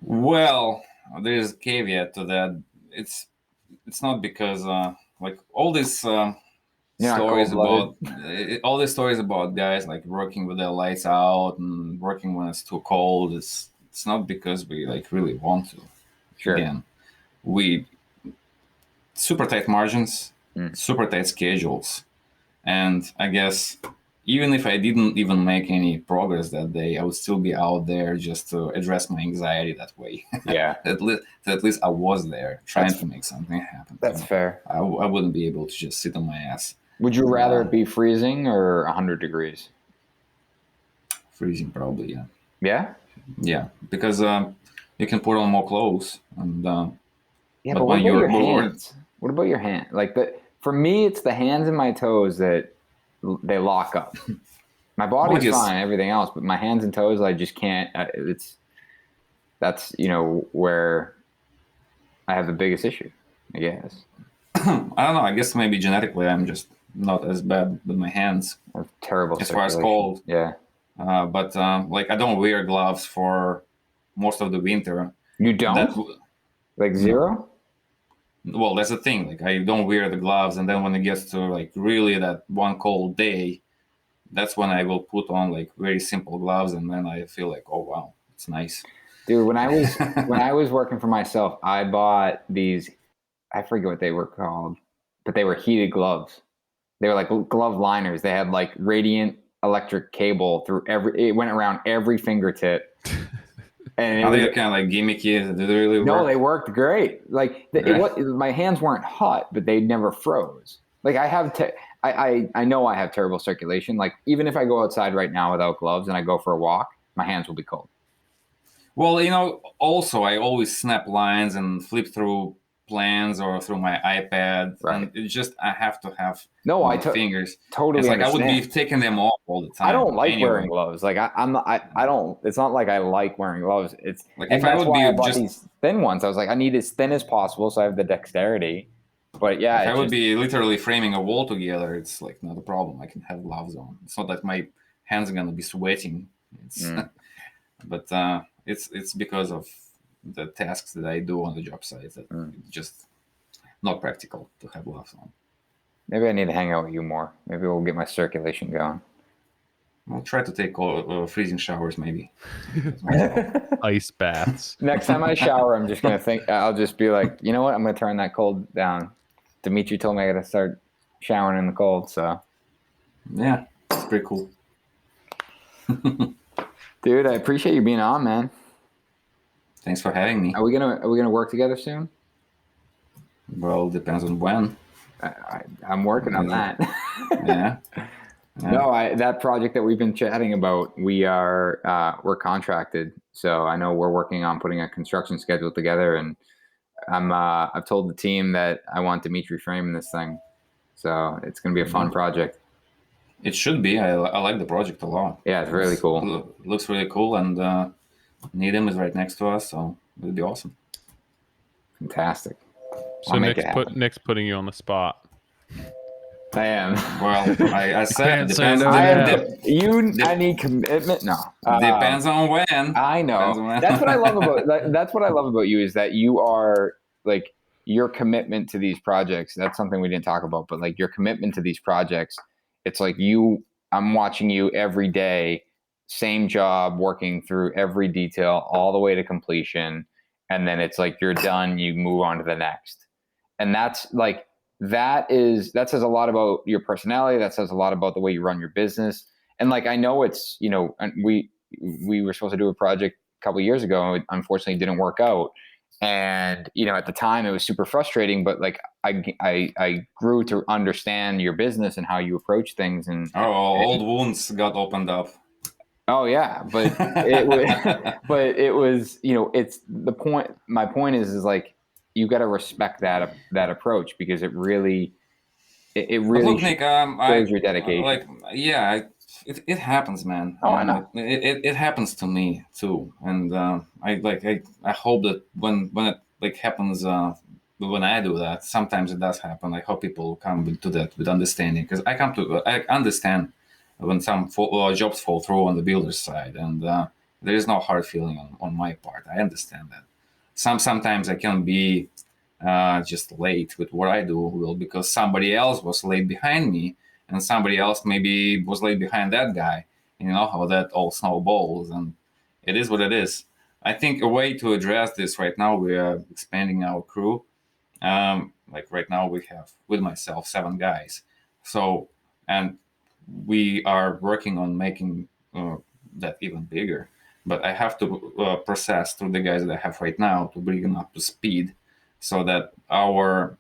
well, there's a caveat to that. It's not because like all these stories about guys like working with their lights out and working when it's too cold. It's not because we like really want to. Sure. Again, we super tight margins, super tight schedules, and I guess even if I didn't even make any progress that day, I would still be out there just to address my anxiety that way. Yeah. at least I was there trying to make something happen. That's fair. I wouldn't be able to just sit on my ass. Would you rather it be freezing or 100 degrees? Freezing, probably, yeah. Yeah? Yeah, because you can put on more clothes. And yeah, but what about your hands? What about your hand? Like, for me, it's the hands and my toes that they lock up. My body's fine, everything else, but my hands and toes, I just can't. That's where I have the biggest issue, I guess. I don't know. I guess maybe genetically, I'm just not as bad with my hands. Terrible as far as cold. Yeah. But like I don't wear gloves for most of the winter. You don't? Like zero? Well, that's the thing. Like I don't wear the gloves, and then when it gets to like really that one cold day, that's when I will put on like very simple gloves, and then I feel like, oh wow, it's nice. Dude, when I was working for myself, I bought these. I forget what they were called, but they were heated gloves. They were like glove liners. They had like radiant electric cable through it went around every fingertip. And are they kind of like gimmicky? Did they really work? No, they worked great. Like my hands weren't hot, but they never froze. Like I know I have terrible circulation. Like even if I go outside right now without gloves and I go for a walk, my hands will be cold. Well, also I always snap lines and flip through plans or through my iPad, right. And it's just I have to have fingers. Totally, it's like understand. I would be taking them off all the time. I don't like wearing gloves. Like I'm not. I don't. It's not like I like wearing gloves. It's like if I would be just these thin ones. I was like, I need as thin as possible so I have the dexterity. But yeah, if I would be literally framing a wall together, it's like not a problem. I can have gloves on. It's not that my hands are gonna be sweating. But it's because of the tasks that I do on the job site that it's just not practical to have gloves on. Maybe I need to hang out with you more. Maybe we'll get my circulation going. I'll try to take freezing showers, maybe. Ice baths. Next time I shower, I'm just gonna think. I'll just be like, you know what? I'm gonna turn that cold down. Dmitry told me I gotta start showering in the cold. So yeah, it's pretty cool. Dude, I appreciate you being on, man. Thanks for having me. Are we gonna work together soon? Well, depends on when. I'm working on that. Yeah. No, that project that we've been chatting about, we're contracted. So I know we're working on putting a construction schedule together, and I've told the team that I want Dmitry framing this thing. So it's going to be a fun project. It should be. I like the project a lot. Yeah, it's really cool. Looks really cool, and Needham is right next to us, so it'll be awesome. Fantastic. So Nick's putting you on the spot. I am. Well, I said depends. I need commitment. No, depends on when. I know. That's what I love about. That's what I love about you is that you are like your commitment to these projects. That's something we didn't talk about, but like your commitment to these projects. It's like I'm watching you every day, same job, working through every detail all the way to completion, and then it's like you're done. You move on to the next, and that's like. That says a lot about your personality. That says a lot about the way you run your business. And like, I know it's, we were supposed to do a project a couple of years ago, and it unfortunately didn't work out. And, at the time it was super frustrating, but like I grew to understand your business and how you approach things. And old wounds got opened up. Oh yeah. But it was, it's the point. My point is like, you got to respect that approach because it really look, Nick, shows your dedication. It happens, man. Oh, I know. It happens to me too, and I hope that when it like happens when I do that, sometimes it does happen. I hope people come to that with understanding because I understand when some jobs fall through on the builder's side, and there is no hard feeling on my part. I understand that. Sometimes I can be just late with what I do, because somebody else was late behind me, and somebody else maybe was late behind that guy. You know how that all snowballs, and it is what it is. I think a way to address this right now, we are expanding our crew. Like right now we have with myself 7 guys. So, and we are working on making that even bigger. But I have to process through the guys that I have right now to bring them up to speed, so that our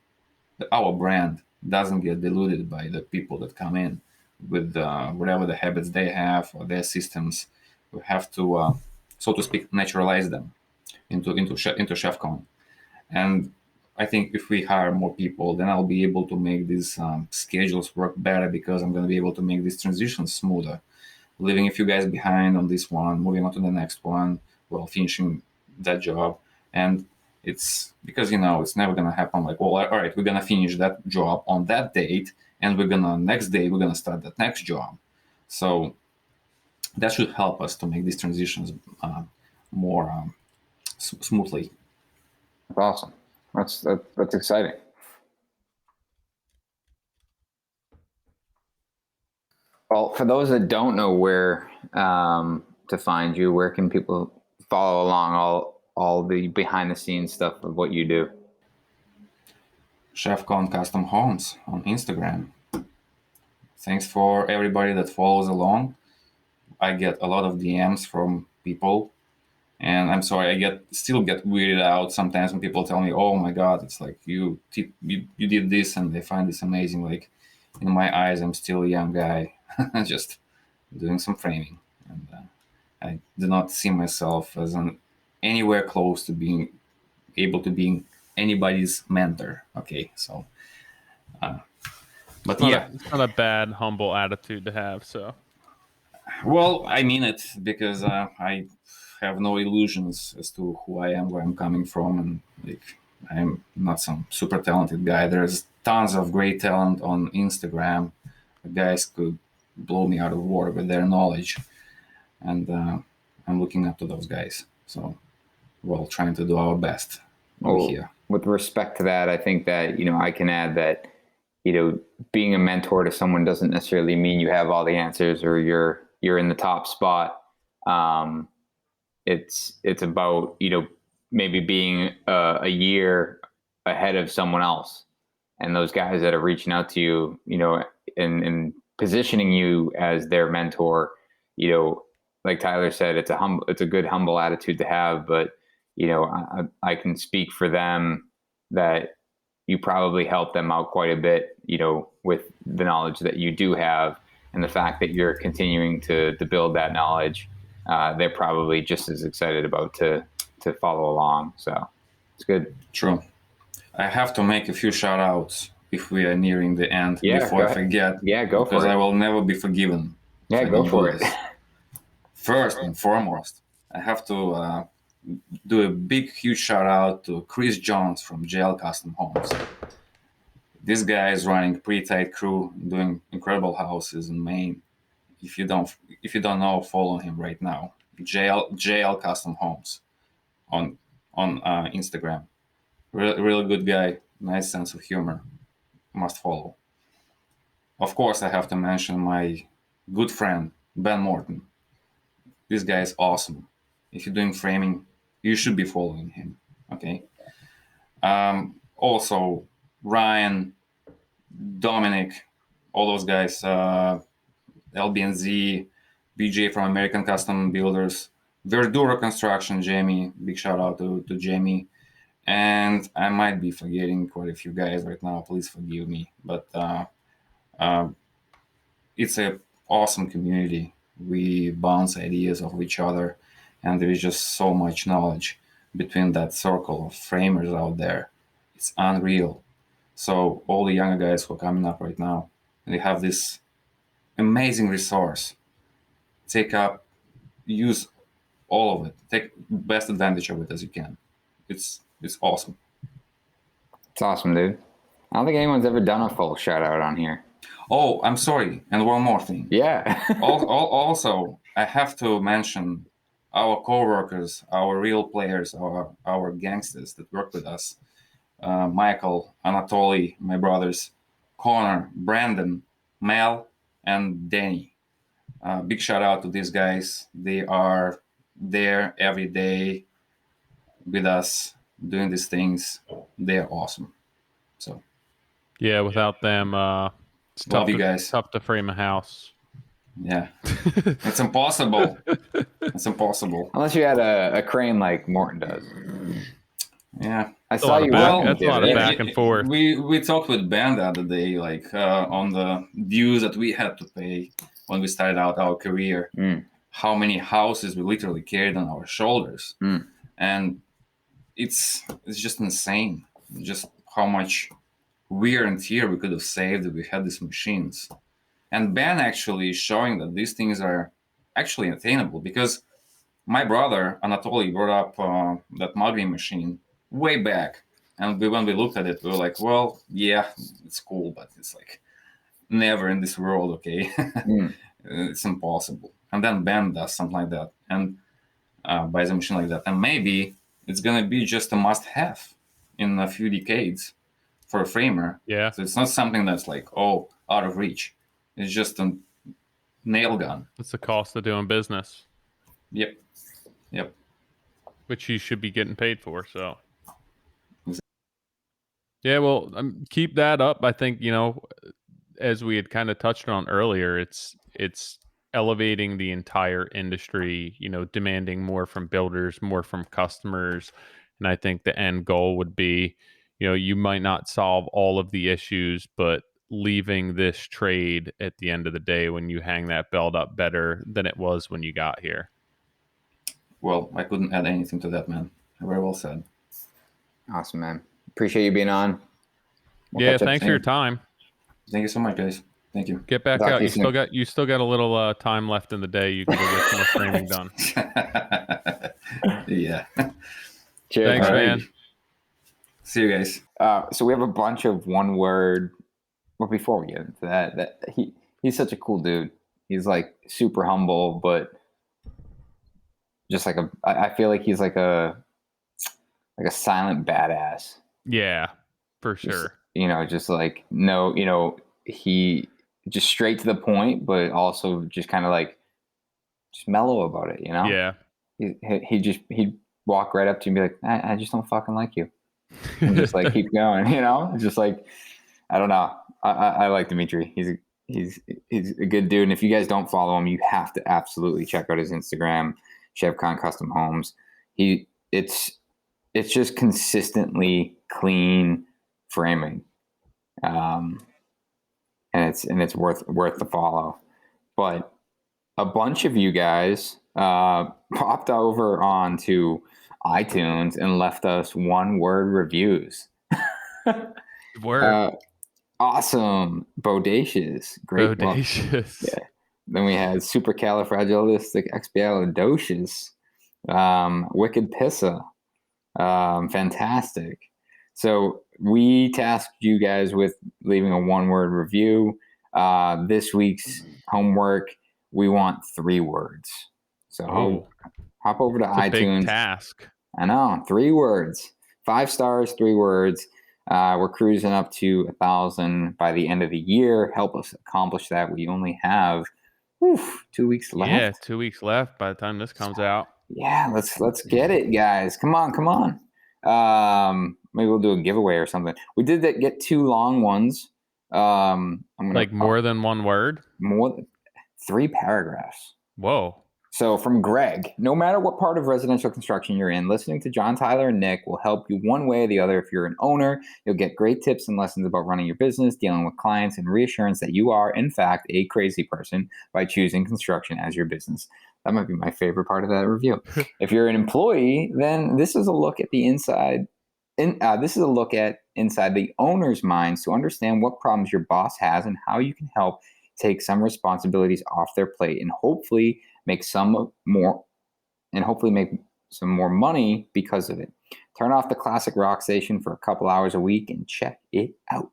brand doesn't get diluted by the people that come in with whatever the habits they have or their systems. We have to, so to speak, naturalize them into Shevcon. And I think if we hire more people, then I'll be able to make these schedules work better, because I'm going to be able to make these transitions smoother. Leaving a few guys behind on this one, moving on to the next one, while finishing that job. And it's because, it's never going to happen like, well, all right, we're going to finish that job on that date, and next day, we're going to start that next job. So that should help us to make these transitions more smoothly. That's awesome. That's exciting. Well, for those that don't know where to find you, where can people follow along all the behind the scenes stuff of what you do? Shevcon Custom Homes on Instagram. Thanks for everybody that follows along. I get a lot of DMs from people, and I'm sorry, I still get weirded out sometimes when people tell me, "Oh my God, it's like you did this," and they find this amazing. Like, in my eyes, I'm still a young guy, just doing some framing, and I do not see myself as anywhere close to being able to being anybody's mentor. Okay, so, but it's not a bad, humble attitude to have. So, well, I mean it, because I have no illusions as to who I am, where I'm coming from, and like, I'm not some super talented guy. There's tons of great talent on Instagram. The guys could blow me out of water with their knowledge, and I'm looking up to those guys. So, we're trying to do our best over here. With respect to that, I think that I can add that being a mentor to someone doesn't necessarily mean you have all the answers or you're in the top spot. It's about maybe being a year ahead of someone else, and those guys that are reaching out to you, and positioning you as their mentor, like Tyler said, it's a good humble attitude to have. But I can speak for them that you probably help them out quite a bit, with the knowledge that you do have, and the fact that you're continuing to build that knowledge. They're probably just as excited about to follow along. So it's good. True. I have to make a few shout outs if we are nearing the end before I forget. Yeah, go for it. Because I will never be forgiven. Yeah, go for it. First and foremost, I have to do a big, huge shout out to Chris Jones from Shevcon Custom Homes. This guy is running a pretty tight crew, doing incredible houses in Maine. If you don't know, follow him right now. JL Custom Homes on Instagram. Really good guy, nice sense of humor. Must follow. Of course, I have to mention my good friend Ben Morton. This guy is awesome. If you're doing framing, you should be following him. Okay. Also, Ryan, Dominic, all those guys, LBNZ, BJ from American Custom Builders, Verdura Construction, Jamie. Big shout out to Jamie. And I might be forgetting quite a few guys right now. Please forgive me. But it's an awesome community. We bounce ideas off each other, and there is just so much knowledge between that circle of framers out there. It's unreal. So all the younger guys who are coming up right now, they have this amazing resource. Use all of it. Take best advantage of it as you can. It's awesome. It's awesome, dude. I don't think anyone's ever done a full shout out on here. Oh, I'm sorry. And one more thing. Yeah. Also, I have to mention our coworkers, our real players, our gangsters that work with us. Michael, Anatoly, my brothers, Connor, Brandon, Mel, and Danny. Big shout out to these guys. They are there every day with us doing these things. They're awesome. So yeah, without them, it's tough to frame a house. Yeah, it's impossible. It's impossible unless you had a crane like Morton does. Yeah, I saw you. That's a lot of back and forth. We talked with Ben the other day, like on the dues that we had to pay when we started out our career. How many houses we literally carried on our shoulders, and it's just insane. Just how much wear and tear we could have saved if we had these machines. And Ben actually is showing that these things are actually attainable, because my brother Anatoly brought up that mugging machine way back, and when we looked at it, we were like, well, yeah, it's cool, but it's like never in this world, okay? It's impossible. And then Ben does something like that and buys a machine like that, and maybe it's gonna be just a must-have in a few decades for a framer. Yeah. So it's not something that's like, out of reach. It's just a nail gun. It's the cost of doing business. Yep. Which you should be getting paid for. So. Yeah, well, keep that up. I think, as we had kind of touched on earlier, it's elevating the entire industry, demanding more from builders, more from customers. And I think the end goal would be, you might not solve all of the issues, but leaving this trade at the end of the day when you hang that belt up better than it was when you got here. Well, I couldn't add anything to that, man. Very well said. Awesome, man. Appreciate you being on. Yeah, thanks for your time. Thank you so much, guys. Thank you. Get back out. You still got a little time left in the day. You can go get some more framing done. Yeah. Cheers. Thanks, man. See you guys. So we have a bunch of one word. Well, before we get into that he's such a cool dude. He's like super humble, but just like I feel like he's like a silent badass. Yeah, for sure. Just like he just straight to the point, but also just kind of like just mellow about it. Yeah. He'd walk right up to you and be like, I just don't fucking like you, and just like keep going. Just like, I don't know. I like Dmitry. he's a good dude. And if you guys don't follow him, you have to absolutely check out his Instagram, Shevcon Custom Homes. It's just consistently clean framing, and it's worth the follow. But a bunch of you guys popped over onto iTunes and left us 1-word reviews. Word. Awesome, bodacious, great, bodacious. Yeah. Then we had supercalifragilisticexpialidocious, wicked pissa, fantastic. So we tasked you guys with leaving a 1-word review. This week's homework, we want 3 words. So hop over to iTunes. Big task. I know, 3 words, 5 stars, 3 words. We're cruising up to 1,000 by the end of the year. Help us accomplish that. We only have 2 weeks left. Yeah, 2 weeks left by the time this comes out. Yeah, let's get it, guys. Come on. Maybe we'll do a giveaway or something. We did get 2 long ones. I'm gonna more than 1 word. 3 paragraphs. Whoa. So from Greg, no matter what part of residential construction you're in, listening to John, Tyler, and Nick will help you one way or the other. If you're an owner, you'll get great tips and lessons about running your business, dealing with clients, and reassurance that you are, in fact, a crazy person by choosing construction as your business. That might be my favorite part of that review. If you're an employee, then this is a look at the inside. This is a look at inside the owner's minds to understand what problems your boss has and how you can help take some responsibilities off their plate and hopefully make some more money because of it. Turn off the classic rock station for a couple hours a week and check it out.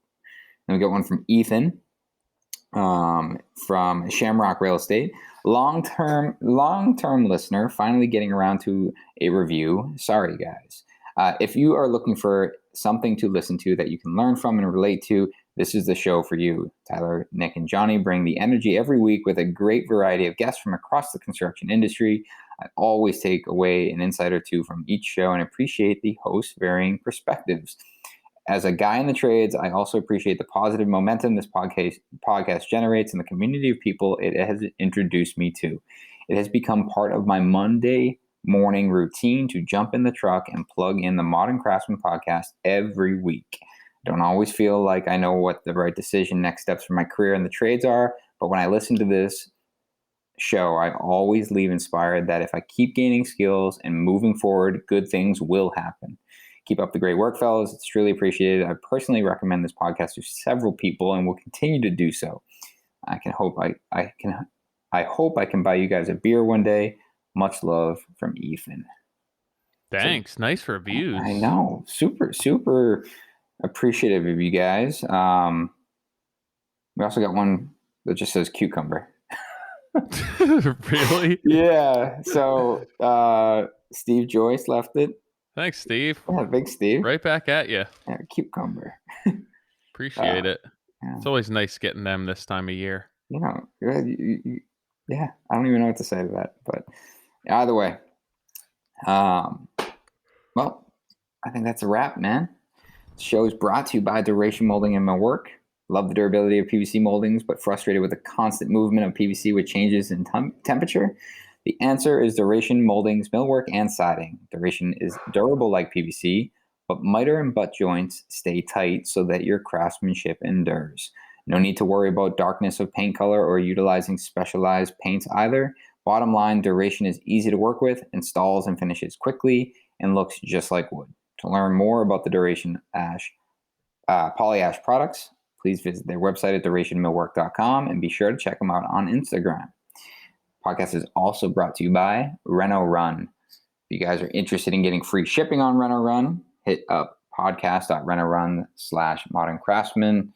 Then we got one from Ethan from Shamrock Real Estate. Long-term listener, finally getting around to a review. Sorry, guys. If you are looking for something to listen to that you can learn from and relate to, this is the show for you. Tyler, Nick, and Johnny bring the energy every week with a great variety of guests from across the construction industry. I always take away an insight or two from each show and appreciate the host's varying perspectives. As a guy in the trades, I also appreciate the positive momentum this podcast generates and the community of people it has introduced me to. It has become part of my Monday morning routine to jump in the truck and plug in the Modern Craftsman podcast every week. Don't always feel like I know what the right decision, next steps for my career in the trades are, but when I listen to this show, I always leave inspired that if I keep gaining skills and moving forward, good things will happen. Keep up the great work, fellas. It's truly appreciated. I personally recommend this podcast to several people and will continue to do so. I hope I can buy you guys a beer one day. Much love from Ethan. Thanks. So, nice reviews. I know. Super, super appreciative of you guys. We also got one that just says cucumber. Really? Yeah. So Steve Joyce left it. Thanks, Steve. Yeah, big Steve. Right back at you. Yeah, cucumber. Appreciate it. Yeah. It's always nice getting them this time of year. Yeah, I don't even know what to say to that, but either way. Well, I think that's a wrap, man. The show is brought to you by Duration Molding and Millwork. Love the durability of PVC moldings, but frustrated with the constant movement of PVC with changes in temperature? The answer is Duration Moldings, Millwork, and Siding. Duration is durable like PVC, but miter and butt joints stay tight so that your craftsmanship endures. No need to worry about darkness of paint color or utilizing specialized paints either. Bottom line, Duration is easy to work with, installs and finishes quickly, and looks just like wood. To learn more about the Duration Polyash products, please visit their website at durationmillwork.com and be sure to check them out on Instagram. Podcast is also brought to you by Reno Run. If you guys are interested in getting free shipping on Reno Run, hit up podcast.renorun/Modern Craftsman.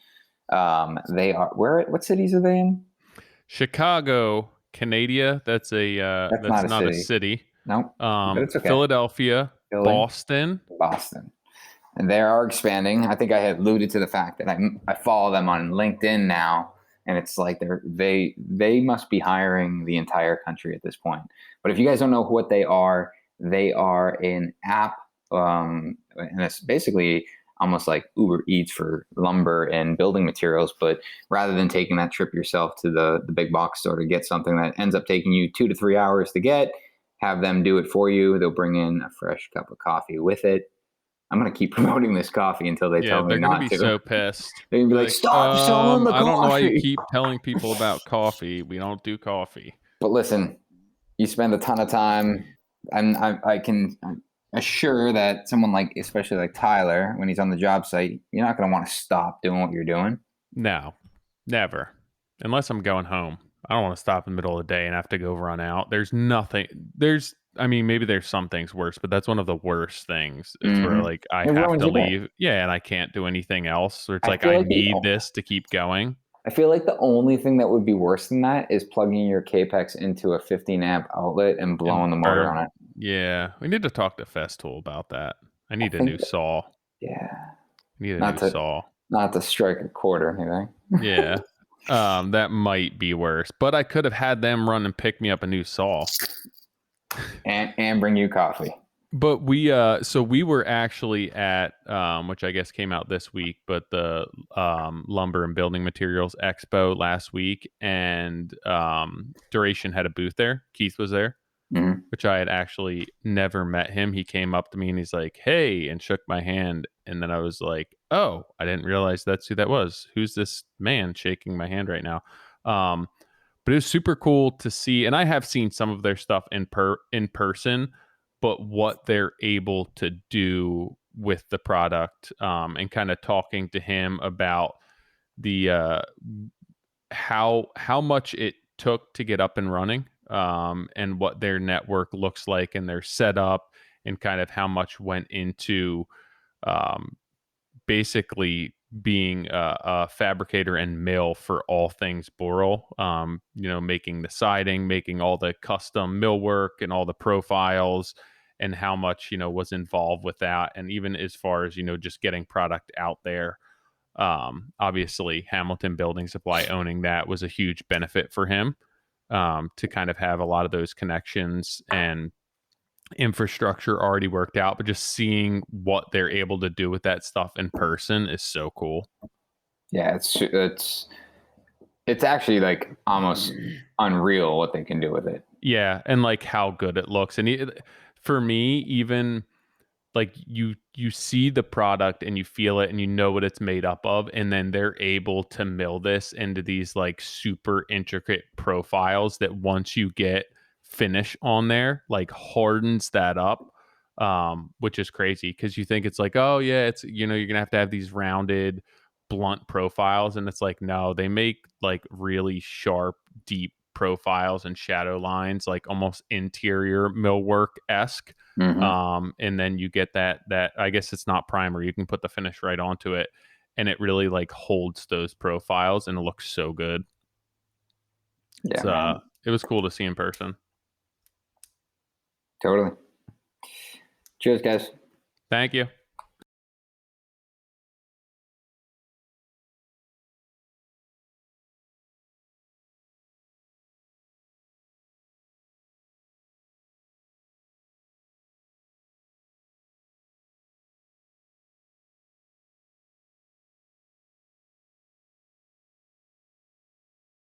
They are what cities are they in? Chicago, Canada. That's not a city. No, but it's okay. Philadelphia, Philly, Boston. And they are expanding. I think I had alluded to the fact that I follow them on LinkedIn now, and it's like they must be hiring the entire country at this point. But if you guys don't know what they are an app, and it's basically almost like Uber Eats for lumber and building materials. But rather than taking that trip yourself to the big box store to get something that ends up taking you 2 to 3 hours to get, have them do it for you. They'll bring in a fresh cup of coffee with it. I'm going to keep promoting this coffee until they tell me not to. They're going to be so pissed. They're going to be like, stop selling the coffee. I don't know why you keep telling people about coffee. We don't do coffee. But listen, you spend a ton of time, and I can assure that someone like, especially like Tyler, when he's on the job site, you're not going to want to stop doing what you're doing. No, never. Unless I'm going home. I don't want to stop in the middle of the day and have to go run out. There's nothing. Maybe there's some things worse, but that's one of the worst things. It's where like I have to leave. Yeah, and I can't do anything else. Or it's like I need this to keep going. I feel like the only thing that would be worse than that is plugging your Capex into a 15 amp outlet and blowing the motor on it. Yeah, we need to talk to Festool about that. I need a new saw. Yeah. I need a new saw. Not to strike a chord or anything. Yeah. That might be worse. But I could have had them run and pick me up a new saw. And bring you coffee. But we were actually at which I guess came out this week, but the Lumber and Building Materials Expo last week, and Duration had a booth there. Keith was there, which I had actually never met him. He came up to me and he's like, "Hey," and shook my hand, and then I was like, "Oh, I didn't realize that's who that was. Who's this man shaking my hand right now?" But it was super cool to see, and I have seen some of their stuff in person. But what they're able to do with the product, and kind of talking to him about the how much it took to get up and running, and what their network looks like and their setup, and kind of how much went into basically being a fabricator and mill for all things Boral, making the siding, making all the custom millwork and all the profiles, and how much, was involved with that. And even as far as, just getting product out there, obviously Hamilton Building Supply owning that was a huge benefit for him, to kind of have a lot of those connections and infrastructure already worked out, but just seeing what they're able to do with that stuff in person is so cool. Yeah, it's actually like almost unreal what they can do with it. Yeah, and like how good it looks. And for me, even like you see the product and you feel it and you know what it's made up of, and then they're able to mill this into these like super intricate profiles that once you get finish on there, like hardens that up, which is crazy because you think it's like, oh yeah, it's, you're gonna have to have these rounded blunt profiles, and it's like, no, they make like really sharp, deep profiles and shadow lines, like almost interior millwork-esque. And then you get that I guess it's not primer, you can put the finish right onto it, and it really like holds those profiles and it looks so good. Yeah, it was cool to see in person. Totally. Cheers, guys. Thank you.